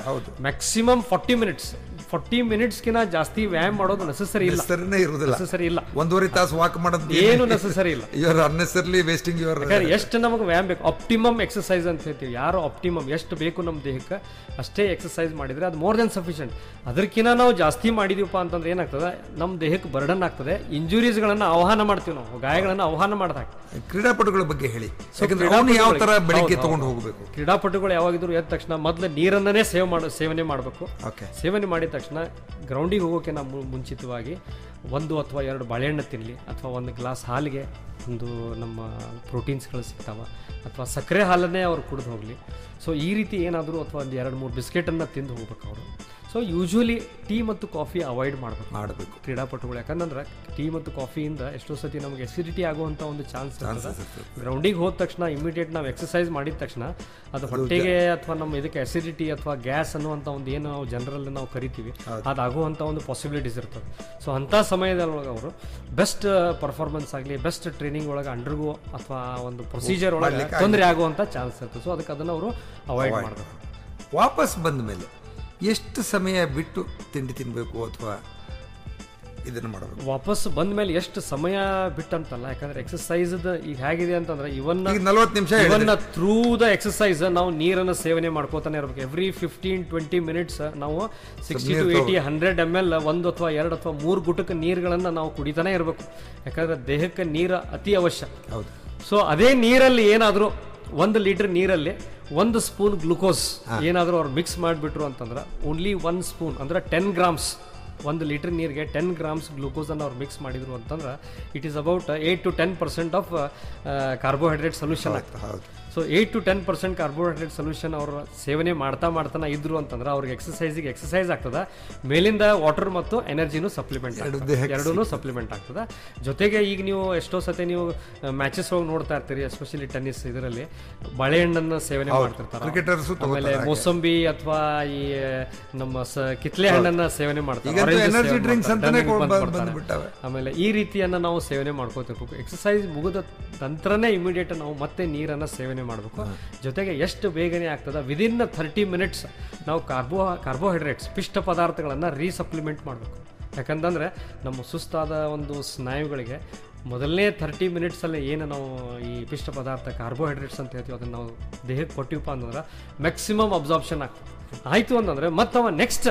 ಮ್ಯಾಕ್ಸಿಮಮ್ 40 ಮಿನಿಟ್ಸ್ಗಿನ ಜಾಸ್ತಿ ವ್ಯಾಯಾಮ ಮಾಡೋದು ನೆಸೆಸರಿ ಇಲ್ಲ. 1.5 ತಾಸು ವಾಕ್ ಮಾಡೋದು ಏನು ನೆಸೆಸರಿ ಇಲ್ಲ. ಎಷ್ಟು ನಮಗೆ ವ್ಯಾಯಾಮ ಬೇಕು ಆಪ್ಟಿಮಮ್ ಎಕ್ಸಸೈಸ್ ಅಂತ ಹೇಳ್ತೀವಿ. ಯಾರು ಆಪ್ಟಿಮಮ್ ಎಷ್ಟು ಬೇಕು ನಮ್ಮ ದೇಹಕ್ಕೆ ಅಷ್ಟೇ ಎಕ್ಸಸೈಸ್ ಮಾಡಿದ್ರೆ ಅದು ಮೋರ್ ದೆನ್ ಸಫಿಷಿಯಂಟ್. ಅದಕ್ಕಿಂತ ನಾವು ಜಾಸ್ತಿ ಮಾಡಿದೀವಪ್ಪ ಅಂತಂದ್ರೆ ಏನಾಗ್ತದೆ ನಮ್ಮ ದೇಹಕ್ಕೆ ಬರ್ಡನ್ ಆಗ್ತದೆ. ಇಂಜುರೀಸ್ಗಳನ್ನ ಆಹ್ವಾನ ಮಾಡ್ತೀವಿ, ನಾವು ಗಾಯಗಳನ್ನು ಆಹ್ವಾನ ಮಾಡಿದಾಗ. ಕ್ರೀಡಾಪಟುಗಳ ಬಗ್ಗೆ ಹೇಳಿ, ಯಾವ ತರ ಬೆಳಿಗ್ಗೆ ತಗೊಂಡು ಹೋಗಬೇಕು? ಕ್ರೀಡಾಪಟುಗಳು ಯಾವಾಗಿದ್ರು ಎದ್ದ ತಕ್ಷಣ ಮೊದಲು ನೀರನ್ನೇ ಸೇವನೆ ಮಾಡಬೇಕು. ಸೇವನೆ ಮಾಡಿದ ತಕ್ಷಣ ಗ್ರೌಂಡಿಗೆ ಹೋಗೋಕೆ ನಾವು ಮುಂಚಿತವಾಗಿ 1 ಅಥವಾ 2 ಬಾಳೆಹಣ್ಣು ತಿನ್ನಲಿ ಅಥವಾ 1 ಗ್ಲಾಸ್ ಹಾಲಿಗೆ ಒಂದು ನಮ್ಮ ಪ್ರೋಟೀನ್ಸ್ಗಳು ಸಿಗ್ತಾವ ಅಥವಾ ಸಕ್ಕರೆ ಹಾಲನ್ನೇ ಅವ್ರು ಕುಡಿದು ಹೋಗಲಿ. ಸೊ ಈ ರೀತಿ ಏನಾದರೂ ಅಥವಾ 1-2-3 ಬಿಸ್ಕೆಟನ್ನು ತಿಂದು ಹೋಗ್ಬೇಕು ಅವರು. ಸೊ ಯೂಶ್ವಲಿ ಟೀ ಮತ್ತು ಕಾಫಿ ಅವಾಯ್ಡ್ ಮಾಡಬೇಕು ಕ್ರೀಡಾಪಟುಗಳು. ಯಾಕಂದ್ರೆ ಟೀ ಮತ್ತು ಕಾಫಿಯಿಂದ ಎಷ್ಟೋ ಸತಿ ನಮಗೆ ಎಸಿಡಿಟಿ ಆಗುವಂಥ ಒಂದು ಚಾನ್ಸ್ ಇರ್ತದೆ. ಗ್ರೌಂಡಿಗೆ ಹೋದ ತಕ್ಷಣ ಇಮಿಡಿಯೇಟ್ ನಾವು ಎಕ್ಸಸೈಸ್ ಮಾಡಿದ ತಕ್ಷಣ ಅದು ಹೊಟ್ಟೆಗೆ ಅಥವಾ ನಮ್ಮ ಇದಕ್ಕೆ ಎಸಿಡಿಟಿ ಅಥವಾ ಗ್ಯಾಸ್ ಅನ್ನುವಂಥ ಒಂದು ಏನು ನಾವು ಜನರಲ್ಲಿ ನಾವು ಕರಿತೀವಿ ಅದಾಗುವಂಥ ಒಂದು ಪಾಸಿಬಿಲಿಟೀಸ್ ಇರ್ತದೆ. ಸೊ ಅಂಥ ಸಮಯದೊಳಗೆ ಅವರು ಬೆಸ್ಟ್ ಪರ್ಫಾರ್ಮೆನ್ಸ್ ಆಗಲಿ ಬೆಸ್ಟ್ ಟ್ರೈನಿಂಗ್ ಒಳಗೆ ಅಂಡರ್ಗೋ ಅಥವಾ ಒಂದು ಪ್ರೊಸೀಜರ್ ಒಳಗೆ ತೊಂದರೆ ಆಗುವಂಥ ಚಾನ್ಸ್ ಇರ್ತದೆ. ಸೊ ಅದಕ್ಕೆ ಅದನ್ನು ಅವರು ಅವಾಯ್ಡ್ ಮಾಡಬೇಕು. ವಾಪಸ್ ಬಂದ ಮೇಲೆ ಎಷ್ಟು ಸಮಯ ಬಿಟ್ಟು ತಿಂಡಿ ತಿನ್ನಬೇಕು ಅಥವಾ ಇದನ್ನು ಮಾಡಬೇಕು. ವಾಪಸ್ ಬಂದ ಮೇಲೆ ಎಷ್ಟು ಸಮಯ ಬಿಟ್ಟಂತಲ್ಲ, ಯಾಕಂದ್ರೆ ಎಕ್ಸಸೈಸ್ ಈಗ ಹೇಗಿದೆ ಅಂತಂದ್ರೆ ಇವನ್ 40 ನಿಮಿಷ ಥ್ರೂ ದ ಎಕ್ಸಸೈಸ್ ನಾವು ನೀರನ್ನು ಸೇವನೆ ಮಾಡ್ಕೋತಾನೆ ಇರಬೇಕು. ಎವ್ರಿ 15-20 ಮಿನಿಟ್ಸ್ ನಾವು 60 to 80 100 ml 1 ಅಥವಾ 2 ಅಥವಾ 3 ಗುಟಕ ನೀರುಗಳನ್ನ ನಾವು ಕುಡಿತಾನೆ ಇರಬೇಕು. ಯಾಕಂದ್ರೆ ದೇಹಕ್ಕೆ ನೀರು ಅತಿ ಅವಶ್ಯ. ಹೌದು. ಸೊ ಅದೇ ನೀರಲ್ಲಿ ಏನಾದರೂ 1 ಲೀಟರ್ ನೀರಲ್ಲಿ 1 ಸ್ಪೂನ್ ಗ್ಲುಕೋಸ್ ಏನಾದರೂ ಅವ್ರು ಮಿಕ್ಸ್ ಮಾಡಿಬಿಟ್ರು ಅಂತಂದ್ರೆ ಓನ್ಲಿ 1 ಸ್ಪೂನ್ ಅಂದ್ರೆ 10 grams 1 ಲೀಟರ್ ನೀರಿಗೆ 10 grams ಗ್ಲೂಕೋಸ್ ಅನ್ನು ಅವ್ರು ಮಿಕ್ಸ್ ಮಾಡಿದ್ರು ಅಂತಂದ್ರೆ it is about 8 to 10% of carbohydrate solution ಆಗ್ತದೆ. ಸೊ 8 to 10% ಕಾರ್ಬೋಹೈಡ್ರೇಟ್ ಸೊಲ್ಯೂಷನ್ ಅವರು ಸೇವನೆ ಮಾಡ್ತಾನೆ ಇದ್ರು ಅಂತಂದ್ರೆ ಅವ್ರಿಗೆ ಎಕ್ಸಸೈಸ್ ಆಗ್ತದೆ. ಮೇಲಿಂದ ವಾಟರ್ ಮತ್ತು ಎನರ್ಜಿನೂ ಸಪ್ಲಿಮೆಂಟ್ ಎರಡೂ ಸಪ್ಲಿಮೆಂಟ್ ಆಗ್ತದೆ. ಜೊತೆಗೆ ಈಗ ನೀವು ಎಷ್ಟೋ ಸತಿ ನೀವು ಮ್ಯಾಚಸ್ ಹೋಗಿ ನೋಡ್ತಾ ಇರ್ತೀರಿ, ಎಸ್ಪೆಷಲಿ ಟೆನ್ನಿಸ್ ಇದರಲ್ಲಿ ಬಾಳೆಹಣ್ಣನ್ನು ಸೇವನೆ ಮಾಡ್ತಿರ್ತಾರೆ, ಆಮೇಲೆ ಮೋಸಂಬಿ ಅಥವಾ ಈ ನಮ್ಮ ಕಿತ್ಲೆ ಹಣ್ಣನ್ನ ಸೇವನೆ ಮಾಡ್ತಾರೆ, ಆಮೇಲೆ ಈ ರೀತಿಯನ್ನ ನಾವು ಸೇವನೆ ಮಾಡ್ಕೋತಿರ್ಬೇಕು. ಎಕ್ಸಸೈಸ್ ಮುಗಿದ ನಂತರನೇ ಇಮಿಡಿಯೇಟ್ ನಾವು ಮತ್ತೆ ನೀರನ್ನ ಸೇವನೆ ಮಾಡಬೇಕು. ಜೊತೆಗೆ ಎಷ್ಟು ಬೇಗನೆ ಆಗ್ತದೆ ವಿದಿನ್ 30 ಮಿನಿಟ್ಸ್ ನಾವು ಕಾರ್ಬೋಹೈಡ್ರೇಟ್ಸ್ ಪಿಷ್ಟ ಪದಾರ್ಥಗಳನ್ನು ರೀಸಪ್ಲಿಮೆಂಟ್ ಮಾಡಬೇಕು. ಯಾಕಂತಂದ್ರೆ ನಮ್ಮ ಸುಸ್ತಾದ ಒಂದು ಸ್ನಾಯುಗಳಿಗೆ ಮೊದಲನೇ 30 ಮಿನಿಟ್ಸಲ್ಲಿ ಏನು ನಾವು ಈ ಪಿಷ್ಟ ಪದಾರ್ಥ ಕಾರ್ಬೋಹೈಡ್ರೇಟ್ಸ್ ಅಂತ ಹೇಳ್ತೀವಿ ಅದನ್ನು ನಾವು ದೇಹಕ್ಕೆ ಕೊಟ್ಟಿವಪ್ಪ ಅಂತಂದ್ರೆ ಮ್ಯಾಕ್ಸಿಮಮ್ ಅಬ್ಸಾರ್ಪ್ಷನ್ ಆಗ್ತದೆ. ಆಯಿತು ಅಂತಂದರೆ ಮತ್ತೆ ಅವ ನೆಕ್ಸ್ಟ್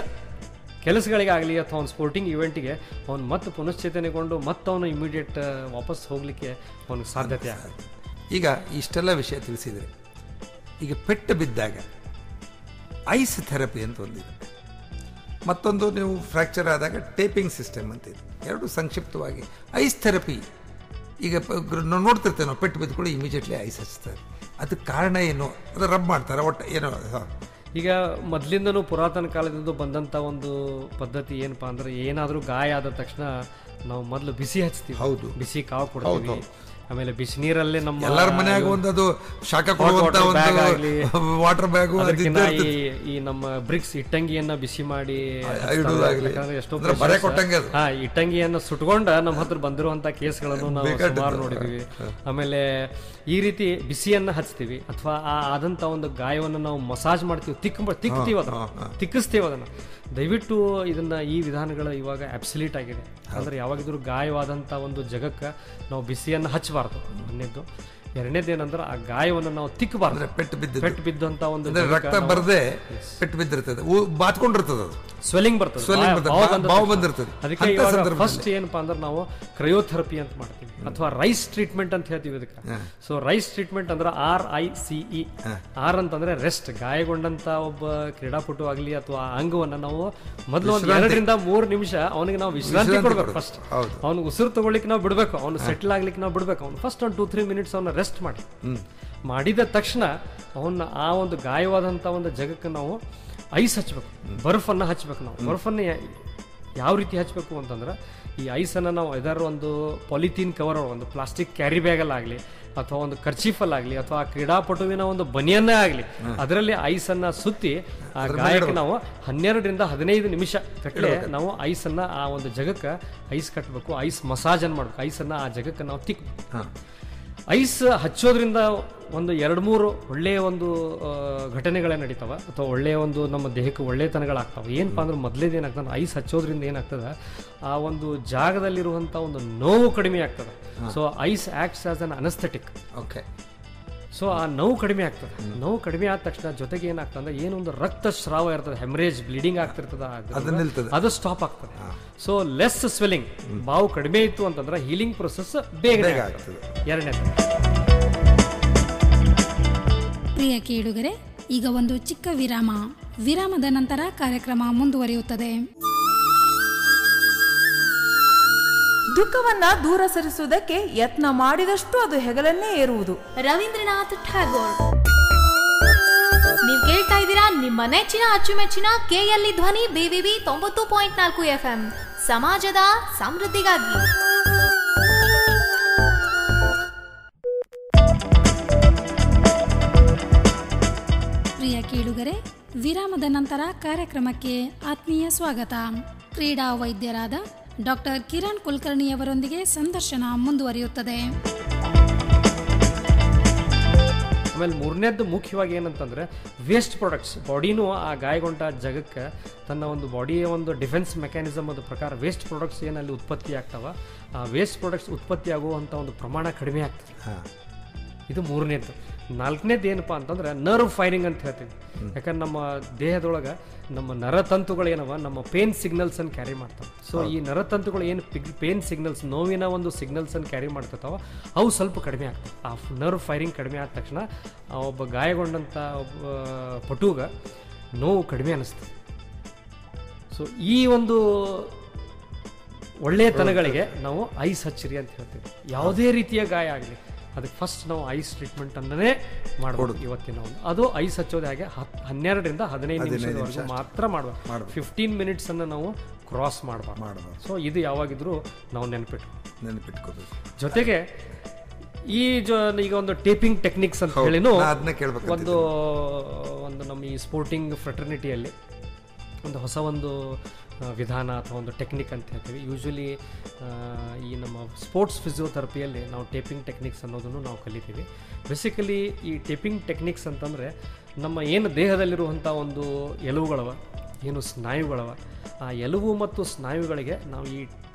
ಕೆಲಸಗಳಿಗಾಗಲಿ ಅಥವಾ ಒಂದು ಸ್ಪೋರ್ಟಿಂಗ್ ಇವೆಂಟಿಗೆ ಅವ್ನು ಮತ್ತೆ ಪುನಶ್ಚೇತನೆಗೊಂಡು ಮತ್ತೆ ಅವನು ಇಮಿಡಿಯೇಟ್ ವಾಪಸ್ ಹೋಗಲಿಕ್ಕೆ ಅವನಿಗೆ ಸಾಧ್ಯತೆ ಆಗುತ್ತೆ. ಈಗ ಇಷ್ಟೆಲ್ಲ ವಿಷಯ ತಿಳಿಸಿದರೆ ಈಗ ಪೆಟ್ಟು ಬಿದ್ದಾಗ ಐಸ್ ಥೆರಪಿ ಅಂತ ಒಂದಿದೆ, ಮತ್ತೊಂದು ನೀವು ಫ್ರ್ಯಾಕ್ಚರ್ ಆದಾಗ ಟೇಪಿಂಗ್ ಸಿಸ್ಟಮ್ ಅಂತಿದೆ. ಎರಡು ಸಂಕ್ಷಿಪ್ತವಾಗಿ ಐಸ್ ಥೆರಪಿ. ಈಗ ನೋಡ್ತಿರ್ತೇವೆ ನಾವು, ಪೆಟ್ಟು ಬಿದ್ದುಕೊಂಡು ಇಮಿಡಿಯೇಟ್ಲಿ ಐಸ್ ಹಚ್ತಾರೆ. ಅದಕ್ಕೆ ಕಾರಣ ಏನು? ಅದು ರಬ್ ಮಾಡ್ತಾರೆ ಒಟ್ಟು ಏನೋ. ಈಗ ಮೊದಲಿಂದನೂ ಪುರಾತನ ಕಾಲದಿಂದ ಬಂದಂಥ ಒಂದು ಪದ್ಧತಿ ಏನಪ್ಪಾ ಅಂದ್ರೆ ಏನಾದರೂ ಗಾಯ ಆದ ತಕ್ಷಣ ನಾವು ಮೊದಲು ಬಿಸಿ ಹಚ್ತೀವಿ. ಹೌದು, ಬಿಸಿ ಕಾವು ಕೊಡ್ತೀವಿ. ಆಮೇಲೆ ಬಿಸಿ ನೀರಲ್ಲೇ ನಮ್ಮ ಎಲ್ಲರ ಮನೆಯಾಗ ಒಂದು ಶಾಖ ಕೊಡುವಂತ ವಾಟರ್ ಬ್ಯಾಗ್, ಈ ನಮ್ಮ ಬ್ರಿಕ್ಸ್ ಇಟ್ಟಂಗಿಯನ್ನ ಬಿಸಿ ಮಾಡಿ ಎಷ್ಟೋ ಇಟ್ಟಂಗಿಯನ್ನ ಸುಟ್ಕೊಂಡ ನಮ್ಮ ಹತ್ರ ಬಂದಿರುವಂತ ಕೇಸ್ಗಳನ್ನು ನಾವು ಸುಮಾರು ನೋಡಿದೀವಿ. ಆಮೇಲೆ ಈ ರೀತಿ ಬಿಸಿಯನ್ನ ಹಚ್ತೀವಿ ಅಥವಾ ಆದಂತ ಒಂದು ಗಾಯವನ್ನು ನಾವು ಮಸಾಜ್ ಮಾಡ್ತೀವಿ, ತಿಕ್ಕಿಸ್ತೀವಿ ಅದನ್ನ. ದಯವಿಟ್ಟು ಇದನ್ನ ಈ ವಿಧಾನಗಳು ಇವಾಗ ಅಬ್ಸಲ್ಯೂಟ್ ಆಗಿದೆ. ಅಂದ್ರೆ ಯಾವಾಗಿದ್ರು ಗಾಯವಾದಂತ ಒಂದು ಜಾಗಕ್ಕೆ ನಾವು ಬಿಸಿಯನ್ನು ಹಚ್ಚಬಾರ್ದು. ಒಂದನೇದ್ದು. ಎರಡನೇದೇನಂದ್ರೆ ಆ ಗಾಯವನ್ನು ನಾವು ತಿಕ್ಕಬಾರ್ದು. ಪೆಟ್ಟು ಬಿದ್ದಂತ ಒಂದು ರಕ್ತ ಬರದೆ ಪೆಟ್ಟು ಬಿದ್ದಿರ್ತದೆ, ಬಾತ್ಕೊಂಡಿರ್ತದೆ, ಸ್ವೆಲ್ಲಿಂಗ್ ಬರ್ತದೆ. ಅದಕ್ಕೆ ಫಸ್ಟ್ ಏನಪ್ಪಾ ಅಂದ್ರೆ ನಾವು ಕ್ರಯೋಥೆರಪಿ ಅಂತ ಮಾಡ್ತೀವಿ ಅಥವಾ ರೈಸ್ ಟ್ರೀಟ್ಮೆಂಟ್ ಅಂತ ಹೇಳ್ತೀವಿ ಇದಕ್ಕೆ. ಸೊ ರೈಸ್ ಟ್ರೀಟ್ಮೆಂಟ್ ಅಂದ್ರೆ RICE. ಆರ್ ಅಂತಂದ್ರೆ ರೆಸ್ಟ್. ಗಾಯಗೊಂಡಂತ ಒಬ್ಬ ಕ್ರೀಡಾಪಟು ಆಗಲಿ ಅಥವಾ ಅಂಗವನ್ನ ನಾವು ಮೊದಲು 2 to 3 ನಿಮಿಷ ಅವನಿಗೆ ನಾವು ವಿಶ್ರಾಂತಿ ಕೊಡ್ಬೇಕು. ಫಸ್ಟ್ ಅವ್ನಿಗೆ ಉಸಿರು ತಗೊಳ್ಳಿಕ್ಕೆ ನಾವು ಬಿಡ್ಬೇಕು, ಅವ್ನು ಸೆಟ್ಲ್ ಆಗ್ಲಿಕ್ಕೆ ನಾವು ಬಿಡ್ಬೇಕು. ಅವ್ನು ಫಸ್ಟ್ ಒಂದು 2-3 ಮಿನಿಟ್ಸ್ ಅವನ್ನ ರೆಸ್ಟ್ ಮಾಡಿದ ತಕ್ಷಣ ಅವನ್ನ ಆ ಒಂದು ಗಾಯವಾದಂಥ ಒಂದು ಜಾಗಕ್ಕೆ ನಾವು ಐಸ್ ಹಚ್ಬೇಕು, ಬರ್ಫನ್ನು ಹಚ್ಬೇಕು. ನಾವು ಬರ್ಫನ್ನು ಯಾವ ರೀತಿ ಹಚ್ಚಬೇಕು ಅಂತಂದ್ರೆ ಈ ಐಸನ್ನು ನಾವು ಯಾವ್ದಾದ್ರು ಒಂದು ಪಾಲಿಥೀನ್ ಕವರ್, ಒಂದು ಪ್ಲಾಸ್ಟಿಕ್ ಕ್ಯಾರಿ ಬ್ಯಾಗಲ್ಲಾಗಲಿ ಅಥವಾ ಒಂದು ಕರ್ಚೀಫಲ್ಲಾಗಲಿ ಅಥವಾ ಕ್ರೀಡಾಪಟುವಿನ ಒಂದು ಬನಿಯನ್ನೇ ಆಗಲಿ ಅದರಲ್ಲಿ ಐಸನ್ನು ಸುತ್ತಿ ಆ ಗಾಯಕ್ಕೆ ನಾವು 12 to 15 ನಿಮಿಷ ಕಟ್ಟಲೆ ನಾವು ಐಸನ್ನು ಆ ಒಂದು ಜಾಗಕ್ಕೆ ಐಸ್ ಕಟ್ಟಬೇಕು. ಐಸ್ ಮಸಾಜ್ ಅನ್ನು ಮಾಡ್ಬೇಕು. ಐಸನ್ನು ಆ ಜಾಗಕ್ಕೆ ನಾವು ತಿಕ್ಕಬೇಕು. ಐಸ್ ಹಚ್ಚೋದ್ರಿಂದ ಒಂದು 2-3 ಒಳ್ಳೆಯ ಒಂದು ಘಟನೆಗಳೇ ನಡೀತಾವೆ ಅಥವಾ ಒಳ್ಳೆಯ ಒಂದು ನಮ್ಮ ದೇಹಕ್ಕೆ ಒಳ್ಳೆತನಗಳಾಗ್ತವೆ. ಏನಪ್ಪ ಅಂದ್ರೆ ಮೊದಲೇದು ಏನಾಗ್ತದೆ, ಐಸ್ ಹಚ್ಚೋದ್ರಿಂದ ಏನಾಗ್ತದೆ ಆ ಒಂದು ಜಾಗದಲ್ಲಿರುವಂಥ ಒಂದು ನೋವು ಕಡಿಮೆ ಆಗ್ತದೆ. So ice acts as an anaesthetic. Okay. So ಆ ನೋವು ಕಡಿಮೆ ಆಗ್ತದೆ. ನೋವು ಕಡಿಮೆ ಆದ ತಕ್ಷಣ ಜೊತೆಗೆ ಏನಾಗ್ತದೆ ಅಂದ್ರೆ ಏನೊಂದು ರಕ್ತಸ್ರಾವ ಇರ್ತದೆ, ಹೆಮರೇಜ್, ಬ್ಲೀಡಿಂಗ್ ಆಗ್ತಿರ್ತದೆ, ಅದು ಸ್ಟಾಪ್ ಆಗ್ತದೆ. So less swelling. ಬಾವು ಕಡಿಮೆ ಇತ್ತು ಅಂತಂದ್ರೆ ಹೀಲಿಂಗ್ ಪ್ರೊಸೆಸ್ ಬೇಗ ಆಗ್ತದೆ. ಎರಡನೇದು. ಪ್ರಿಯ ಕೇಳುಗರೆ, ಈಗ ಒಂದು ಚಿಕ್ಕ ವಿರಾಮ. ವಿರಾಮದ ನಂತರ ಕಾರ್ಯಕ್ರಮ ಮುಂದುವರಿಯುತ್ತದೆ. ದುಃಖವನ್ನ ದೂರ ಸರಿಸುವುದಕ್ಕೆ ಯತ್ನ ಮಾಡಿದಷ್ಟು ಅದು ಹೆಗಲನ್ನೇ ಏರುವುದು. ರವೀಂದ್ರನಾಥ್ ಠಾಗೋರ್. ನೀವು ಕೇಳ್ತಾ ಇದ್ದೀರಾ ನಿಮ್ಮ ನೆಚ್ಚಿನ ಅಚ್ಚುಮೆಚ್ಚಿನ KLE ಧ್ವನಿ BVB 90.4 FM ಸಮಾಜದ ಸಮೃದ್ಧಿಗಾಗಿ. ಪ್ರಿಯ ಕೇಳುಗರೆ, ವಿರಾಮದ ನಂತರ ಕಾರ್ಯಕ್ರಮಕ್ಕೆ ಆತ್ಮೀಯ ಸ್ವಾಗತ. ಕ್ರೀಡಾ ವೈದ್ಯರಾದ ಡಾಕ್ಟರ್ ಕಿರಣ್ ಕುಲಕರ್ಣಿಯವರೊಂದಿಗೆ ಸಂದರ್ಶನ ಮುಂದುವರಿಯುತ್ತದೆ. ಆಮೇಲೆ ಮೂರನೇದ್ದು ಮುಖ್ಯವಾಗಿ ಏನಂತಂದರೆ ವೇಸ್ಟ್ ಪ್ರಾಡಕ್ಟ್ಸ್. ಬಾಡಿನೂ ಆ ಗಾಯಗೊಂಡ ಜಾಗಕ್ಕೆ ತನ್ನ ಒಂದು ಬಾಡಿಯ ಒಂದು ಡಿಫೆನ್ಸ್ ಮೆಕ್ಯಾನಿಸಮ್ ಅದ ಪ್ರಕಾರ ವೇಸ್ಟ್ ಪ್ರಾಡಕ್ಟ್ಸ್ ಏನಲ್ಲಿ ಉತ್ಪತ್ತಿ ಆಗ್ತಾವ, ಆ ವೇಸ್ಟ್ ಪ್ರಾಡಕ್ಟ್ಸ್ ಉತ್ಪತ್ತಿ ಆಗುವಂಥ ಒಂದು ಪ್ರಮಾಣ ಕಡಿಮೆ ಆಗ್ತದೆ. ಇದು ಮೂರನೇದ್ದು. ನಾಲ್ಕನೇದು ಏನಪ್ಪ ಅಂತಂದ್ರೆ ನರ್ವ್ ಫೈರಿಂಗ್ ಅಂತ ಹೇಳ್ತೀವಿ. ಯಾಕಂದ್ರೆ ನಮ್ಮ ದೇಹದೊಳಗೆ ನಮ್ಮ ನರತಂತುಗಳೇನವ ನಮ್ಮ ಪೇನ್ ಸಿಗ್ನಲ್ಸನ್ನು ಕ್ಯಾರಿ ಮಾಡ್ತಾವೆ. ಸೊ ಈ ನರತಂತುಗಳು ಏನು ಪೇನ್ ಸಿಗ್ನಲ್ಸ್, ನೋವಿನ ಒಂದು ಸಿಗ್ನಲ್ಸನ್ನು ಕ್ಯಾರಿ ಮಾಡ್ತಿರ್ತಾವ, ಅವು ಸ್ವಲ್ಪ ಕಡಿಮೆ ಆಗ್ತವೆ. ಆ ನರ್ವ್ ಫೈರಿಂಗ್ ಕಡಿಮೆ ಆದ ತಕ್ಷಣ ಒಬ್ಬ ಗಾಯಗೊಂಡಂಥ ಒಬ್ಬ ಪಟುಗ ನೋವು ಕಡಿಮೆ ಅನ್ನಿಸ್ತದೆ. ಸೊ ಈ ಒಂದು ಒಳ್ಳೆಯತನಗಳಿಗೆ ನಾವು ಐಸ್ ಹಚ್ಚಿರಿ ಅಂತ ಹೇಳ್ತೀವಿ. ಯಾವುದೇ ರೀತಿಯ ಗಾಯ ಆಗಲಿ ಅದಕ್ಕೆ ಫಸ್ಟ್ ನಾವು ಐಸ್ ಟ್ರೀಟ್ಮೆಂಟನ್ನೇ ಮಾಡ್ಬೋದು ಇವತ್ತಿನ ಒಂದು. ಅದು ಐಸ್ ಹಚ್ಚೋದು ಹಾಗೆ 12 ರಿಂದ 15 ನಿಮಿಷದವರೆಗೂ ಮಾತ್ರ ಮಾಡಬೇಕು. 15 ಮಿನಿಟ್ಸನ್ನು ನಾವು ಕ್ರಾಸ್ ಮಾಡಬಾರ್ದು. ಸೊ ಇದು ಯಾವಾಗಿದ್ರೂ ನಾವು ನೆನಪಿಟ್ಕೋಬೇಕು. ಜೊತೆಗೆ ಈಗ ಒಂದು ಟೇಪಿಂಗ್ ಟೆಕ್ನಿಕ್ಸ್ ಅಂತ ಹೇಳಿನೂ ಒಂದು ನಮ್ಮ ಈ ಸ್ಪೋರ್ಟಿಂಗ್ ಫ್ರೆಟರ್ನಿಟಿಯಲ್ಲಿ ಒಂದು ಹೊಸ ಒಂದು ವಿಧಾನ ಅಥವಾ ಒಂದು ಟೆಕ್ನಿಕ್ ಅಂತ ಹೇಳ್ತೀವಿ. ಯೂಶ್ವಲಿ ಈ ನಮ್ಮ ಸ್ಪೋರ್ಟ್ಸ್ ಫಿಸಿಯೋಥೆರಪಿಯಲ್ಲಿ ನಾವು ಟೇಪಿಂಗ್ ಟೆಕ್ನಿಕ್ಸ್ ಅನ್ನೋದನ್ನು ನಾವು ಕಲಿತೀವಿ. ಬೇಸಿಕಲಿ ಈ ಟೇಪಿಂಗ್ ಟೆಕ್ನಿಕ್ಸ್ ಅಂತಂದರೆ ನಮ್ಮ ಏನು ದೇಹದಲ್ಲಿರುವಂಥ ಒಂದು ಎಲುವುಗಳವ, ಏನು ಸ್ನಾಯುಗಳವ, ಆ ಎಲುವು ಮತ್ತು ಸ್ನಾಯುಗಳಿಗೆ ನಾವು ಈ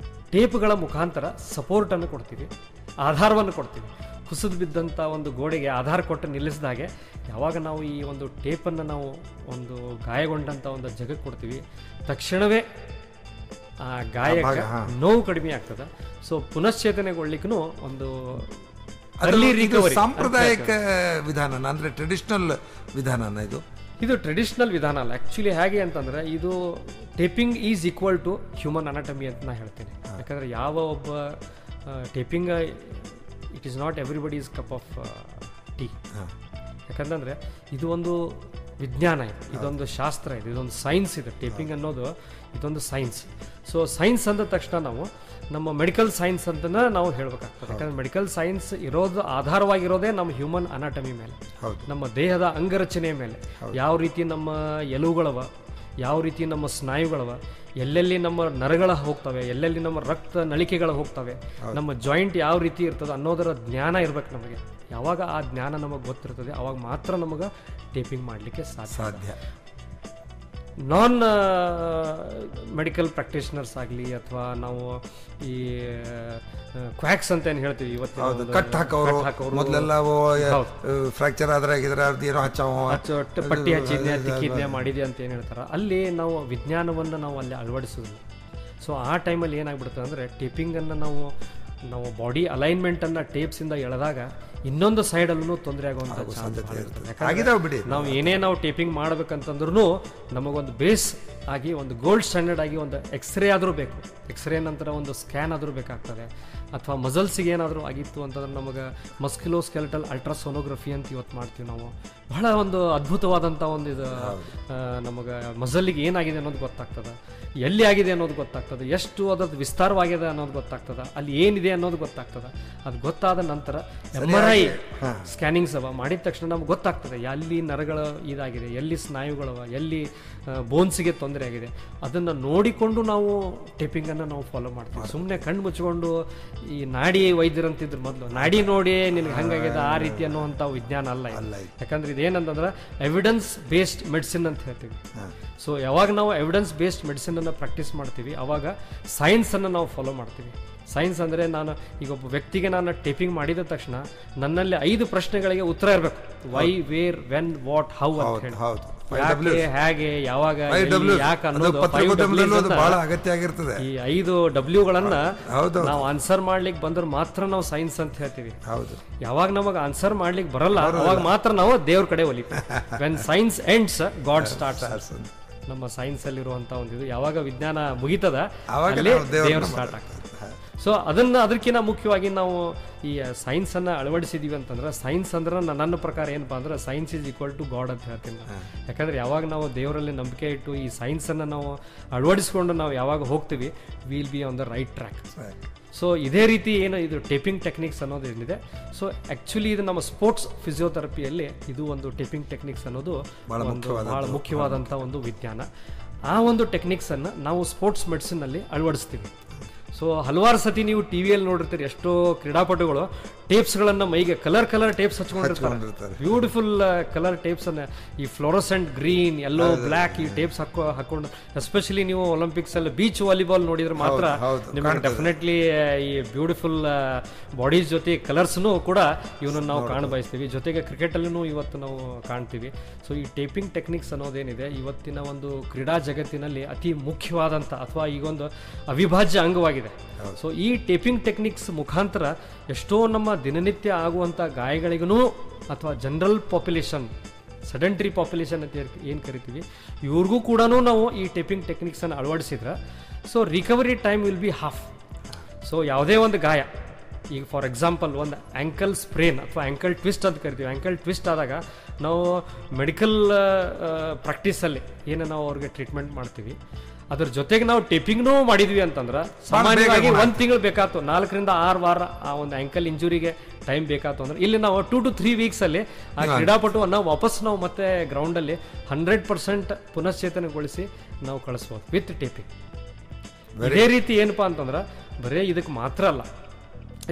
ಟೇಪ್ಗಳ ಮುಖಾಂತರ ಸಪೋರ್ಟನ್ನು ಕೊಡ್ತೀವಿ, ಆಧಾರವನ್ನು ಕೊಡ್ತೀವಿ. ಕುಸಿದು ಬಿದ್ದಂಥ ಒಂದು ಗೋಡೆಗೆ ಆಧಾರ ಕೊಟ್ಟು ನಿಲ್ಲಿಸಿದಾಗೆ ಯಾವಾಗ ನಾವು ಈ ಒಂದು ಟೇಪನ್ನು ನಾವು ಒಂದು ಗಾಯಗೊಂಡಂಥ ಒಂದು ಜಾಗಕ್ಕೆ ಕೊಡ್ತೀವಿ, ತಕ್ಷಣವೇ ಆ ಗಾಯಕ್ಕೆ ನೋವು ಕಡಿಮೆ ಆಗ್ತದೆ. ಸೊ ಪುನಶ್ಚೇತನೆಗೊಳ್ಳಿಕ್ಕೂ ಒಂದು ಸಾಂಪ್ರದಾಯಿಕ ವಿಧಾನ ಅಂದರೆ ಟ್ರೆಡಿಷನಲ್ ವಿಧಾನ. ಇದು ಟ್ರೆಡಿಷನಲ್ ವಿಧಾನ ಅಲ್ಲ. ಆ್ಯಕ್ಚುಲಿ ಹೇಗೆ ಅಂತಂದರೆ ಇದು taping is equal to human anatomy ಅಂತ ನಾನು ಹೇಳ್ತೀನಿ. ಯಾಕಂದರೆ ಯಾವ ಒಬ್ಬ taping it is not everybody's cup of tea. ಯಾಕಂತಂದರೆ ಇದು ಒಂದು ವಿಜ್ಞಾನ ಇದೆ, ಇದೊಂದು ಶಾಸ್ತ್ರ ಇದೆ, ಇದೊಂದು ಸೈನ್ಸ್ ಇದೆ. ಟೇಪಿಂಗ್ ಅನ್ನೋದು ಇದೊಂದು ಸೈನ್ಸ್. ಸೊ ಸೈನ್ಸ್ ಅಂದ ತಕ್ಷಣ ನಾವು ನಮ್ಮ ಮೆಡಿಕಲ್ ಸೈನ್ಸ್ ಅಂತಲೇ ನಾವು ಹೇಳಬೇಕಾಗ್ತದೆ. ಯಾಕಂದರೆ ಮೆಡಿಕಲ್ ಸೈನ್ಸ್ ಆಧಾರವಾಗಿರೋದೇ ನಮ್ಮ ಹ್ಯೂಮನ್ ಅನಾಟಮಿ ಮೇಲೆ, ನಮ್ಮ ದೇಹದ ಅಂಗರಚನೆಯ ಮೇಲೆ. ಯಾವ ರೀತಿ ನಮ್ಮ ಎಲುವುಗಳವ, ಯಾವ ರೀತಿ ನಮ್ಮ ಸ್ನಾಯುಗಳವ, ಎಲ್ಲೆಲ್ಲಿ ನಮ್ಮ ನರಗಳ ಹೋಗ್ತವೆ, ಎಲ್ಲೆಲ್ಲಿ ನಮ್ಮ ರಕ್ತ ನಳಿಕೆಗಳು ಹೋಗ್ತವೆ, ನಮ್ಮ ಜಾಯಿಂಟ್ ಯಾವ ರೀತಿ ಇರ್ತದೆ ಅನ್ನೋದರ ಜ್ಞಾನ ಇರ್ಬೇಕು ನಮಗೆ. ಯಾವಾಗ ಆ ಜ್ಞಾನ ನಮಗೆ ಗೊತ್ತಿರ್ತದೆ ಅವಾಗ ಮಾತ್ರ ನಮಗೆ ಟೇಪಿಂಗ್ ಮಾಡಲಿಕ್ಕೆ ಸಾಧ್ಯ. ನಾನ್ ಮೆಡಿಕಲ್ ಪ್ರಾಕ್ಟೀಷನರ್ಸ್ ಆಗಲಿ ಅಥವಾ ನಾವು ಈ ಕ್ವಾಕ್ಸ್ ಅಂತ ಏನು ಹೇಳ್ತೀವಿ ಇವತ್ತು, ಕಟ್ ಹಾಕೋರು ಮೊದಲೆಲ್ಲ ಫ್ರಾಕ್ಚರ್ ಆದ್ರೆ ಏನೋ ಪಟ್ಟಿ ಹಚ್ಚಿದ್ನೆ ತಿಕ್ಕಿದ್ನೆ ಮಾಡಿದೆ ಅಂತ ಏನು ಹೇಳ್ತಾರೆ, ಅಲ್ಲಿ ನಾವು ವಿಜ್ಞಾನವನ್ನು ನಾವು ಅಲ್ಲಿ ಅಳವಡಿಸೋದಿಲ್ಲ. ಸೊ ಆ ಟೈಮಲ್ಲಿ ಏನಾಗ್ಬಿಡ್ತದೆ ಅಂದರೆ ಟೇಪಿಂಗನ್ನು ನಾವು ಬಾಡಿ ಅಲೈನ್ಮೆಂಟನ್ನು ಟೇಪ್ಸಿಂದ ಎಳೆದಾಗ ಇನ್ನೊಂದು ಸೈಡಲ್ಲೂ ತೊಂದರೆ ಆಗುವಂಥ ನಾವು ಏನೇ ನಾವು ಟೇಪಿಂಗ್ ಮಾಡ್ಬೇಕಂತಂದ್ರೂ ನಮಗೊಂದು ಬೇಸ್ ಆಗಿ ಒಂದು ಗೋಲ್ಡ್ ಸ್ಟ್ಯಾಂಡರ್ಡ್ ಆಗಿ ಒಂದು ಎಕ್ಸ್ರೇ ಆದರೂ ಬೇಕು. ಎಕ್ಸ್ರೇ ನಂತರ ಒಂದು ಸ್ಕ್ಯಾನ್ ಆದರೂ ಬೇಕಾಗ್ತದೆ. ಅಥವಾ ಮಸಲ್ಸಿಗೆ ಏನಾದರೂ ಆಗಿತ್ತು ಅಂತಂದ್ರೆ ನಮಗೆ ಮಸ್ಕ್ಯುಲೋಸ್ಕೆಲೆಟಲ್ ಅಲ್ಟ್ರಾಸೋನೋಗ್ರಫಿ ಅಂತ ಇವತ್ತು ಮಾಡ್ತೀವಿ ನಾವು. ಬಹಳ ಒಂದು ಅದ್ಭುತವಾದಂಥ ಒಂದು ಇದು ನಮಗೆ ಮಸಲ್ಲಿಗೆ ಏನಾಗಿದೆ ಅನ್ನೋದು ಗೊತ್ತಾಗ್ತದೆ, ಎಲ್ಲಿ ಆಗಿದೆ ಅನ್ನೋದು ಗೊತ್ತಾಗ್ತದೆ, ಎಷ್ಟು ಅದ್ರದ್ದು ವಿಸ್ತಾರವಾಗಿದೆ ಅನ್ನೋದು ಗೊತ್ತಾಗ್ತದೆ, ಅಲ್ಲಿ ಏನಿದೆ ಅನ್ನೋದು ಗೊತ್ತಾಗ್ತದೆ. ಅದು ಗೊತ್ತಾದ ನಂತರ MRI ಸ್ಕ್ಯಾನಿಂಗ್ಸ್ ಮಾಡಿದ ತಕ್ಷಣ ನಮ್ಗೆ ಗೊತ್ತಾಗ್ತದೆ ಎಲ್ಲಿ ನರಗಳ ಇದಾಗಿದೆ, ಎಲ್ಲಿ ಸ್ನಾಯುಗಳವ, ಎಲ್ಲಿ ಬೋನ್ಸಿಗೆ ತೊಂದರೆ ಆಗಿದೆ. ಅದನ್ನು ನೋಡಿಕೊಂಡು ನಾವು ಟೇಪಿಂಗನ್ನು ನಾವು ಫಾಲೋ ಮಾಡ್ತೀವಿ. ಸುಮ್ಮನೆ ಕಣ್ಣು ಮುಚ್ಕೊಂಡು ಈ ನಾಡಿ ವೈದ್ಯರಂತಿದ್ರು ಮೊದಲು ನಾಡಿ ನೋಡಿ ನಿನಗೆ ಹಂಗಾಗಿದೆ ಆ ರೀತಿ ಅನ್ನುವಂಥ ವಿಜ್ಞಾನ ಅಲ್ಲ. ಯಾಕಂದ್ರೆ ಇದೇನಂತಂದ್ರೆ ಎವಿಡೆನ್ಸ್ ಬೇಸ್ಡ್ ಮೆಡಿಸಿನ್ ಅಂತ ಹೇಳ್ತೀವಿ. ಸೊ ಯಾವಾಗ ನಾವು ಎವಿಡೆನ್ಸ್ ಬೇಸ್ಡ್ ಮೆಡಿಸಿನನ್ನು ಪ್ರಾಕ್ಟೀಸ್ ಮಾಡ್ತೀವಿ ಅವಾಗ ಸೈನ್ಸನ್ನು ನಾವು ಫಾಲೋ ಮಾಡ್ತೀವಿ. ಸೈನ್ಸ್ ಅಂದರೆ ನಾನು ಈಗ ಒಬ್ಬ ವ್ಯಕ್ತಿಗೆ ನಾನು ಟೇಪಿಂಗ್ ಮಾಡಿದ ತಕ್ಷಣ ನನ್ನಲ್ಲಿ 5 ಪ್ರಶ್ನೆಗಳಿಗೆ ಉತ್ತರ ಇರಬೇಕು. Why, where, when, what, how ಅಂತ ಹೇಳಿ. ಯಾಕೆ, ಹೇಗೆ, ಯಾವಾಗ, ಯಾಕೆ ಅನ್ನೋದು ಈ 5 ಡಬ್ಲ್ಯೂಗಳನ್ನ ನಾವು ಆನ್ಸರ್ ಮಾಡ್ಲಿಕ್ಕೆ ಬಂದ್ರೆ ಮಾತ್ರ ನಾವು ಸೈನ್ಸ್ ಅಂತ ಹೇಳ್ತೀವಿ. ಯಾವಾಗ ನಮಗೆ ಆನ್ಸರ್ ಮಾಡ್ಲಿಕ್ಕೆ ಬರಲ್ಲ ಅವಾಗ ಮಾತ್ರ ನಾವು ದೇವ್ರ ಕಡೆ ಒಲಿತೀವಿ. When science ends god starts. ನಮ್ಮ ಸೈನ್ಸ್ ಅಲ್ಲಿರುವಂತ ಒಂದು ಇದು ಯಾವಾಗ ವಿಜ್ಞಾನ ಮುಗಿತದ ಅಲ್ಲಿ ದೇವರು ಸ್ಟಾರ್ಟ್ ಆಗ್ತದೆ. ಸೊ ಅದಕ್ಕಿಂತ ಮುಖ್ಯವಾಗಿ ನಾವು ಈ ಸೈನ್ಸನ್ನು ಅಳವಡಿಸಿದೀವಿ ಅಂತಂದ್ರೆ ಸೈನ್ಸ್ ಅಂದ್ರೆ ನನ್ನ ಪ್ರಕಾರ ಏನಪ್ಪಾ ಅಂದ್ರೆ science is equal to God ಅಂತ ಹೇಳ್ತೀನಿ. ಯಾಕಂದ್ರೆ ಯಾವಾಗ ನಾವು ದೇವರಲ್ಲಿ ನಂಬಿಕೆ ಇಟ್ಟು ಈ ಸೈನ್ಸನ್ನು ನಾವು ಅಳವಡಿಸ್ಕೊಂಡು ನಾವು ಯಾವಾಗ ಹೋಗ್ತೀವಿ will be on the right track. So ಇದೇ ರೀತಿ ಏನು ಇದು ಟೇಪಿಂಗ್ ಟೆಕ್ನಿಕ್ಸ್ ಅನ್ನೋದು ಏನಿದೆ, ಸೊ ಆ್ಯಕ್ಚುಲಿ ಇದು ನಮ್ಮ ಸ್ಪೋರ್ಟ್ಸ್ ಫಿಸಿಯೋಥೆರಪಿಯಲ್ಲಿ ಇದು ಒಂದು ಟೇಪಿಂಗ್ ಟೆಕ್ನಿಕ್ಸ್ ಅನ್ನೋದು ಬಹಳ ಮುಖ್ಯವಾದಂಥ ಒಂದು ವಿಜ್ಞಾನ. ಆ ಒಂದು ಟೆಕ್ನಿಕ್ಸನ್ನು ನಾವು ಸ್ಪೋರ್ಟ್ಸ್ ಮೆಡಿಸಿನಲ್ಲಿ ಅಳವಡಿಸ್ತೀವಿ. ಸೊ ಹಲವಾರು ಸತಿ ನೀವು ಟಿವಿಯಲ್ಲಿ ನೋಡಿರ್ತೀರಿ, ಎಷ್ಟೋ ಕ್ರೀಡಾಪಟುಗಳು ಟೇಪ್ಸ್ಗಳನ್ನು ಮೈಗೆ ಕಲರ್ ಟೇಪ್ಸ್ ಹಚ್ಕೊಂಡಿರ್ತಾರೆ. ಬ್ಯೂಟಿಫುಲ್ ಕಲರ್ ಟೇಪ್ಸ್ ಅನ್ನ, ಈ ಫ್ಲೋರಸೆಂಟ್ ಗ್ರೀನ್, ಯೆಲ್ಲೋ, ಬ್ಲ್ಯಾಕ್ ಈ ಟೇಪ್ಸ್ ಹಾಕೊಂಡು, ಎಸ್ಪೆಷಲಿ ನೀವು ಒಲಿಂಪಿಕ್ಸ್ ಅಲ್ಲಿ ಬೀಚ್ ವಾಲಿಬಾಲ್ ನೋಡಿದ್ರೆ ಮಾತ್ರ ನಿಮಗೆ ಡೆಫಿನೆಟ್ಲಿ ಈ ಬ್ಯೂಟಿಫುಲ್ ಬಾಡೀಸ್ ಜೊತೆ ಕಲರ್ಸ್ನು ಕೂಡ ಇವನನ್ನು ನಾವು ಕಾಣಬಯಸ್ತೀವಿ. ಜೊತೆಗೆ ಕ್ರಿಕೆಟ್ ಅಲ್ಲೂ ಇವತ್ತು ನಾವು ಕಾಣ್ತೀವಿ. ಸೊ ಈ ಟೇಪಿಂಗ್ ಟೆಕ್ನಿಕ್ಸ್ ಅನ್ನೋದೇನಿದೆ ಇವತ್ತಿನ ಒಂದು ಕ್ರೀಡಾ ಜಗತ್ತಿನಲ್ಲಿ ಅತಿ ಮುಖ್ಯವಾದಂಥ ಅಥವಾ ಈಗೊಂದು ಅವಿಭಾಜ್ಯ ಅಂಗವಾಗಿದೆ. ಸೊ ಈ ಟೇಪಿಂಗ್ ಟೆಕ್ನಿಕ್ಸ್ ಮುಖಾಂತರ ಎಷ್ಟೋ ನಮ್ಮ ದಿನನಿತ್ಯ ಆಗುವಂಥ ಗಾಯಗಳಿಗೂ ಅಥವಾ ಜನರಲ್ ಪಾಪ್ಯುಲೇಷನ್, ಸೆಡೆಂಟ್ರಿ ಪಾಪ್ಯುಲೇಷನ್ ಅಂತ ಏನು ಕರಿತೀವಿ, ಇವ್ರಿಗೂ ಕೂಡ ನಾವು ಈ ಟೇಪಿಂಗ್ ಟೆಕ್ನಿಕ್ಸನ್ನು ಅಳವಡಿಸಿದ್ರೆ so recovery time will be half. So ಯಾವುದೇ ಒಂದು ಗಾಯ, ಈಗ ಫಾರ್ ಎಕ್ಸಾಂಪಲ್ ಒಂದು ಆ್ಯಂಕಲ್ ಸ್ಪ್ರೇನ್ ಅಥವಾ ಆ್ಯಂಕಲ್ ಟ್ವಿಸ್ಟ್ ಅಂತ ಕರಿತೀವಿ. ಆ್ಯಂಕಲ್ ಟ್ವಿಸ್ಟ್ ಆದಾಗ ನಾವು ಮೆಡಿಕಲ್ ಪ್ರಾಕ್ಟೀಸಲ್ಲಿ ಏನು ನಾವು ಅವ್ರಿಗೆ ಟ್ರೀಟ್ಮೆಂಟ್ ಮಾಡ್ತೀವಿ, ಅದ್ರ ಜೊತೆಗೆ ನಾವು ಟೇಪಿಂಗ್ನೂ ಮಾಡಿದ್ವಿ ಅಂತಂದ್ರೆ ಸಾಮಾನ್ಯವಾಗಿ 1 ತಿಂಗಳು ಬೇಕಾಯ್ತು, 4 ರಿಂದ 6 ವಾರ ಆ ಒಂದು ಆ್ಯಂಕಲ್ ಇಂಜುರಿಗೆ ಟೈಮ್ ಬೇಕಾಯ್ತು ಅಂದ್ರೆ ಇಲ್ಲಿ ನಾವು 2 to 3 ವೀಕ್ಸಲ್ಲಿ ಆ ಕ್ರೀಡಾಪಟುವನ್ನು ವಾಪಸ್ ನಾವು ಮತ್ತೆ ಗ್ರೌಂಡಲ್ಲಿ 100% ಪುನಶ್ಚೇತನಗೊಳಿಸಿ ನಾವು ಕಳಿಸ್ಬೋದು ವಿತ್ ಟೇಪಿಂಗ್. ಇದೇ ರೀತಿ ಏನಪ್ಪಾ ಅಂತಂದ್ರೆ ಬರೀ ಇದಕ್ಕೆ ಮಾತ್ರ ಅಲ್ಲ,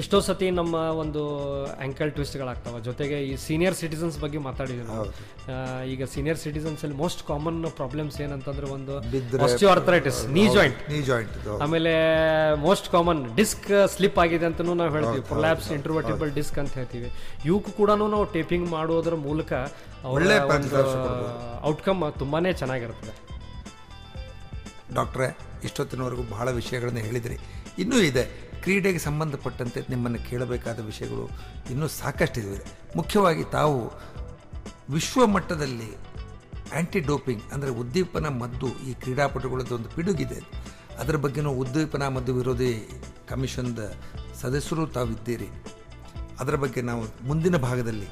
ಎಷ್ಟೋ ಸತಿ ನಮ್ಮ ಒಂದು ಆ್ಯಂಕಲ್ ಟ್ವಿಸ್ಟ್ಗಳಾಗ್ತಾವೆ. ಜೊತೆಗೆ ಈ ಸೀನಿಯರ್ ಸಿಟಿಸನ್ಸ್ ಬಗ್ಗೆ ಮಾತಾಡಿದ್ವಿ ನಾವು. ಈಗ ಸೀನಿಯರ್ ಸಿಟಿಸನ್ಸ್ ಅಲ್ಲಿ ಮೋಸ್ಟ್ ಕಾಮನ್ ಪ್ರಾಬ್ಲಮ್ಸ್ ಏನಂತಂದ್ರೆ ಒಂದು ಆಸ್ಟಿಯೋಆರ್ಥರೈಟಿಸ್, ನೀ ಜಾಯಿಂಟ್, ಆಮೇಲೆ ಮೋಸ್ಟ್ ಕಾಮನ್ ಡಿಸ್ಕ್ ಸ್ಲಿಪ್ ಆಗಿದೆ ಅಂತಲೂ ನಾವು ಹೇಳ್ತೀವಿ, ಪ್ರೊಲ್ಯಾಪ್ಸ್ ಇಂಟರ್ವರ್ಟಿಬಲ್ ಡಿಸ್ಕ್ ಅಂತ ಹೇಳ್ತೀವಿ. ಇವಕ್ಕೂ ಕೂಡ ನಾವು ಟೇಪಿಂಗ್ ಮಾಡೋದ್ರ ಮೂಲಕ ಒಳ್ಳೆ ಔಟ್ಕಮ್ ತುಂಬಾನೇ ಚೆನ್ನಾಗಿರ್ತದೆ. ಡಾಕ್ಟ್ರೇ, ಇಷ್ಟೊತ್ತಿನವರೆಗೂ ಬಹಳ ವಿಷಯಗಳನ್ನು ಹೇಳಿದ್ರಿ. ಇನ್ನೂ ಇದೆ, ಕ್ರೀಡೆಗೆ ಸಂಬಂಧಪಟ್ಟಂತೆ ನಿಮ್ಮನ್ನು ಕೇಳಬೇಕಾದ ವಿಷಯಗಳು ಇನ್ನೂ ಸಾಕಷ್ಟಿದೆ. ಮುಖ್ಯವಾಗಿ ತಾವು ವಿಶ್ವ ಮಟ್ಟದಲ್ಲಿ ಆ್ಯಂಟಿ ಡೋಪಿಂಗ್ ಅಂದರೆ ಉದ್ದೀಪನ ಮದ್ದು, ಈ ಕ್ರೀಡಾಪಟುಗಳದ್ದೊಂದು ಪಿಡುಗಿದೆ, ಅದರ ಬಗ್ಗೆನೂ ಉದ್ದೀಪನ ಮದ್ದು ವಿರೋಧಿ ಕಮಿಷನ್ದ ಸದಸ್ಯರು ತಾವಿದ್ದೀರಿ. ಅದರ ಬಗ್ಗೆ ನಾವು ಮುಂದಿನ ಭಾಗದಲ್ಲಿ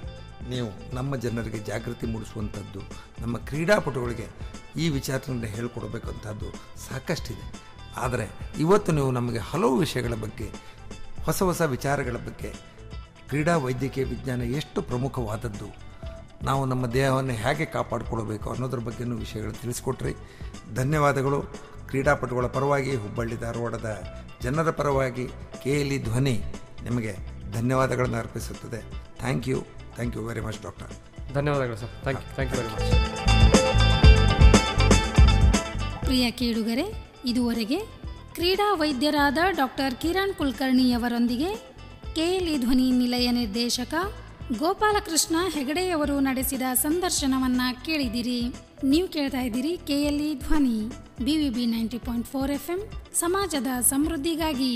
ನೀವು ನಮ್ಮ ಜನರಿಗೆ ಜಾಗೃತಿ ಮೂಡಿಸುವಂಥದ್ದು, ನಮ್ಮ ಕ್ರೀಡಾಪಟುಗಳಿಗೆ ಈ ವಿಚಾರದಿಂದ ಹೇಳಿಕೊಡಬೇಕಂಥದ್ದು ಸಾಕಷ್ಟಿದೆ. ಆದರೆ ಇವತ್ತು ನೀವು ನಮಗೆ ಹಲವು ವಿಷಯಗಳ ಬಗ್ಗೆ, ಹೊಸ ವಿಚಾರಗಳ ಬಗ್ಗೆ, ಕ್ರೀಡಾ ವೈದ್ಯಕೀಯ ವಿಜ್ಞಾನ ಎಷ್ಟು ಪ್ರಮುಖವಾದದ್ದು, ನಾವು ನಮ್ಮ ದೇಹವನ್ನು ಹೇಗೆ ಕಾಪಾಡಿಕೊಳ್ಬೇಕು ಅನ್ನೋದ್ರ ಬಗ್ಗೆನೂ ವಿಷಯಗಳು ತಿಳಿಸ್ಕೊಟ್ರಿ. ಧನ್ಯವಾದಗಳು. ಕ್ರೀಡಾಪಟುಗಳ ಪರವಾಗಿ, ಹುಬ್ಬಳ್ಳಿ ಧಾರವಾಡದ ಜನರ ಪರವಾಗಿ KLE ಧ್ವನಿ ನಿಮಗೆ ಧನ್ಯವಾದಗಳನ್ನು ಅರ್ಪಿಸುತ್ತದೆ. Thank you very much doctor. ಧನ್ಯವಾದಗಳು sir. Thank you very much. ಪ್ರಿಯ ಕೇಳುಗರೆ, ಇದುವರೆಗೆ ಕ್ರೀಡಾ ವೈದ್ಯರಾದ ಡಾಕ್ಟರ್ ಕಿರಣ್ ಕುಲಕರ್ಣಿಯವರೊಂದಿಗೆ KLE ಧ್ವನಿ ನಿಲಯ ನಿರ್ದೇಶಕ ಗೋಪಾಲಕೃಷ್ಣ ಹೆಗಡೆಯವರು ನಡೆಸಿದ ಸಂದರ್ಶನವನ್ನು ಕೇಳಿದಿರಿ. ನೀವು ಕೇಳ್ತಾ ಇದ್ದೀರಿ KLE ಧ್ವನಿ BVB 90.4 FM, ಸಮಾಜದ ಸಮೃದ್ಧಿಗಾಗಿ.